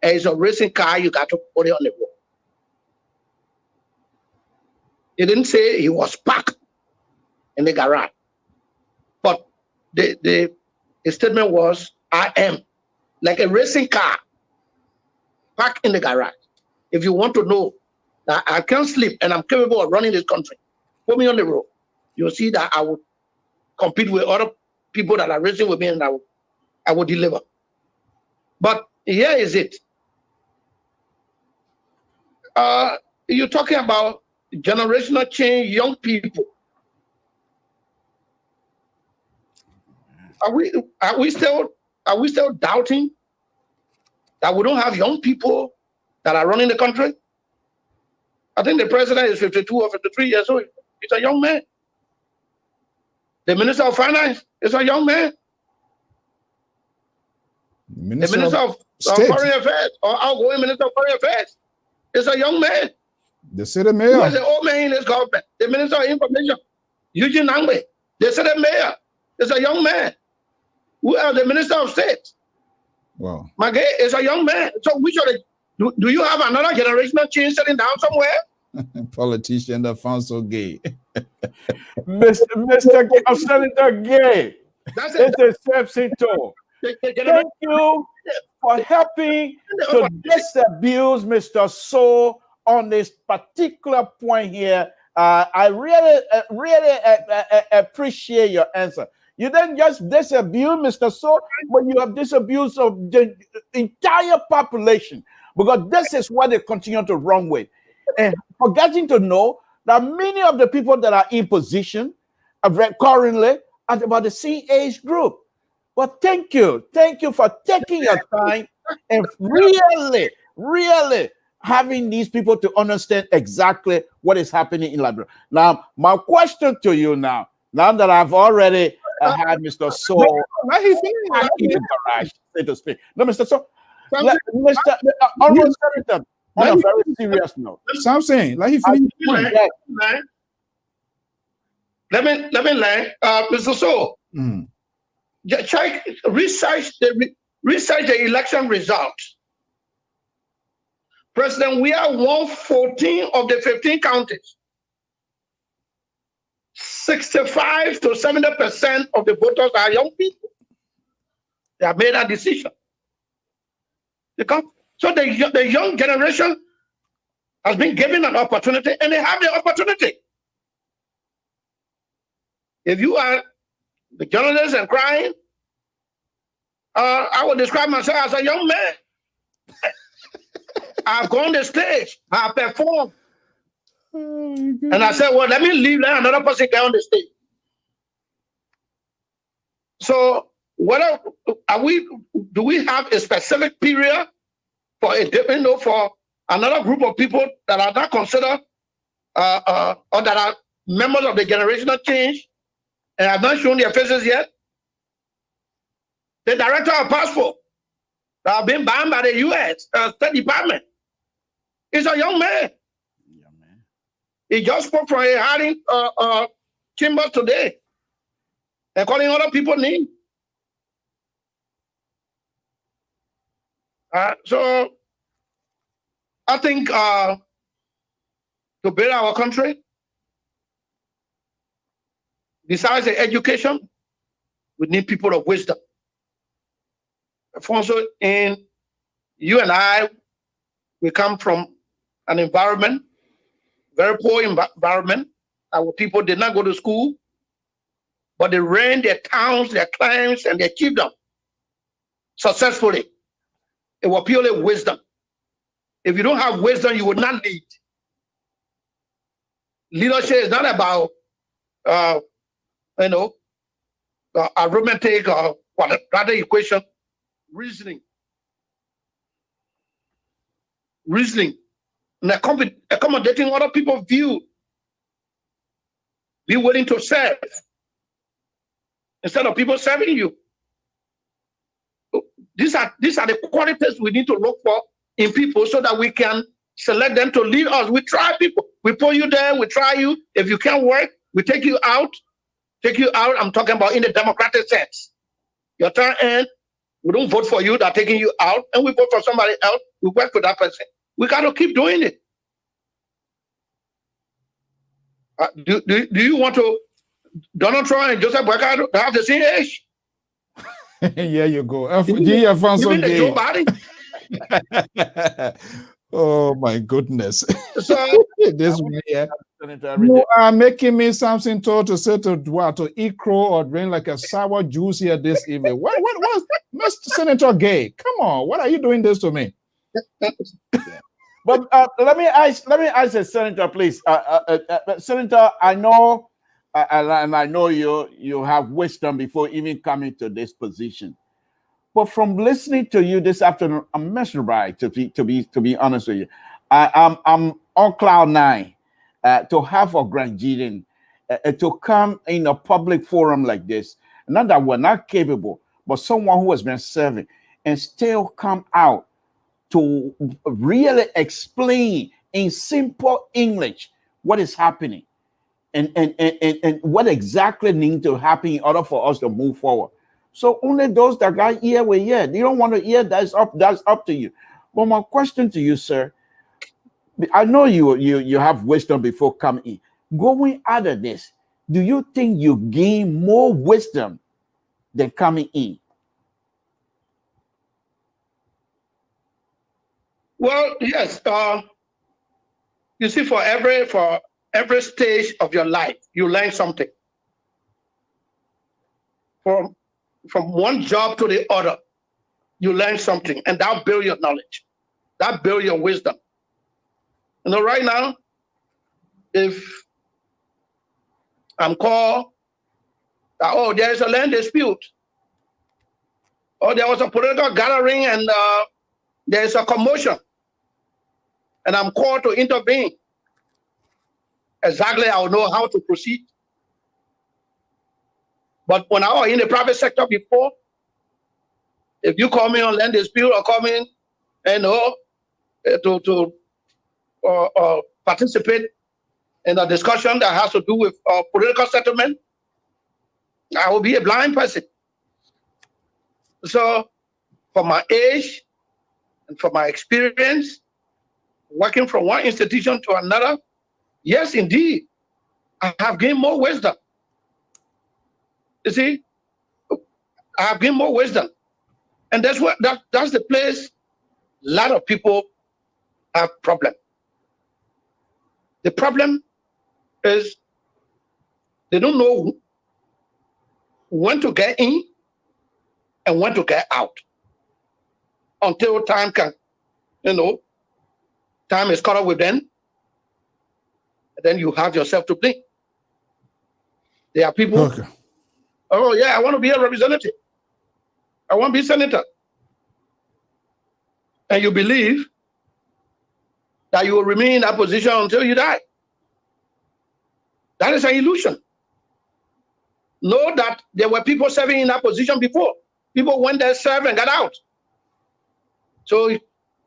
and it's a racing car, you got to put it on the road. He didn't say he was parked in the garage. But the statement was, I am like a racing car parked in the garage. If you want to know that I can't sleep and I'm capable of running this country, put me on the road. You'll see that I will compete with other people that are racing with me and I will deliver. But here is it. You're talking about generational change, young people. Are we still doubting that we don't have young people that are running the country? I think the president is 52 or 53 years old. He's a young man. The Minister of Finance is a young man. The Minister of Foreign Affairs or outgoing Minister of Foreign Affairs is a young man. The city mayor. Who is the old man in this government? The Minister of Information, Eugene Angbe. The city mayor is a young man. Who are the Minister of State? Wow. Gaye is a young man. So which are the, do you have another generational change sitting down somewhere? Politician Alphonso Gaye. Mr. Senator Gaye, That's it. it's a Sepsito. Thank you for helping to disabuse Mr. So on this particular point here. I really appreciate your answer. You didn't just disabuse Mr. So, but you have disabused of the entire population, because this is what they continue to run with. And forgetting to know that many of the people that are in position currently are about the same age group. But thank you for taking your time and really having these people to understand exactly what is happening in Liberia. Now, my question to you now that I've already had Mr. So in the garage, so to speak. No, Mr. So, Mr. Honorable Senator, on a very serious note. So I'm saying, like he finished the point. Let me learn, Mr. So. Check, research the election results. President, we are 114 of the 15 counties. 65 to 70% of the voters are young people. They have made a decision. So the young generation has been given an opportunity, and they have the opportunity. If you are the journalist and crying, I would describe myself as a young man. I've gone the stage, I've performed. And I said, well, let me leave, let another person get on the stage. So what do we have a specific period for for another group of people that are not considered or that are members of the generational change and have not shown their faces yet? The director of passport that have been banned by the U.S. State Department is a young man. He just spoke from a hiring chamber today and calling other people names. So I think to build our country, besides the education, we need people of wisdom. Alphonso, in you and I, we come from an environment, very poor environment. Our people did not go to school, but they ran their towns, their clans, and their chiefdom successfully. It was purely wisdom. If you don't have wisdom, you would not lead. Leadership is not about, arithmetic or rather equation. Reasoning, and accommodating other people's view. Be willing to serve instead of people serving you. These are the qualities we need to look for in people so that we can select them to lead us. We try people. We put you there. We try you. If you can't work, we take you out. I'm talking about in the democratic sense. Your turn ends. We don't vote for you, they're taking you out, and we vote for somebody else. We work with that person. We got to keep doing it. Do you want to Donald Trump and Joseph Boyka to have the same age? Here you go. Alphonso Even the Joe Gaye. Biden. Oh my goodness. So This one here. You are making me something to say to what, to eat crow or drink like a sour juice here this evening. What Mr. Senator Gaye? Come on, what are you doing this to me? But let me ask the senator, please. Senator, I know, and I know you have wisdom before even coming to this position. But from listening to you this afternoon, I'm mesmerized. To be honest with you, I'm on cloud nine to have a Nigerian to come in a public forum like this. Not that we're not capable, but someone who has been serving and still come out to really explain in simple English what is happening and what exactly needs to happen in order for us to move forward. So only those that got ear will hear. You don't want to hear, that's up to you. But my question to you, sir, I know you have wisdom before coming in. Going out of this, do you think you gain more wisdom than coming in? Well, yes. You see, for every stage of your life, you learn something. From one job to the other, you learn something, and that build your knowledge, that build your wisdom. You know, right now, if I'm called that, oh, there is a land dispute, or there was a political gathering and there is a commotion, and I'm called to intervene, exactly I will know how to proceed. But when I was in the private sector before, if you call me on land dispute or call me, to participate in a discussion that has to do with political settlement, I will be a blind person. So, for my age and for my experience, working from one institution to another, yes, indeed, I have gained more wisdom. You see, I have gained more wisdom. And that's the place a lot of people have problem. The problem is they don't know when to get in and when to get out until time can, time is caught up with them. And then you have yourself to blame. There are people, okay. Oh yeah, I want to be a representative. I want to be senator. And you believe that you will remain in that position until you die. That is an illusion. Know that there were people serving in that position before. People went there, served, and got out. So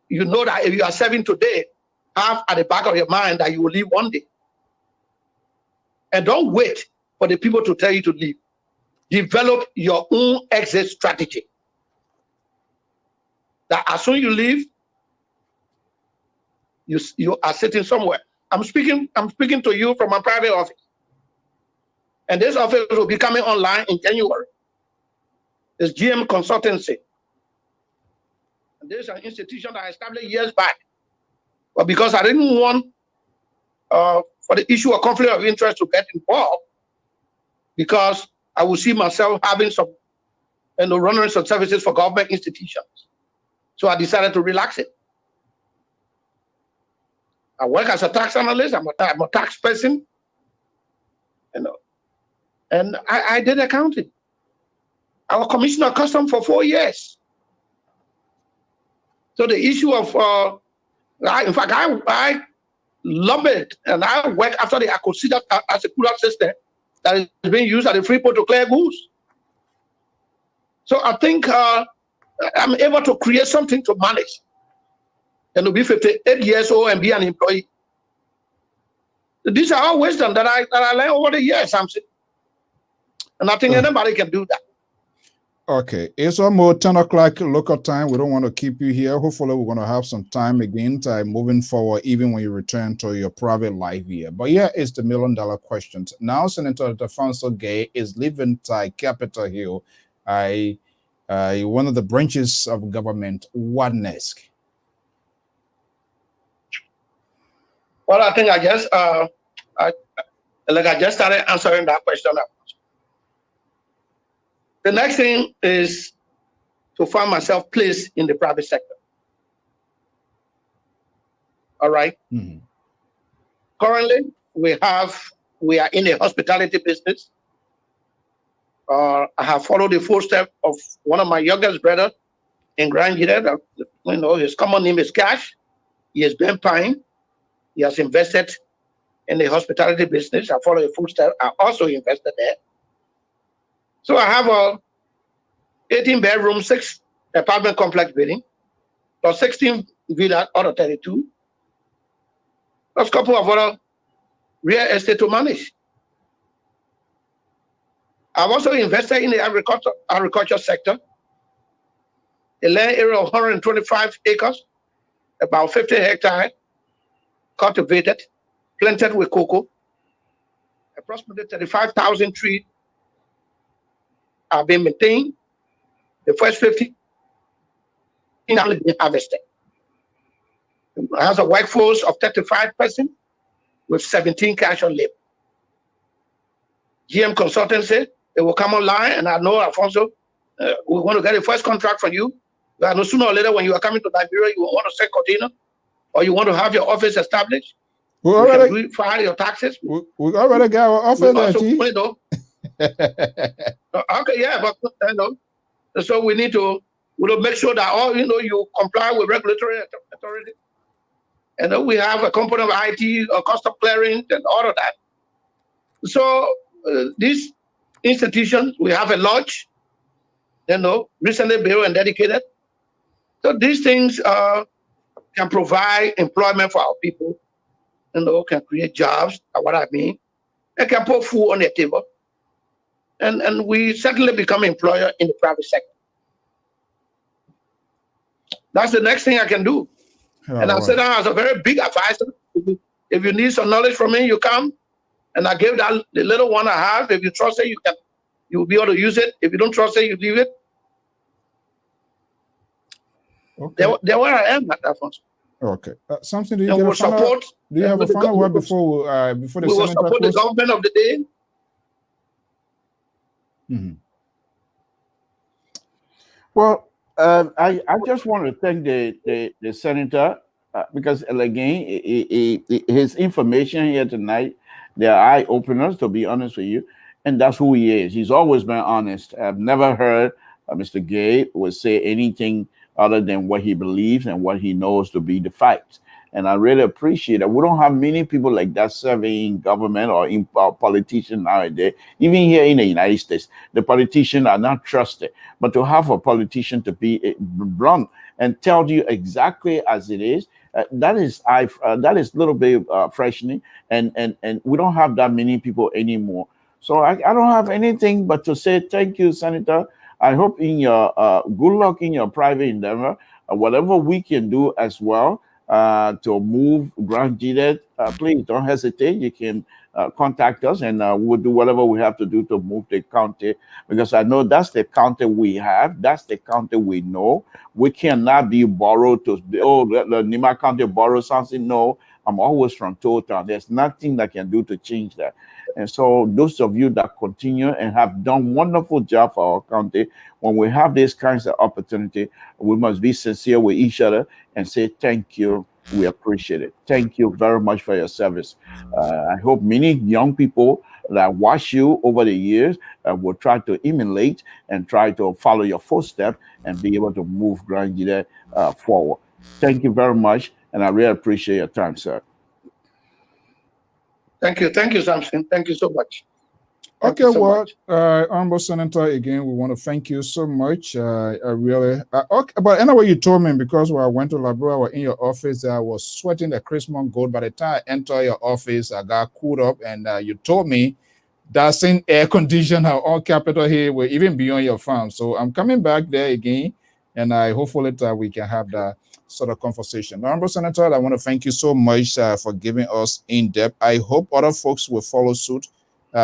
you know that if you are serving today, have at the back of your mind that you will leave one day. And don't wait for the people to tell you to leave. Develop your own exit strategy. That as soon as you leave, you are sitting somewhere. I'm speaking to you from my private office. And this office will be coming online in January. It's GM Consultancy. And there's an institution that I established years back. But because I didn't want for the issue of conflict of interest to get involved, because I would see myself having some, running some services for government institutions. So I decided to relax it. I work as a tax analyst. I'm a tax person, and I did accounting. I was commissioner of customs for 4 years. So the issue of, in fact, I love it, and I work after the considered as a cooler system that is being used at the Freeport to clear goods. So I think I'm able to create something to manage, and to be 58 years old and be an employee. These are all wisdom that I learned over the years, Samson. And I think anybody can do that. Okay, it's almost 10 o'clock local time. We don't want to keep you here. Hopefully, we're going to have some time again moving forward, even when you return to your private life here. But yeah, it's the $1,000,000 questions. Now, Senator Alphonso Gaye is leaving Capitol Hill. One of the branches of government. What next? Well, I think I just started answering that question. The next thing is to find myself placed in the private sector. All right. Mm-hmm. Currently, we are in a hospitality business. I have followed the footsteps of one of my youngest brother in Grand Gita. His common name is Cash. He has been paying. He has invested in the hospitality business. I follow the footsteps. I also invested there. So I have a 18-bedroom, 6-apartment complex building, plus 16 villas out of 32. Plus a couple of other real estate to manage. I've also invested in the agriculture sector, a land area of 125 acres, about 50 hectares, cultivated, planted with cocoa. Approximately 35,000 trees have been maintained. The first 50 have been harvested. It has a workforce of 35 persons with 17 casual labor. GM Consultancy, they will come online, and I know, Alphonso, we want to get the first contract from you. I know sooner or later when you are coming to Liberia, you want to sell container, or you want to have your office established. We already file your taxes. We already got our office. Also, okay, yeah, but so we need to make sure that all you comply with regulatory authority, and then we have a component of IT, or custom clearing, and all of that. So these institutions, we have a lodge, recently built and dedicated. So these things can provide employment for our people, can create jobs, what I mean, and can put food on their table. And we certainly become employer in the private sector. That's the next thing I can do. And I said that as a very big advisor. If you need some knowledge from me, you come. And I gave that the little one I have. If you trust it, you'll be able to use it. If you don't trust it, you leave it. Okay. They're where I am at that point. Okay. Something do you have support? Do you have a final word before the we will support the government of the day? Mm-hmm. Well, I just want to thank the senator because again, his information here tonight, they're eye openers, to be honest with you, and that's who he is. He's always been honest. I've never heard Mr. Gaye would say anything other than what he believes and what he knows to be the facts. And I really appreciate it. We don't have many people like that serving in government or in politicians nowadays. Even here in the United States, the politicians are not trusted. But to have a politician to be blunt and tell you exactly as it is, that is a little bit freshening. And we don't have that many people anymore. So I don't have anything but to say thank you, Senator. I hope in your good luck in your private endeavor, whatever we can do as well to move Grand Gita, please don't hesitate. You can contact us, and we'll do whatever we have to do to move the county, because I know that's the county we have. That's the county we know. We cannot be borrowed to, the Nima County borrow something. No, I'm always from Total. There's nothing that can do to change that. And so those of you that continue and have done wonderful job for our county, when we have these kinds of opportunity, we must be sincere with each other and say thank you. We appreciate it. Thank you very much for your service. I hope many young people that watch you over the years will try to emulate and try to follow your footsteps and be able to move Grand Gita forward. Thank you very much, and I really appreciate your time, sir. Thank you, Samson. Thank you so much. Okay, well, Honorable Senator, again, we want to thank you so much. I really, okay, but anyway, you told me, because when I went to Liberia, I was in your office, I was sweating the Christmas gold. By the time I entered your office, I got cooled up, and you told me doesn't air condition our own capital here, we're even beyond your farm. So I'm coming back there again, and I hopefully we can have that sort of conversation. Honorable Senator, I want to thank you so much for giving us in depth. I hope other folks will follow suit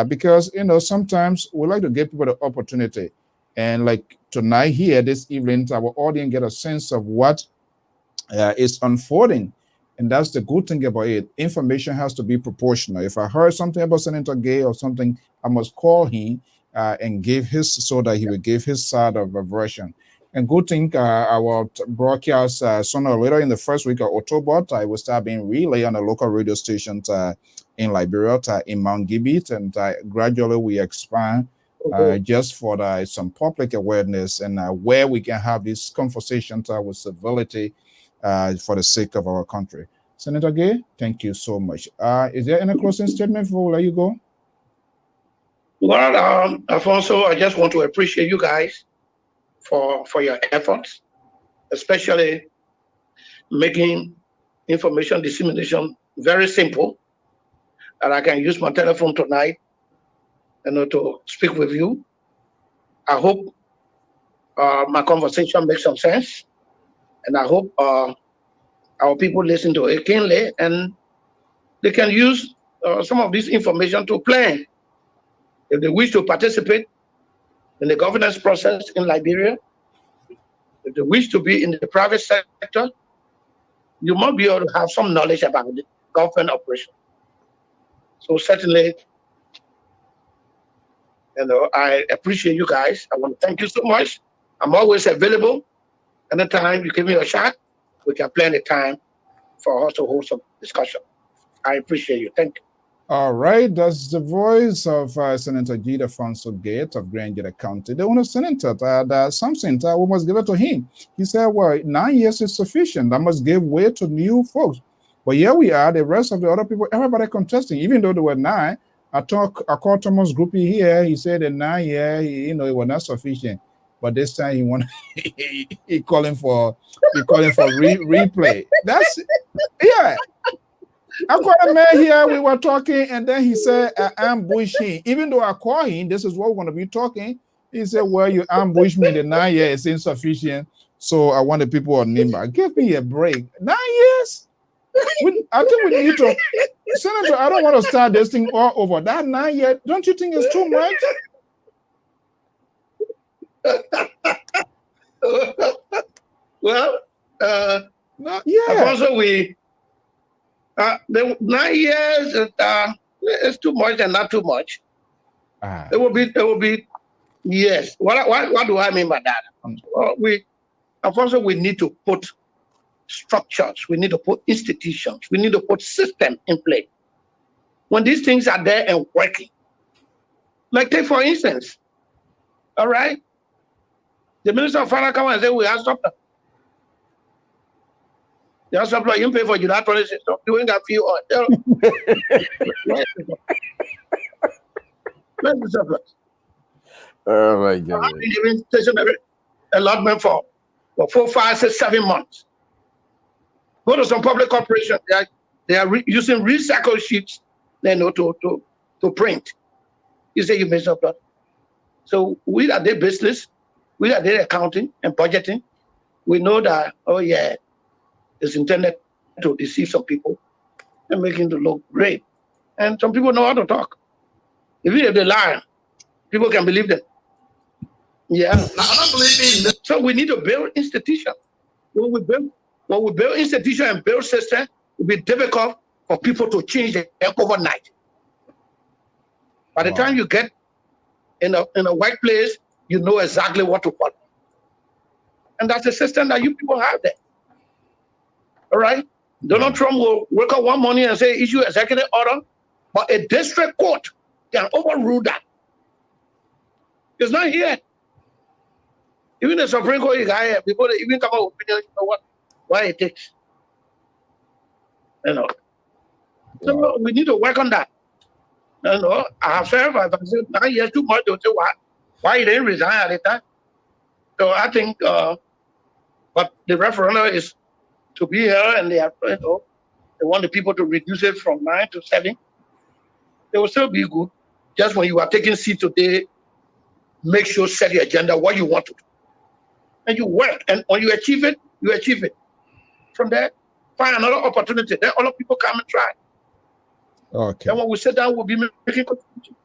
because sometimes we like to give people the opportunity, and like tonight here, this evening, our audience get a sense of what is unfolding. And that's the good thing about it. Information has to be proportional. If I heard something about Senator Gaye or something, I must call him and give his, so that he will give his side of a version. And good thing our broadcast sooner or later in the first week of October, I will start being relayed on the local radio stations in Liberia, in Mount Gibbet, and gradually we expand just for some public awareness and where we can have these conversations with civility for the sake of our country. Senator Gaye, thank you so much. Is there any closing statement before we let you go? Well, Alfonso, I just want to appreciate you guys for your efforts, especially making information dissemination very simple. And I can use my telephone tonight to speak with you. I hope my conversation makes some sense. And I hope our people listen to it keenly and they can use some of this information to plan. If they wish to participate in the governance process in Liberia, if they wish to be in the private sector, you must be able to have some knowledge about the government operation. So certainly, I appreciate you guys. I want to thank you so much. I'm always available. Anytime you give me a shot, we can plan a time for us to hold some discussion. I appreciate you. Thank you. All right, that's the voice of Senator Alphonso Gaye of Grand Jetta County. The owner senator, something we must give it to him. He said, well, 9 years is sufficient. I must give way to new folks. But here we are, the rest of the other people, everybody contesting, even though there were 9. I called Thomas Groupie here. He said in 9 years, it was not sufficient. But this time he want he calling for replay. That's yeah. I called a man here, we were talking, and then he said, ambush him. Even though I call him, this is what we're going to be talking. He said, well, you ambush me, the 9 years is insufficient. So I want the people on Nimba. Give me a break. 9 years? I think we need to, Senator, I don't want to start this thing all over. That 9 years, don't you think it's too much? Well, no, yeah. Also, the 9 years is too much and not too much. It will be, yes. What do I mean by that? Well, Alfonso, we need to put structures, we need to put institutions, we need to put systems in place. When these things are there and working, like take for instance, all right, the Minister of Finance come and say we have stopped. You have stopped, you pay for July 26th, doing a few. Where's the surplus? Oh my God. I've been giving stationary allotment for 4, 5, 6, 7 months. Go to some public corporation, they are using recycled sheets to print. You say you made surplus. So we are their business, we are their accounting and budgeting. We know that, oh yeah, it's intended to deceive some people and make it look great. And some people know how to talk. Even if they lie, people can believe them. Yeah. Now, I don't believe in that. So we need to build institutions. When we build institutions and build systems, it will be difficult for people to change their overnight. By the time you get in a workplace, you know exactly what to follow. And that's the system that you people have there. All right? Donald Trump will wake up one morning and say, issue executive order, but a district court can overrule that. It's not here. Even the Supreme Court guy, before they even come up with opinion, you know why it takes. So we need to work on that. I have served, I've said 9 years too much, they'll say, why you didn't resign at the time? So I think, but the referendum is to be here, and they want the people to reduce it from 9 to 7. They will still be good. Just when you are taking seat today, make sure set your agenda, what you want to do. And you work. And when you achieve it, you achieve it. From there, find another opportunity. Then other people come and try. Okay. And when we sit down, we'll be making contribution.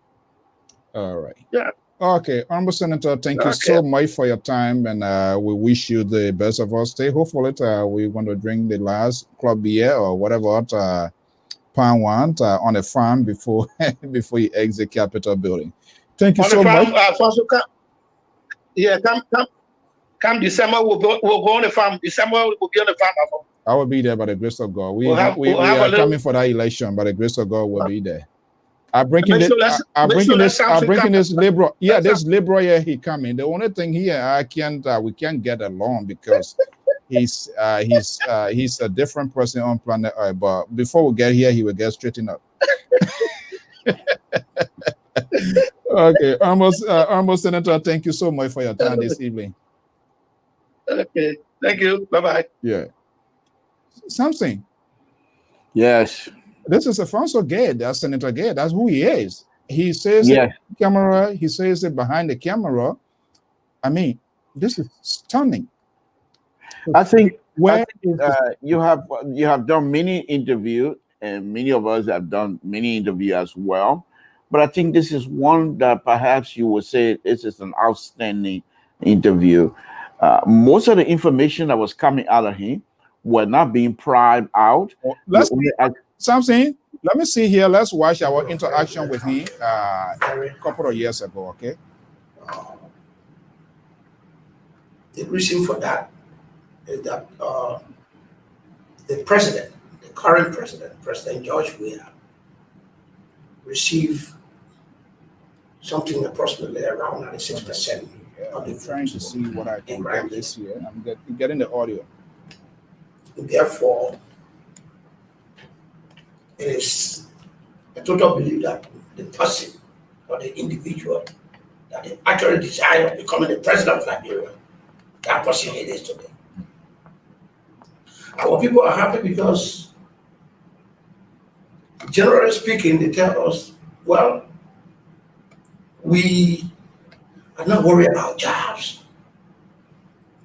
All right. Yeah. Okay, Honorable Senator, thank you so much for your time, and we wish you the best of our stay. Hopefully, we want to drink the last club beer or whatever Pan want on a farm before before you exit Capitol building. Thank you so much. Alphonso, come December, we'll go on the farm. December, we'll be on the farm. I will be there by the grace of God. We are coming for that election, by the grace of God, we'll be there. I'm bringing this liberal. Yeah, this liberal here, he coming. The only thing here, we can't get along because he's a different person on planet Earth. But before we get here, he will get straightened up. Okay, almost Senator, thank you so much for your time this evening. Okay, thank you. Bye-bye. Yeah. Something. Yes. This is Alphonso Gaye, that's Senator Gaye. That's who he is. He says camera, he says it behind the camera. I mean, this is stunning. I think you have done many interviews, and many of us have done many interviews as well. But I think this is one that perhaps you would say this is an outstanding interview. Most of the information that was coming out of him were not being pried out. Something. Let me see here. Let's watch our interaction with him a couple of years ago. Okay. The reason for that is that the president, the current president, President George Weah, received something approximately around 96%. I'm trying to see what I can get this year. I'm getting the audio. And therefore, it is a total belief that the person or the individual that they actually desire of becoming the president of Liberia, that person it is today. Our people are happy because, generally speaking, they tell us, well, we are not worried about jobs,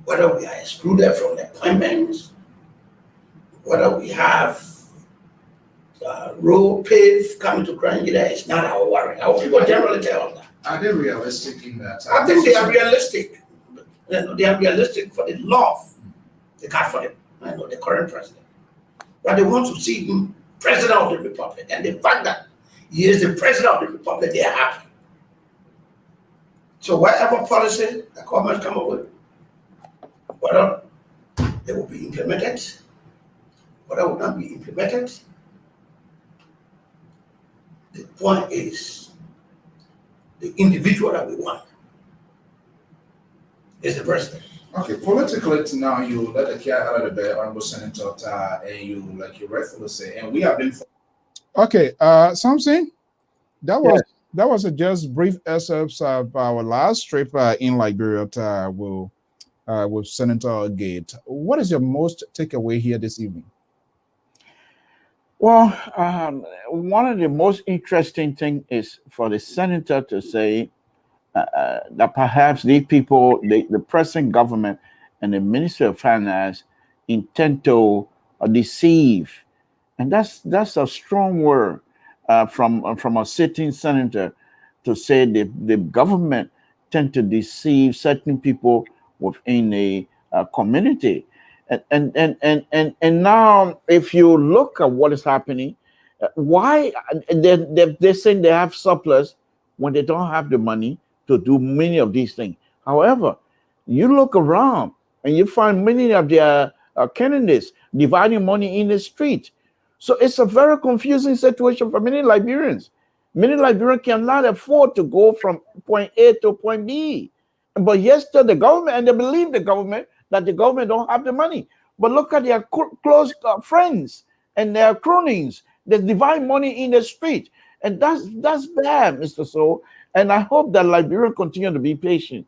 whether we are excluded from appointments, whether we have road paved coming to Grangida, is not our worry. Our people generally tell us that. Are they realistic in that? I think they are realistic. They are realistic for the love they got for the current president. But they want to see him president of the republic, and the fact that he is the president of the republic, they are happy. So whatever policy the government come up with, whether they will be implemented, whether will not be implemented, the point is the individual that we want is the president. Okay, politically now you let the cat out of the bag, Honorable Senator, and you, like you rightfully say, and we have been. Okay, something that was a just brief excerpt of our last trip in Liberia with Senator Gaye. What is your most takeaway here this evening? Well, one of the most interesting things is for the senator to say that perhaps these people, the present government and the Ministry of Finance intend to deceive. And that's a strong word from a sitting senator to say the government tend to deceive certain people within a community. And now, if you look at what is happening, why they're saying they have surplus when they don't have the money to do many of these things. However, you look around and you find many of their candidates dividing money in the street. So it's a very confusing situation for many Liberians. Many Liberians cannot afford to go from point A to point B. But yes, to the government, and they believe the government that the government don't have the money. But look at their close friends and their cronies. They divide money in the street. And that's bad, Mr. So. And I hope that Liberia continue to be patient.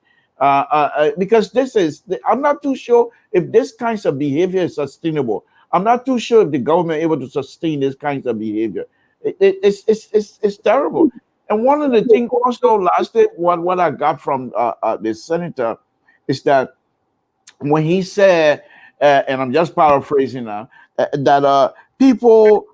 Because I'm not too sure if this kinds of behavior is sustainable. I'm not too sure if the government is able to sustain this kinds of behavior. It's terrible. And one of the things also lasted, what I got from the senator is that when he said, and I'm just paraphrasing now, that people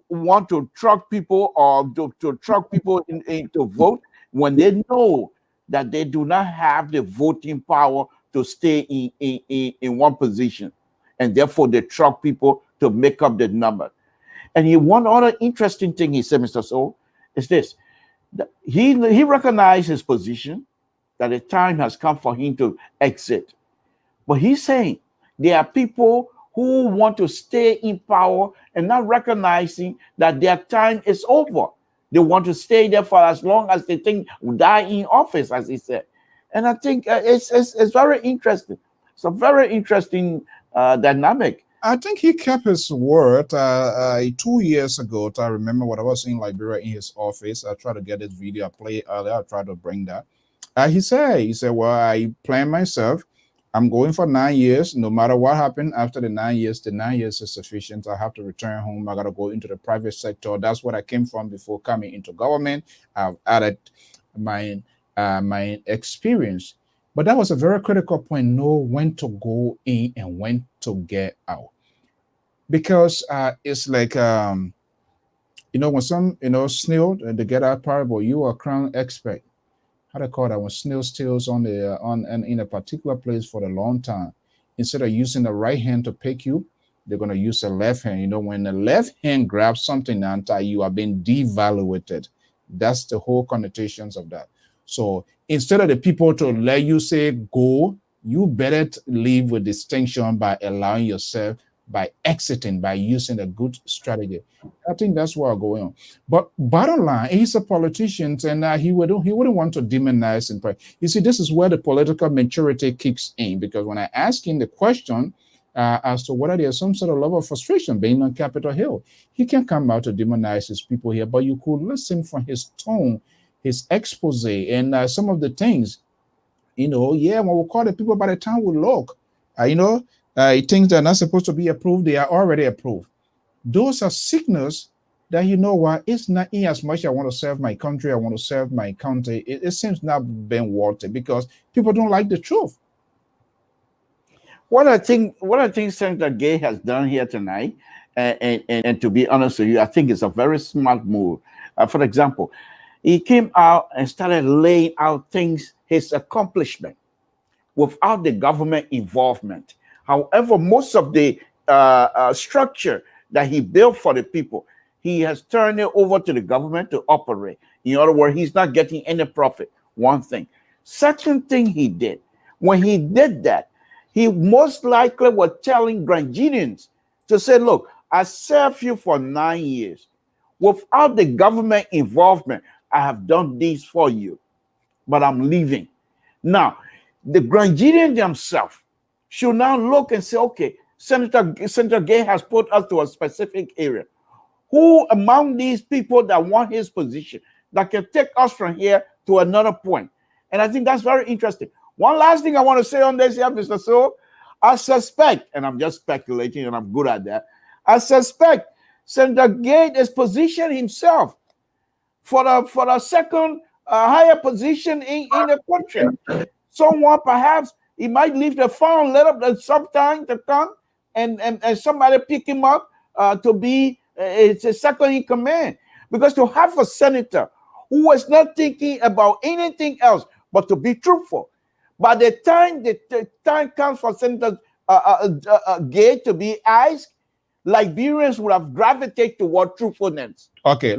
want to truck people or to truck people in to vote when they know that they do not have the voting power to stay in one position, and therefore they truck people to make up the number. And one other interesting thing he said, Mr. So, is this: that he recognized his position, that the time has come for him to exit. But he's saying there are people who want to stay in power and not recognizing that their time is over. They want to stay there for as long as they think die in office, as he said. And I think it's very interesting. It's a very interesting dynamic. I think he kept his word. 2 years ago, I remember when I was in Liberia in his office. I tried to get this video. I played earlier. I tried to bring that. He said, well, I plan myself. I'm going for 9 years. No matter what happened after the 9 years is sufficient. I have to return home. I got to go into the private sector. That's what I came from before coming into government. I've added my experience. But that was a very critical point. Know when to go in and when to get out. Because it's like, when some, snail, they get out parable, you are a crown expert. How to call that? When snail steals in a particular place for a long time, instead of using the right hand to pick you, they're going to use the left hand. When the left hand grabs something anti, you are being devaluated. That's the whole connotations of that. So instead of the people to let you say go, you better leave with distinction by allowing yourself, by exiting, by using a good strategy. I think that's what's going on. But bottom line, he's a politician, and he wouldn't want to demonize him. You see, this is where the political maturity kicks in, because when I ask him the question as to whether there's some sort of level of frustration being on Capitol Hill, he can come out to demonize his people here, but you could listen from his tone, his expose, and some of the things, when we call the people, by the time we look, things that are not supposed to be approved, they are already approved. Those are signals that, it's not in as much I want to serve my country, I want to serve my country. It seems not been worth it because people don't like the truth. What I think Senator Gaye has done here tonight, and to be honest with you, I think it's a very smart move. For example, he came out and started laying out things, his accomplishment, without the government involvement. However, most of the structure that he built for the people, he has turned it over to the government to operate. In other words, he's not getting any profit. One thing. Second thing he did, when he did that, he most likely was telling Grangidians to say, look, I served you for 9 years. Without the government involvement, I have done this for you, but I'm leaving. Now, the Grangidians themselves should now look and say, okay, Senator Gaye has put us to a specific area. Who among these people that want his position that can take us from here to another point? And I think that's very interesting. One last thing I want to say on this here, Mr. So, I suspect, and I'm just speculating and I'm good at that, I suspect Senator Gaye is positioned himself for the second higher position in the country. Someone perhaps he might leave the phone, let up the sometime to come, and somebody pick him up to be it's a second in command. Because to have a senator who was not thinking about anything else but to be truthful, by the time the time comes for Senator Gaye to be asked, Liberians would have gravitated toward truthfulness. Okay,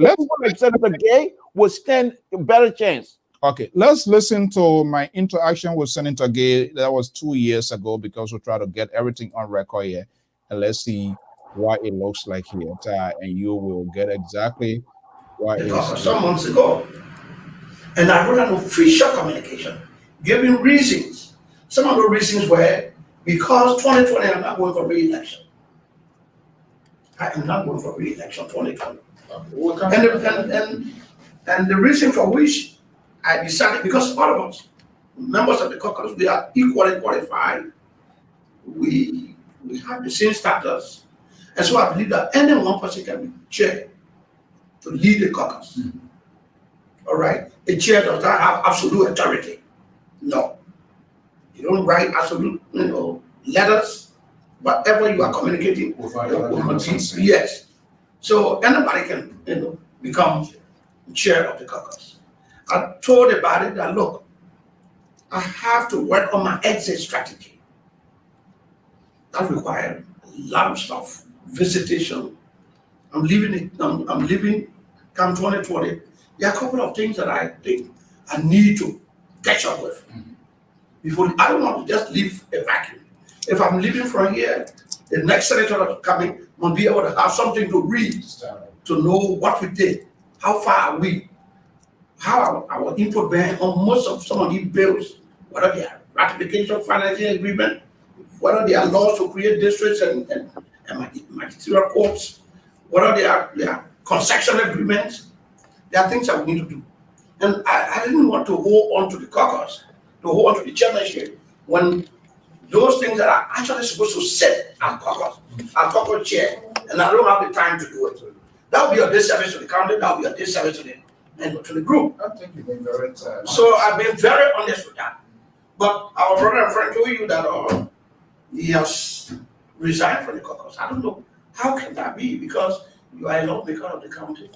Senator Gaye would stand a better chance. Okay, let's listen to my interaction with Senator Gaye. That was 2 years ago, because we'll try to get everything on record here. And let's see what it looks like here. And you will get exactly what it is. Some months ago. And I wrote an official communication giving reasons. Some of the reasons were because 2020, I'm not going for re-election. I am not going for re-election 2020. And the reason for which I decided, because all of us, members of the caucus, we are equally qualified. We have the same status. And so I believe that any one person can be chair to lead the caucus. All right? A chair does not have absolute authority. No. You don't write absolute, letters. Whatever you are communicating, yes. So anybody can, become chair of the caucus. I told the body that, look, I have to work on my exit strategy. That required a lot of stuff, visitation. I'm leaving come 2020. There are a couple of things that I think I need to catch up with. Before I don't want to just leave a vacuum. If I'm leaving from here, the next senator that's coming will be able to have something to read, to know what we did, how far are we, how our input been on most of some of these bills, whether they are ratification financing agreement, whether they are laws to create districts and magisterial courts, whether they are concession agreements. There are things that we need to do. And I didn't want to hold on to the caucus, to hold on to the chairmanship, when those things that are actually supposed to sit as caucus chair, and I don't have the time to do it. That will be a disservice to the county, that will be a disservice to the group. I think you've been very So I've been very honest with that. But our brother and friend told you that he has resigned from the caucus. I don't know. How can that be? Because you are a lawmaker of the county.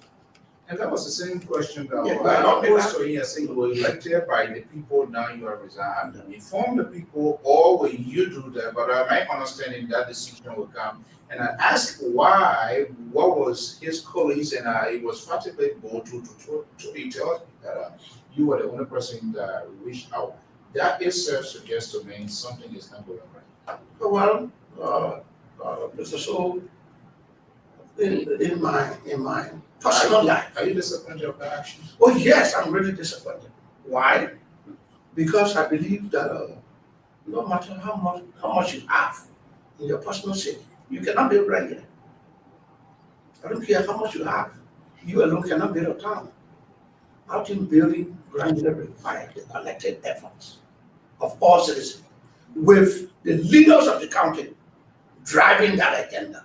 And that was the same question that Yeah, I posed to you. I said, you were elected by the people, now you are resigned. Inform the people, or will you do that? But my understanding that decision will come. And I asked why, what was his colleagues, and it was practically bold to tell us that you were the only person that reached out. That itself suggests to me something is not going right. Well, Mr. So, in my personal life. Are you disappointed of the action? Oh yes, I'm really disappointed. Why? Because I believe that no matter how much you have in your personal city, you cannot build Rangere. I don't care how much you have. You alone cannot build a town. I think building Rangere requires the collective efforts of all citizens, with the leaders of the county driving that agenda.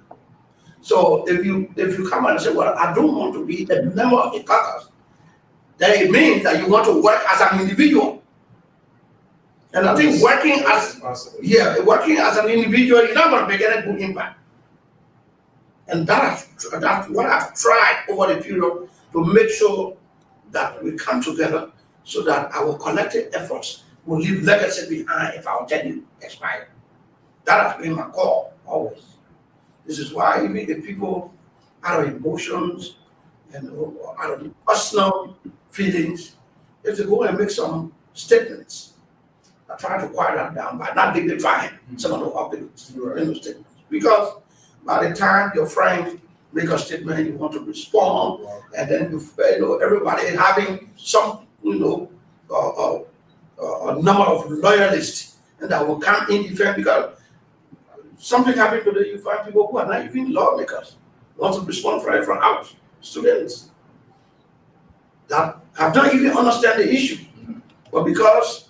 So if you come and say, well, I don't want to be a member of the caucus, then it means that you want to work as an individual. And I think working as an individual, you're not going to make any good impact. And that's what I've tried over the period, to make sure that we come together so that our collective efforts will leave legacy behind if our tenure expires. That has been my call always. This is why even the people, out of emotions and out of personal feelings, if they go and make some statements, I try to quiet that down by not dignifying some of the opinions in those statements. Because by the time your friend make a statement, you want to respond, and then everybody having some a number of loyalists and that will come in defense, because something happened today, you find people who are not even lawmakers want to respond from out, students that have not even understand the issue, but because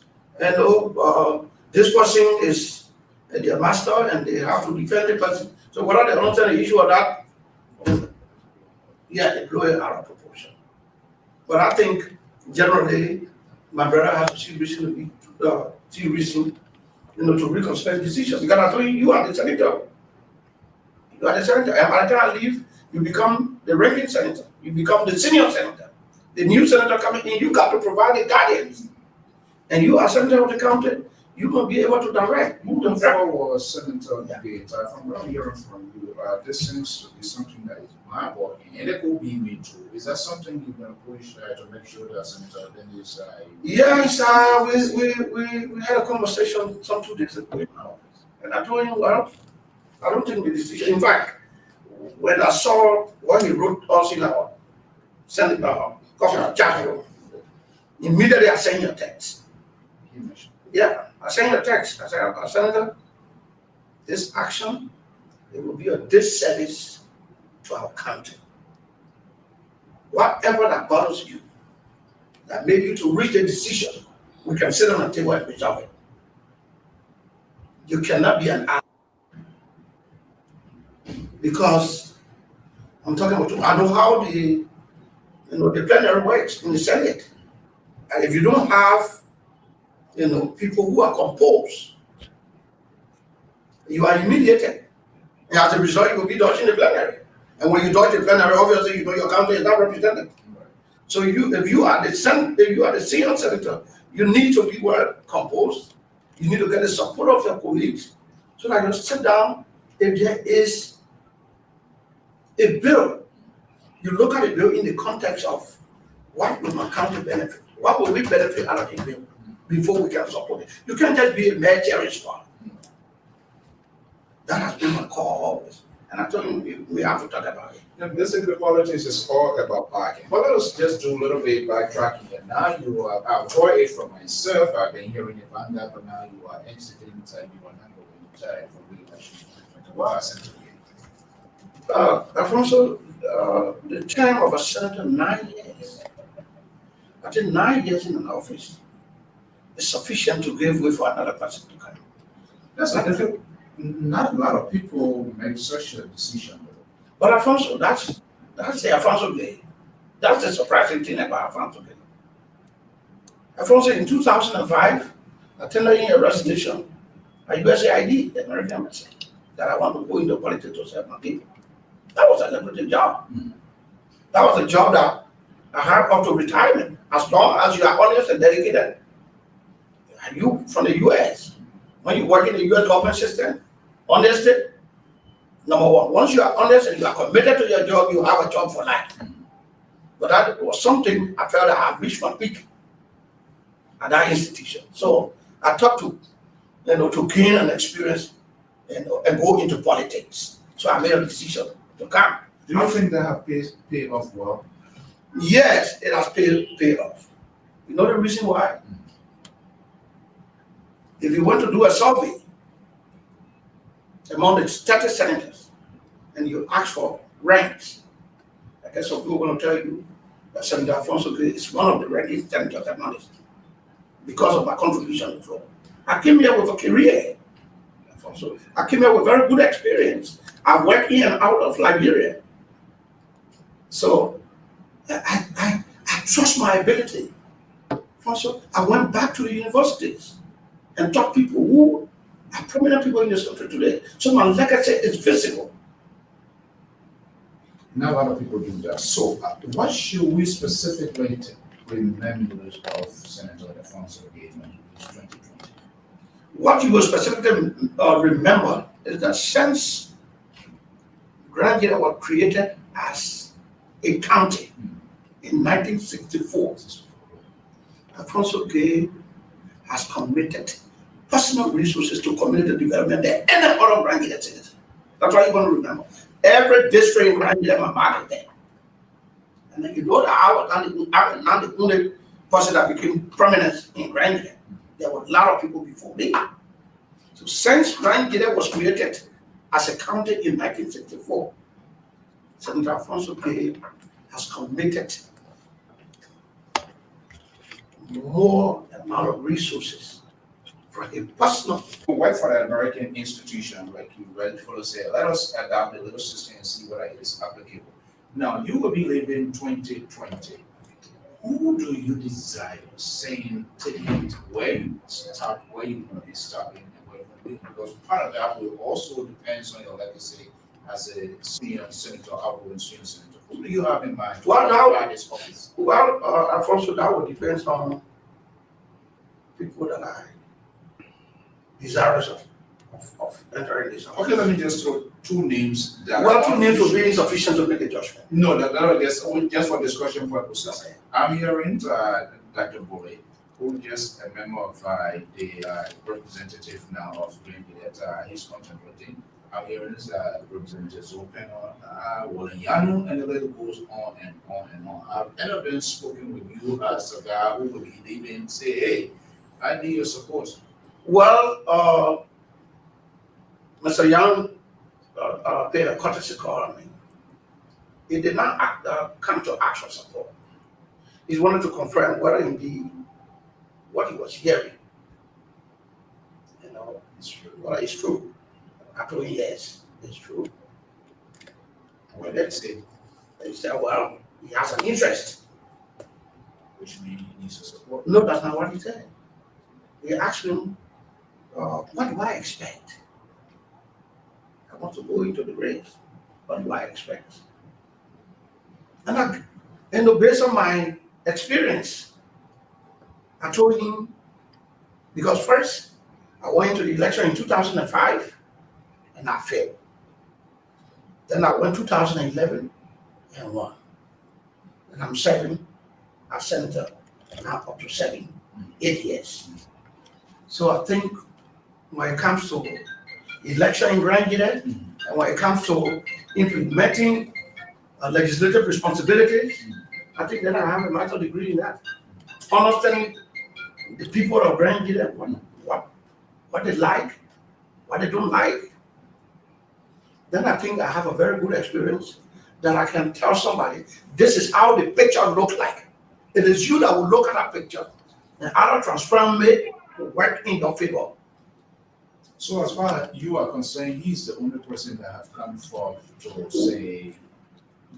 this person is their master and they have to defend the person. So whether they understand the issue or not, they blow it out of proportion. But I think generally, my brother has to see reason to reconsider the decision. Because I told you, you are the senator. You are the senator. And by the time I leave, you become the ranking senator. You become the senior senator. The new senator coming in, you got to provide the guidance. And you are senator of the county, you will be able to direct. Moving forward, Senator Gaye, from what I'm hearing from you, this seems to be something that is mind-boggling, and it could be me too. Is that something you're going to push to make sure that Senator Dennis? Yes, we had a conversation some 2 days ago in my office, and I told him, well, I don't think the decision. In fact, when I saw what he wrote us in our Senator chat room, immediately I sent you a text. Yeah, I sent a text. I said, Senator, this action, it will be a disservice to our country. Whatever that bothers you, that made you to reach a decision, we can sit on the table and resolve it. You cannot be an ally. Because I'm talking about, I know how the the plenary works in the Senate. And if you don't have, people who are composed, you are humiliated. And as a result, you will be dodging the plenary. And when you dodge the plenary, obviously, your county is not represented. So if you are the senior senator, you need to be well composed. You need to get the support of your colleagues so that you sit down. If there is a bill, you look at the bill in the context of what will my county benefit? What will we benefit out of the bill before we can support it? You can't just be a mere cherished one. That has been my call always. And I told you we have to talk about it. Basically, politics is all about parking. But let us just do a little bit backtracking. And now you are, I've heard it from myself. I've been hearing it from that, but now you are exiting inside. You are not going for re-election. What are Senator Gaye? Alphonso, the term of a senator, 9 years. I think 9 years in an office is sufficient to give way for another person to come. That's not a lot of people make such a decision. But Alphonso, that's the Alphonso Gaye. That's the surprising thing about Alphonso Gaye. Alphonso, in 2005, attending a resignation at USAID, the American Embassy, that I want to go into politics to serve my people. That was a lucrative job. That was a job that I had up to retirement, as long as you are honest and dedicated. And you from the US, when you work in the US government system, honesty, number one. Once you are honest and you are committed to your job, you have a job for life. But that was something I felt I had reached my peak at that institution. So I thought to gain an experience and go into politics. So I made a decision to come. Do you think that have paid off well? Yes, it has paid off. You know the reason why? If you want to do a survey among the 30 senators and you ask for ranks, I guess some people are going to tell you that Senator Alphonso Gaye is one of the ranking senators I've managed because of my contribution to the floor. I came here with a career, Alphonso. I came here with very good experience. I worked in and out of Liberia. So I trust my ability. Also, I went back to the universities and taught people who are prominent people in this country today. So my legacy is visible. Not a lot of people do that. So what should we specifically remember of Senator Alphonso Gaye in 2020? What you will specifically remember is that since Grand Gaye was created as a county in 1964, Alphonso Gaye has committed personal resources to community development than any other Grand Gaye citizen. That's why you're going to remember. Every district in Grand Gaye, my market there. And then you know that I was not the only person that became prominent in Grand Gaye. There were a lot of people before me. So since Grand Gaye was created as a county in 1964, Senator Alphonso Gaye has committed more amount of resources for a personal. We work for an American institution, like you rightfully said. Let us adapt the little system and see whether it is applicable. Now, you will be living 2020. Who do you desire saying, taking it where you start, where you want to be starting, and where you want to be? Because part of that will also depends on your legacy as a senior senator, outgoing senior senator. Who do you have in mind? This office? Well, Alphonso, that would depend on people that are desirous of entering this office. Okay, let me just throw two names. Two names will be insufficient to make a judgment. No, just for discussion purposes. Okay. I'm hearing Dr. Bole, who is just a member of the representative now of Green that he's contemplating. I'm hearing Representative Zopeno, Wolanyanu, and the list goes on and on and on. I've never been spoken with you as a guy who will be leaving and say, hey, I need your support. Well, Mr. Young paid a courtesy call on me. He did not come to ask for support. He wanted to confirm whether indeed what he was hearing, whether it's true. I told him yes, it's true. Well, let's say, he said, well, he has an interest which means he needs to support. No, that's not what he said. He asked him, what do I expect? I want to go into the race. What do I expect? And based on my experience, I told him, because first I went into the election in 2005 and I failed. Then I went 2011 and won. And I'm serving as senator now up to 8 years. So I think when it comes to election in Grand Guinea, and when it comes to implementing legislative responsibilities, I think that I have a master's degree in that. Understanding the people of Grand Guinea, what they like, what they don't like. Then I think I have a very good experience that I can tell somebody, this is how the picture looks like. It is you that will look at that picture and how to transform it to work in your favor. So as far as you are concerned, he's the only person that have come forth to say,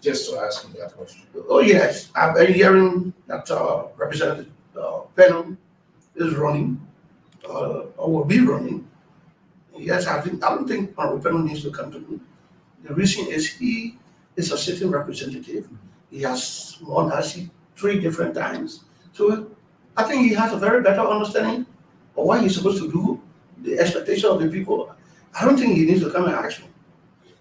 just to ask him that question. Oh yes, I've been hearing that Representative Penum is running, or will be running. Yes, I don't think Honorable Penum needs to come to me. The reason is he is a sitting representative. He has won actually 3 different times. So I think he has a very better understanding of what he's supposed to do, the expectation of the people. I don't think he needs to come and ask me.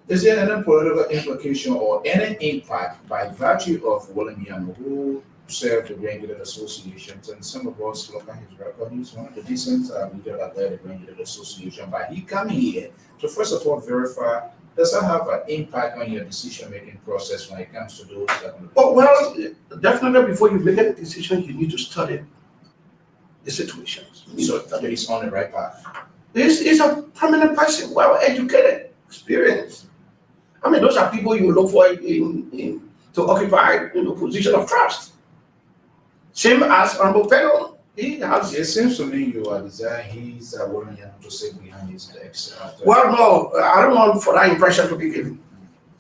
Is there any political implication or any impact by virtue of William who served the Grand Guinea Association? And some of us look at his record. He's one of the decent leaders at the Grand Guinea Association. But he coming here to first of all verify, does that have an impact on your decision-making process when it comes to those that? Oh, well, definitely before you make a decision, you need to study the situations. So he's on the right path. He's a prominent person, well-educated, experienced. I mean, those are people you look for in to occupy position of trust. Same as Honorable Penum. He has. It seems to me you are desiring he's willing to sit behind his legs. Well, no, I don't want for that impression to be given.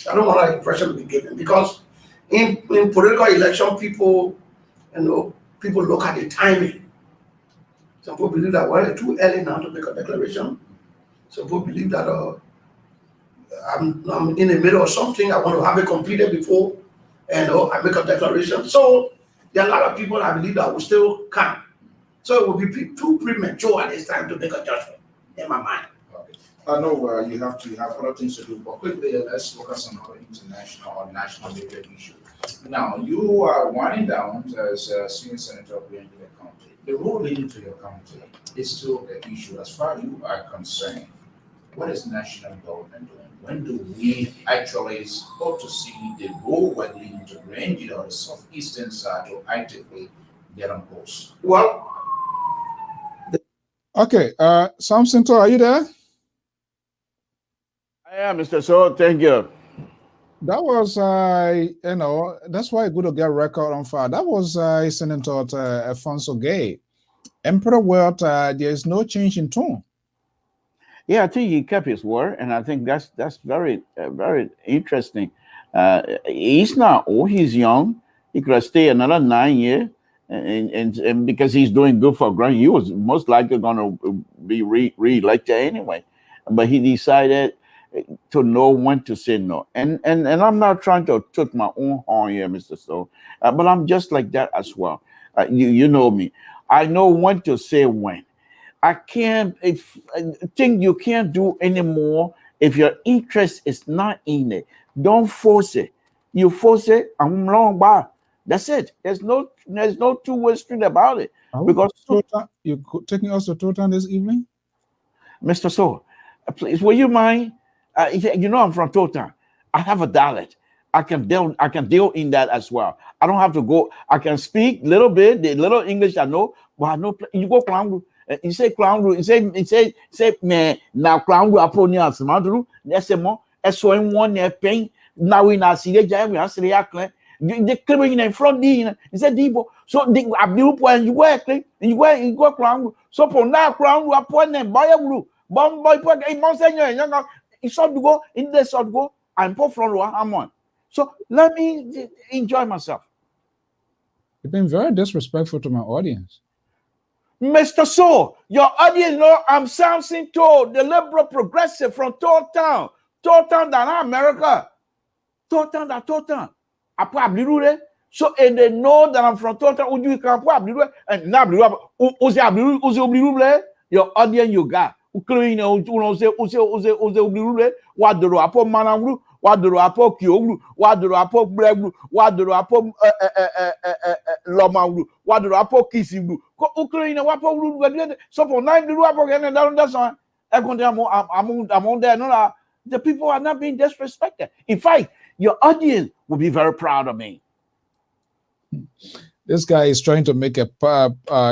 I don't want that impression to be given because in political election, people look at the timing. Some people believe that it's too early now to make a declaration. Some people believe that I'm in the middle of something. I want to have it completed before I make a declaration. So there are a lot of people I believe that will still come. So it will be too premature at this time to make a judgment in my mind. Okay. I know you have other things to do, but quickly let's focus on other international or national level issues. Now you are winding down as senior senator of the county. The road leading to your county is still an issue as far as you are concerned. What is national government doing? When do we actually hope to see the road leading to Grand Guinea or the southeastern side to actively get on course? Well, okay, Samson, are you there? I am, Mr. So. Thank you. That was, that's why good to get record on file. That was Senator Alphonso Gaye. Emperor World, there is no change in tone. Yeah, I think he kept his word, and I think that's very very interesting. He's not old; he's young. He could stay another 9 years, and because he's doing good for Grand, he was most likely going to be re-elected anyway. But he decided to know when to say no. And I'm not trying to toot my own horn here, Mr. So, but I'm just like that as well. You know me. I know when to say when. I can't think you can't do anymore if your interest is not in it. Don't force it. You force it, I'm wrong by. That's it. There's no two-way street about it. Because you're taking us to Totan this evening? Mr. So, please, will you mind? You know I'm from Totan. I have a dialect. I can deal in that as well. I don't have to go. I can speak a little bit, the little English I know, but I know you go Klangu. You say Klangu, you say man, now Klangu upon your Samadru, that's a more as one pain. Now we not see the giant, we are saying the clearing in front in said Debo. So the Abu when you work, and you go Klangu. So for now, Klangu upon them, buy a blue, bomb boy, put a monseigneur, young, it's short to go in the short go, and put from I'm on. So let me enjoy myself. You've been very disrespectful to my audience. Mr. So, your audience know I'm Samson Toll, the liberal progressive from Town down America. Town. I probably do it. So, and they know that I'm from Town, you can probably do it. And now, your audience you got. Wadoro apo manamru, wadoro apo kiogru, wadoro apo bregru, wadoro apo lomangru, wadoro apo kisibru. Ko Ukraine wapo ru. So for 9 do apo again down that's one. I'm there. No, the people are not being disrespected. In fact, your audience will be very proud of me. This guy is trying to make a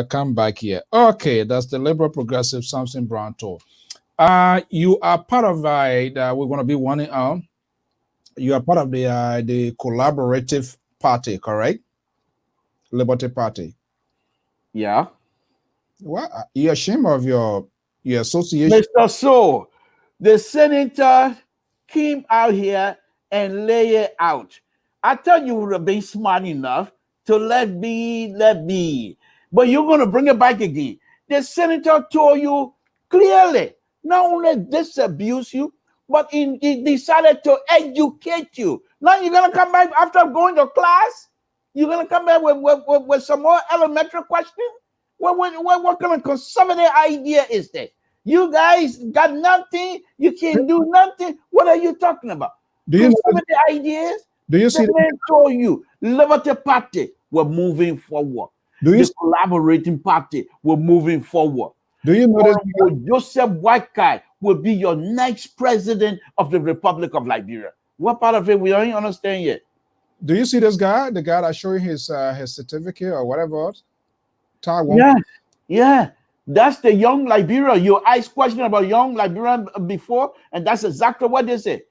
comeback here. Okay, that's the liberal progressive Samson Brown tour. You are part of we're going to be one. You are part of the collaborative party, correct? Liberty Party. Yeah. Well, you're ashamed of your association. Mr. So, the senator came out here and lay it out. I thought you would have been smart enough to let be. But you're going to bring it back again. The senator told you clearly, not only disabuse you, but he decided to educate you. Now you're going to come back after going to class? You're going to come back with some more elementary questions? What kind of conservative idea is this? You guys got nothing. You can't do nothing. What are you talking about? Do you conservative ideas? Do you see? The man told you, Liberty Party, we're moving forward. Do you the collaborating party, we're moving forward. Do you notice Joseph Boakai will be your next president of the Republic of Liberia? What part of it we don't understand yet? Do you see this guy? The guy that showing his certificate or whatever? Yeah. That's the young Liberia. You asked question about young Liberia before, and that's exactly what they say.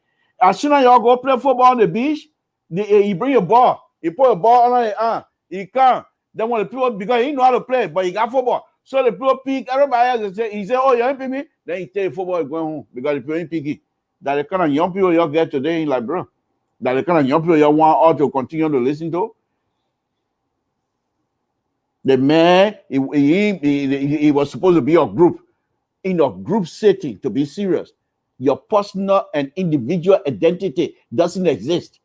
As soon as y'all go play football on the beach, you bring a ball, you put a ball on it, he can't. Then when the people, because he know how to play, but he got football. So the people pick, everybody else say, he say, oh, you ain't pick me? Then he tell you football is going home because the people ain't pick it. That the kind of young people y'all get today in Liberia. That the kind of young people y'all want all to continue to listen to. The man, he was supposed to be a group, in a group setting, to be serious. Your personal and individual identity doesn't exist.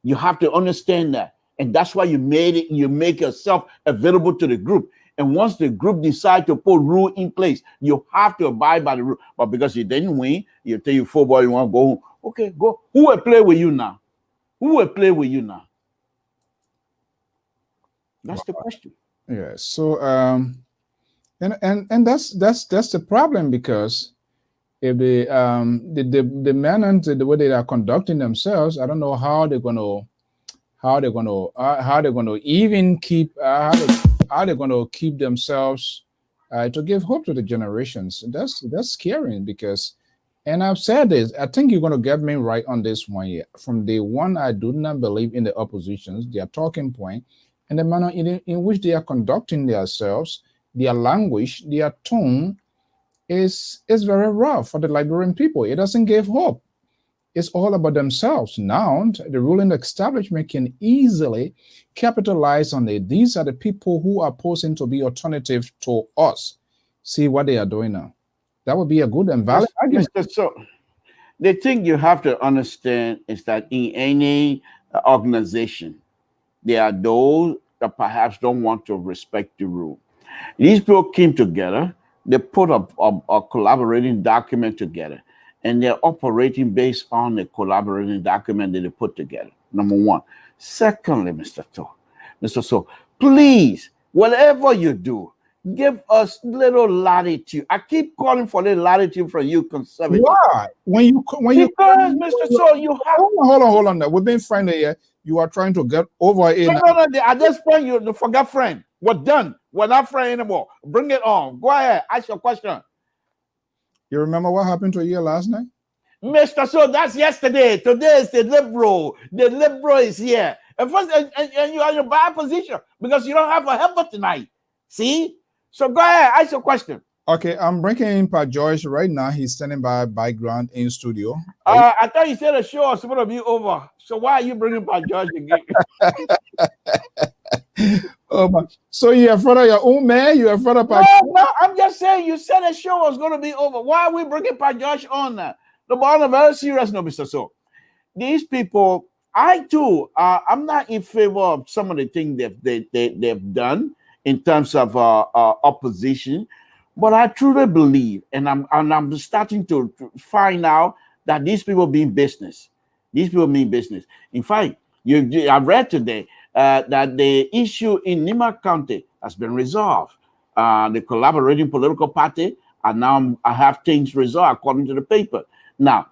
You have to understand that. And that's why you make yourself available to the group. And once the group decide to put rule in place, you have to abide by the rule. But because you didn't win, you tell you football, you want to go home. Okay, go. Who will play with you now? Who will play with you now? That's the question. Yeah. So and that's the problem, because if the men and the way they are conducting themselves, I don't know how they're gonna even keep how they're gonna keep themselves to give hope to the generations. That's scary, because, and I've said this, I think you're gonna get me right on this one here. From day one, I do not believe in the oppositions, their talking point, and the manner in which they are conducting themselves, their language, their tone is very rough for the Liberian people. It doesn't give hope. It's all about themselves. Now, the ruling establishment can easily capitalize on it. These are the people who are posing to be alternative to us. See what they are doing now. That would be a good and valid argument. So, the thing you have to understand is that in any organization, there are those that perhaps don't want to respect the rule. These people came together, they put a collaborating document together, and they're operating based on the collaborating document that they put together, number one. Secondly, Mr. So, please, whatever you do, give us little latitude. I keep calling for little latitude from you, conservative. Why? Because, Mr. So, you have... Hold on. We've been friendly here. You are trying to get over it. No. At this point, you forget friend. We're done. We're not friends anymore. Bring it on. Go ahead. Ask your question. You remember what happened to you last night? Mr. So, that's yesterday. Today is the liberal. The liberal is here. And first, and you are in a bad position because you don't have a helper tonight. See? So go ahead. Ask your question. Okay, I'm bringing in Pat Joyce right now. He's standing by background in studio. I thought you said the show was supposed to be over. So why are you bringing Pat Joyce again? Oh my. So you're in front of your own man? You're in front of No, I'm just saying you said the show was going to be over. Why are we bringing Pa Josh on now? No, but on a very serious note, Mr. So, these people, I too, I'm not in favor of some of the things they've done in terms of opposition, but I truly believe, and I'm starting to find out that these people mean business. These people mean business. In fact, I read today that the issue in Nima County has been resolved. The collaborating political party are now have things resolved according to the paper. Now,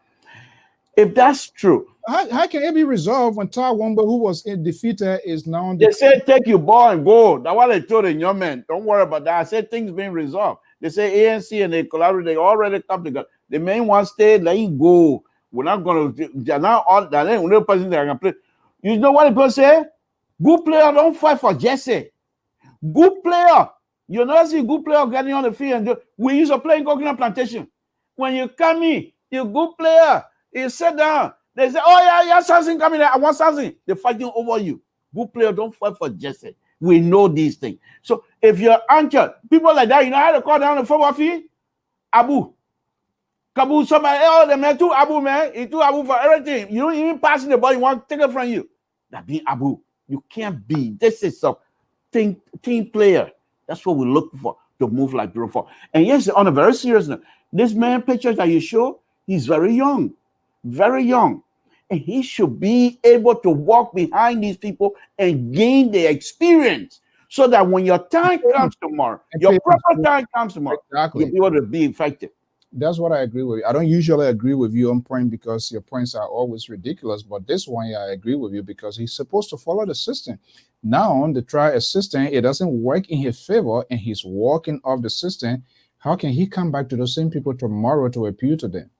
if that's true, how can it be resolved when Tar Womba, who was defeated, is now? They say take your ball and go. That's what I told the young man. Don't worry about that. I said things being resolved. They say ANC and they collaborate. They already come together. The main one stay, let him go. We're not gonna. They're not all that. Ain't no person that can play. You know what the people say? Good player don't fight for Jesse. Good player. You know, see good player getting on the field. And we used to play in Coconut Plantation. When you come in, you're a good player. You sit down. They say, oh yeah, something coming there. I want something. They're fighting over you. Good player don't fight for Jesse. We know these things. So if you're anchored, people like that, you know how to call down the football fee? Abu. Kabu, somebody, oh, the man, too Abu, man. He too Abu for everything. You don't even passing the ball, you want to take it from you. That be Abu. You can't be. This is a team player. That's what we're looking for to move like Bureau 4. And yes, on a very serious note, this man pictures that you show, he's very young. Very young. And he should be able to walk behind these people and gain the experience so that when your time comes tomorrow, your proper time comes tomorrow, exactly, you'll be able to be effective. That's what I agree with. I don't usually agree with you on point because your points are always ridiculous. But this one, I agree with you because he's supposed to follow the system. Now, to try a system, it doesn't work in his favor and he's walking off the system. How can he come back to the same people tomorrow to appeal to them?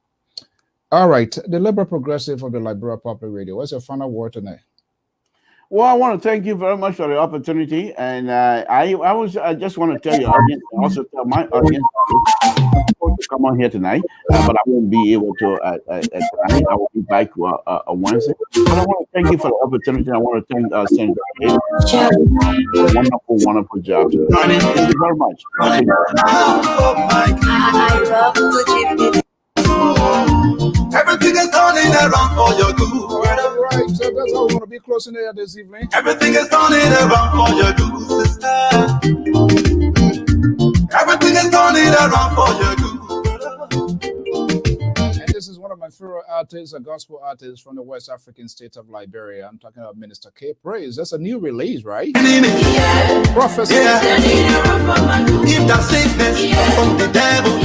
All right, the Liberal Progressive of the Liberal Public Radio. What's your final word tonight? Well, I want to thank you very much for the opportunity, and I just want to tell your audience, and also tell my audience, I'm supposed to come on here tonight, but I won't be able to tonight. I will be back on Wednesday. But I want to thank you for the opportunity. I want to thank Senator Gaye. Wonderful job. Thank you very much. Everything is turning around for your good. All right, so that's how we're going to be closing there this evening. Everything is turning around for your good, sister. Everything is turning around for your good. And this is one of my favorite artists, a gospel artist from the West African state of Liberia. I'm talking about Minister K Praise. That's a new release, right? Yeah. Prophecy. Yeah. If that sickness from the devil.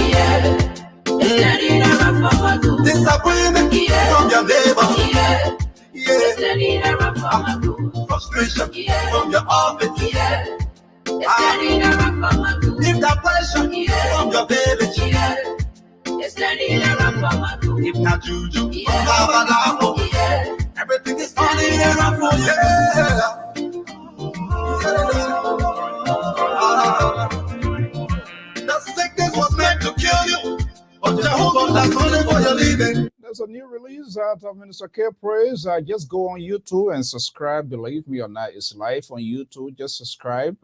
Disappointment from your neighbor. Frustration from your office. If that pressure from your village. If not juju from Babalao. Everything is turning around for you. The sickness was meant to kill you. There's a new release out of Minister K Praise. Just go on YouTube and subscribe. Believe me or not, it's live on YouTube. Just subscribe.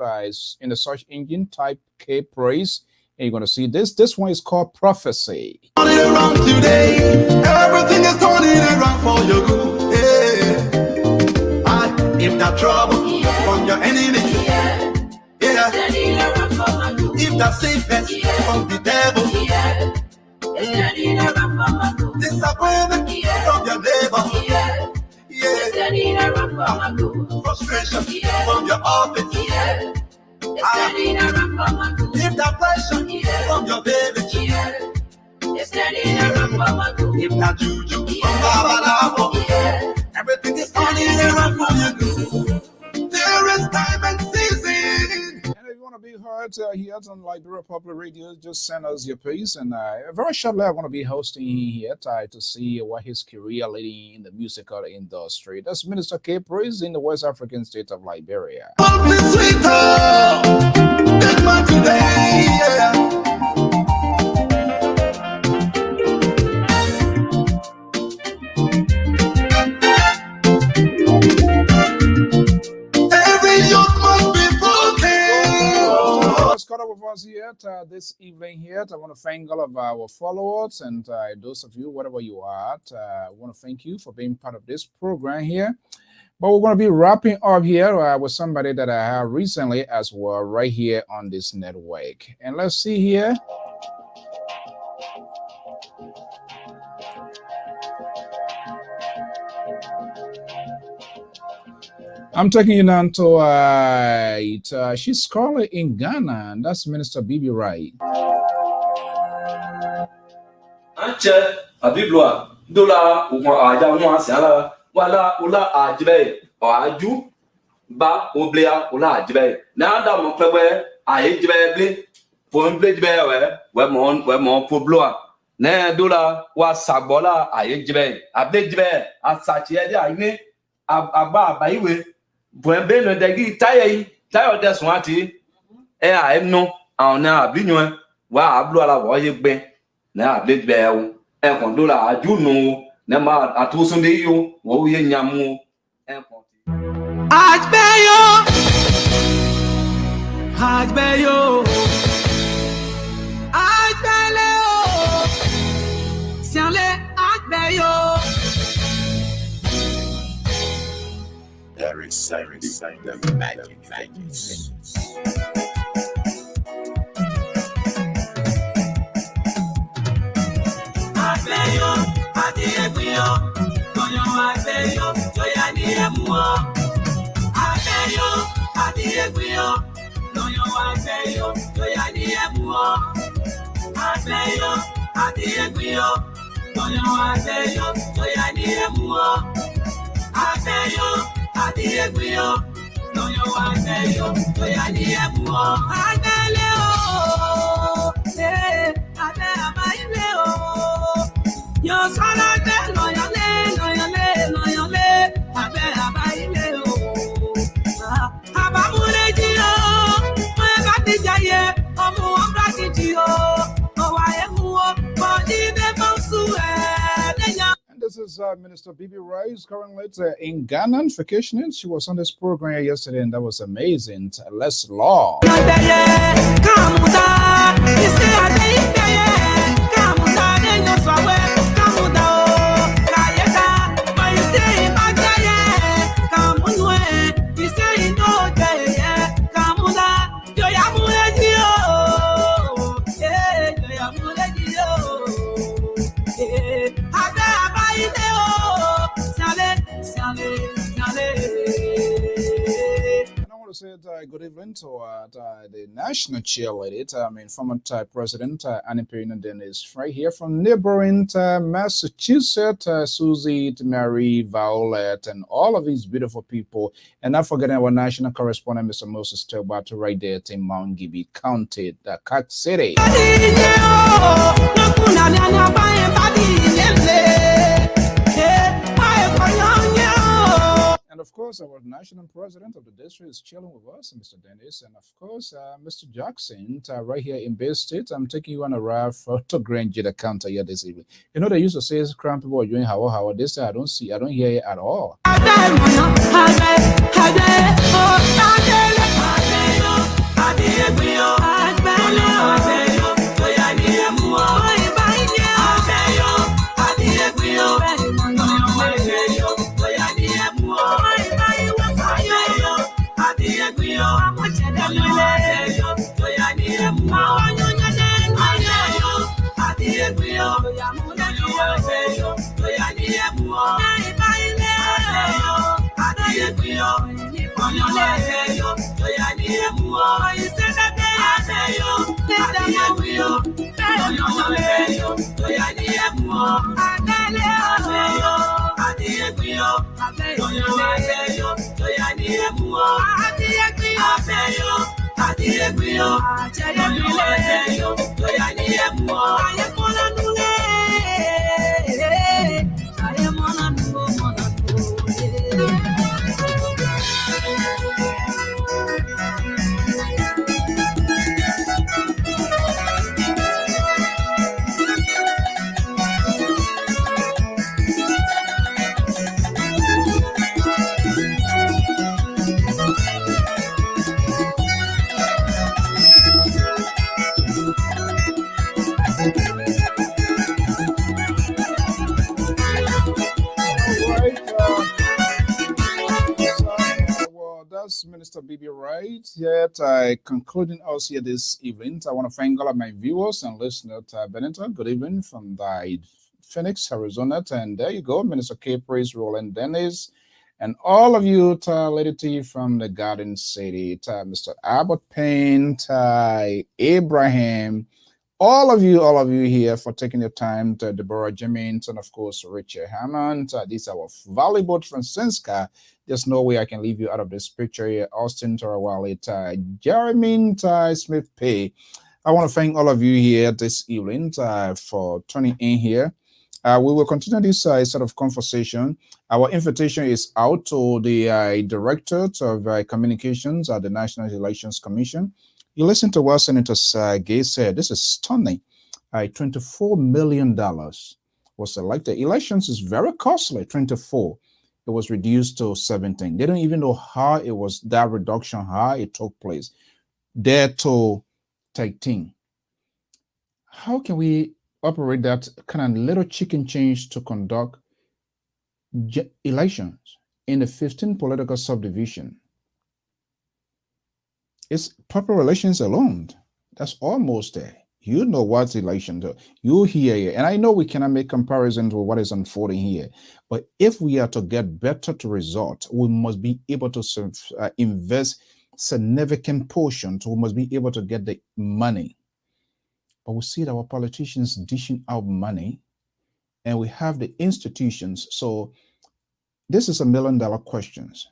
In the search engine, type K Praise, and you're going to see this. This one is called Prophecy. Turning around today, everything is turning around for your good. If that trouble from your enemy, if that sickness from the devil. Disappointment from your neighbor. Frustration from your office. If that pressure from your village. If not juju from Babalao. Everything is turning around for your good. There is time and season. And if you want to be heard here on Liberia Public Radio, just send us your piece. And very shortly, I'm going to be hosting here to see what his career leading in the musical industry. That's Minister K Praise in the West African state of Liberia. Every youth must be born. this evening here. I want to thank all of our followers and those of you, wherever you are. I want to thank you for being part of this program here. But we're going to be wrapping up here with somebody that I have recently as well, right here on this network. And let's see here. I'm taking you down to she's currently in Ghana, and that's Minister Bibi Rai. Anche abibloa dola uma aja uma sala wala ula ajbe o aju ba oblea ula ajbe na da mo pebe ajbe ble pon ble jbe we mo pobloa na dola wa sabola ajbe abejbe asachi e dia ni agba abayiwe bwembe no degi tayo desun ati e a enu awon na abinyo wa ablo ala wo ye gbe na abejbe e kon dola ajunu na ma atusunde yo wo ye nyamu e kon Ajbeyo Sianle Ajbeyo There is the magic fingers. Ajbeyo Adieguyo Koyo Ajbeyo Joya ni emuo Ajbeyo Adieguyo Koyo Ajbeyo Joya ni emuo Ajbeyo Adieguyo Koyo Ajbeyo Joya ni emuo Ajbeyo Adieguyo Koyo Ajbeyo Joya ni emuo Ajbeyo Ade abaile o Yo sala de loyale Ade abaile o Abamure jiro Mo ba ti jaye omo obra ti jiro O wa emu o Mo di be monsu This is Minister Bibi Rice, currently in Ghana vacationing. She was on this program yesterday, and that was amazing. Let's law. Said good evening to the national cheerleader, former President Annie Perry-Nanden is right here from neighboring Massachusetts, Susie, Mary, Violet, and all of these beautiful people. And not forgetting our national correspondent, Mr. Moses Telbato, right there in Mount Gibby County, the Cac City. And of course, our national president of the district is chilling with us, Mr. Dennis. And of course, Mr. Jackson, right here in Bay State. I'm taking you on a ride to Grand Jita Counter here this evening. You know, they used to say, cram people are doing how this I don't hear it at all. was Minister BB Wright. Yet, concluding us here this evening. I want to thank all of my viewers and listeners. Benita, good evening from the Phoenix, Arizona. And there you go, Minister K. Praise, Roland Dennis, and all of you, Lady T from the Garden City, Mr. Albert Payne, Abraham, all of you here for taking your time, to Deborah Jemint, and of course, Richard Hammond. These are our valuable Francisca. There's no way I can leave you out of this picture here. Austin Tarawale, Jeremy Smith Pay. I want to thank all of you here this evening for tuning in here. We will continue this sort of conversation. Our invitation is out to the Directorate of Communications at the National Elections Commission. You listen to what Senator Gaye said. This is stunning. $24 million was elected. Elections is very costly, 24. It was reduced to 17. They don't even know how it was, that reduction, how it took place. There to 13. How can we operate that kind of little chicken change to conduct elections in the 15 political subdivision? It's proper relations alone. That's almost there. You know what election do. You hear it. And I know we cannot make comparisons with what is unfolding here. But if we are to get better to result, we must be able to invest significant portions. We must be able to get the money. But we see that our politicians dishing out money, and we have the institutions. So this is $1 million questions.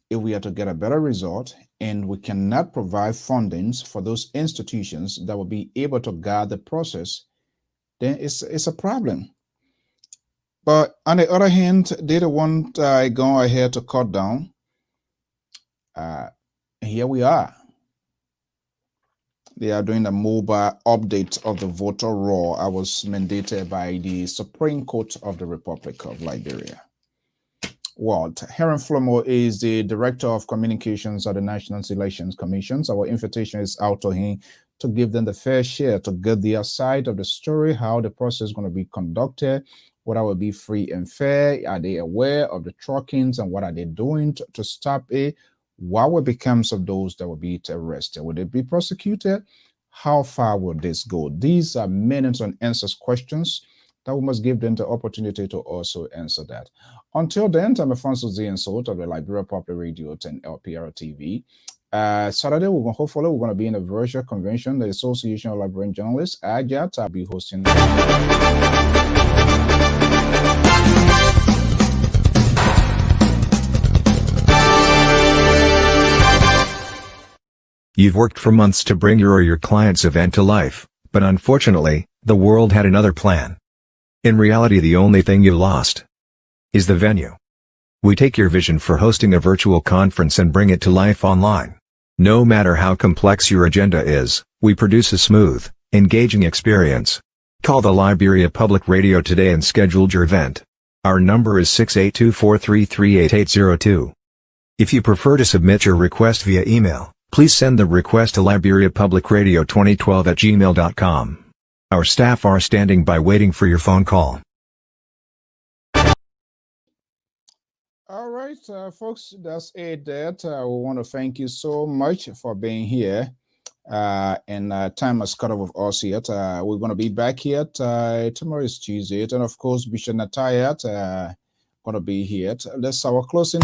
If we are to get a better result and we cannot provide fundings for those institutions that will be able to guide the process, then it's a problem. But on the other hand, they don't want go ahead to cut down. Here we are. They are doing a mobile update of the voter roll. I was mandated by the Supreme Court of the Republic of Liberia. Walt Heron Flomo is the Director of Communications at the National Elections Commission. Our invitation is out to him to give them the fair share, to get their side of the story, how the process is going to be conducted, whether it will be free and fair. Are they aware of the truckings and what are they doing to stop it? What will becomes of those that will be arrested? Will they be prosecuted? How far will this go? These are minutes and answers questions that we must give them the opportunity to also answer that. Until then, I'm Alphonso and Salt of the Liberia Public Radio and Lpr-Tv. Saturday, hopefully we're going to be in a virtual convention. The Association of Liberian Journalists, AJAT, will be hosting. You've worked for months to bring your or your client's event to life, but unfortunately, the world had another plan. In reality, the only thing you lost is the venue. We take your vision for hosting a virtual conference and bring it to life online. No matter how complex your agenda is, we produce a smooth, engaging experience. Call the Liberia Public Radio today and schedule your event. Our number is 682-433-8802. If you prefer to submit your request via email, please send the request to liberiapublicradio2012@gmail.com. Our staff are standing by waiting for your phone call. All right, folks, that's it. We want to thank you so much for being here. And time has cut off with us here. We're going to be back here. Tomorrow is Tuesday. And of course, Bishop Natayat going to be here. That's our closing.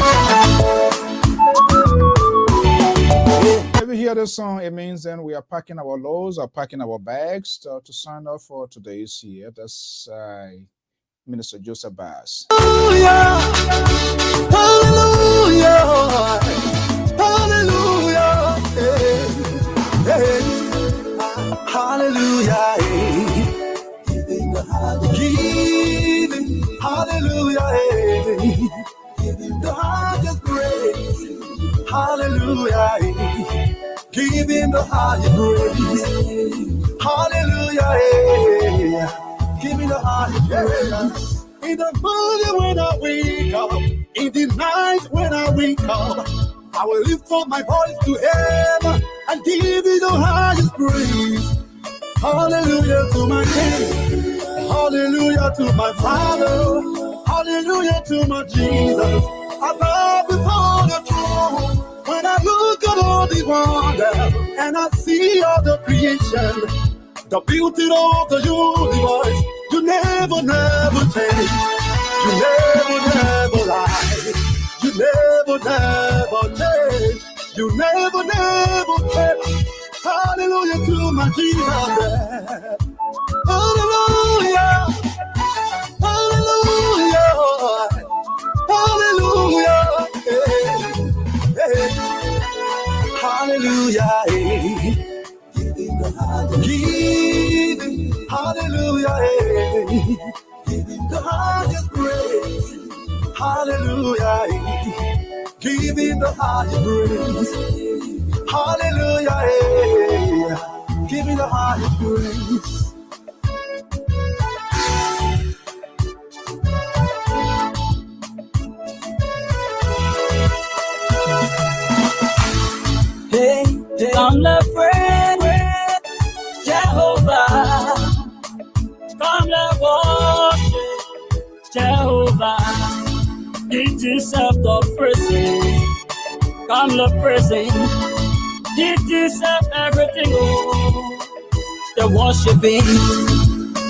If you hear this song, it means then we are packing our loads, or packing our bags to sign up for today's year. That's Minister Joseph Bass. Hallelujah, hallelujah, hallelujah, hey, hey, hallelujah, hey. Giving, hallelujah, hey. Giving the highest praise, hallelujah, hey. Giving the highest praise, hallelujah, hey. Giving the highest praise. In the morning when I wake up, in the night when I wake up, I will lift up my voice to heaven and give you the highest praise. Hallelujah to my King, hallelujah to my Father, hallelujah to my Jesus. I bow before the throne. beauty of the creation, the beauty of the universe. You never, never change. You never, never lie. You never, never change. You never, never change. Hallelujah to my Jesus. Hallelujah. Hallelujah. Hallelujah. Hey, hey. Hallelujah. Hey. Giving, hallelujah, hey. Giving the highest praise, hallelujah, hey. Giving the highest praise, hallelujah, hey. Giving the highest praise. Hey, come let's pray, Jehovah. Come let's worship Jehovah. He deserves the praise. Come let's praise Him. He deserves everything. Oh, the worshiping.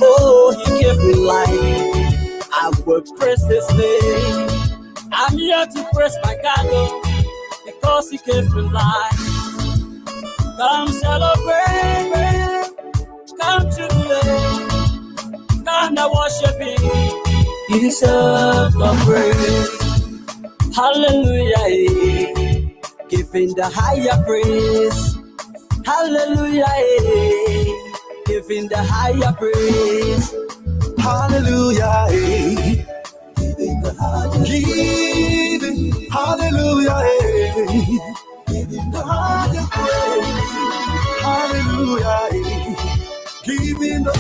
Oh, He gave me life. I will praise His name. I'm here to praise my God, oh, because He gave me life. Come celebrate, come jubilate, come to worship Him. He deserves the praise. Hallelujah, giving the higher praise. Hallelujah, giving the higher praise. Hallelujah, hey. Giving, hallelujah, hey. Giving the highest praise, hallelujah, hey. Giving the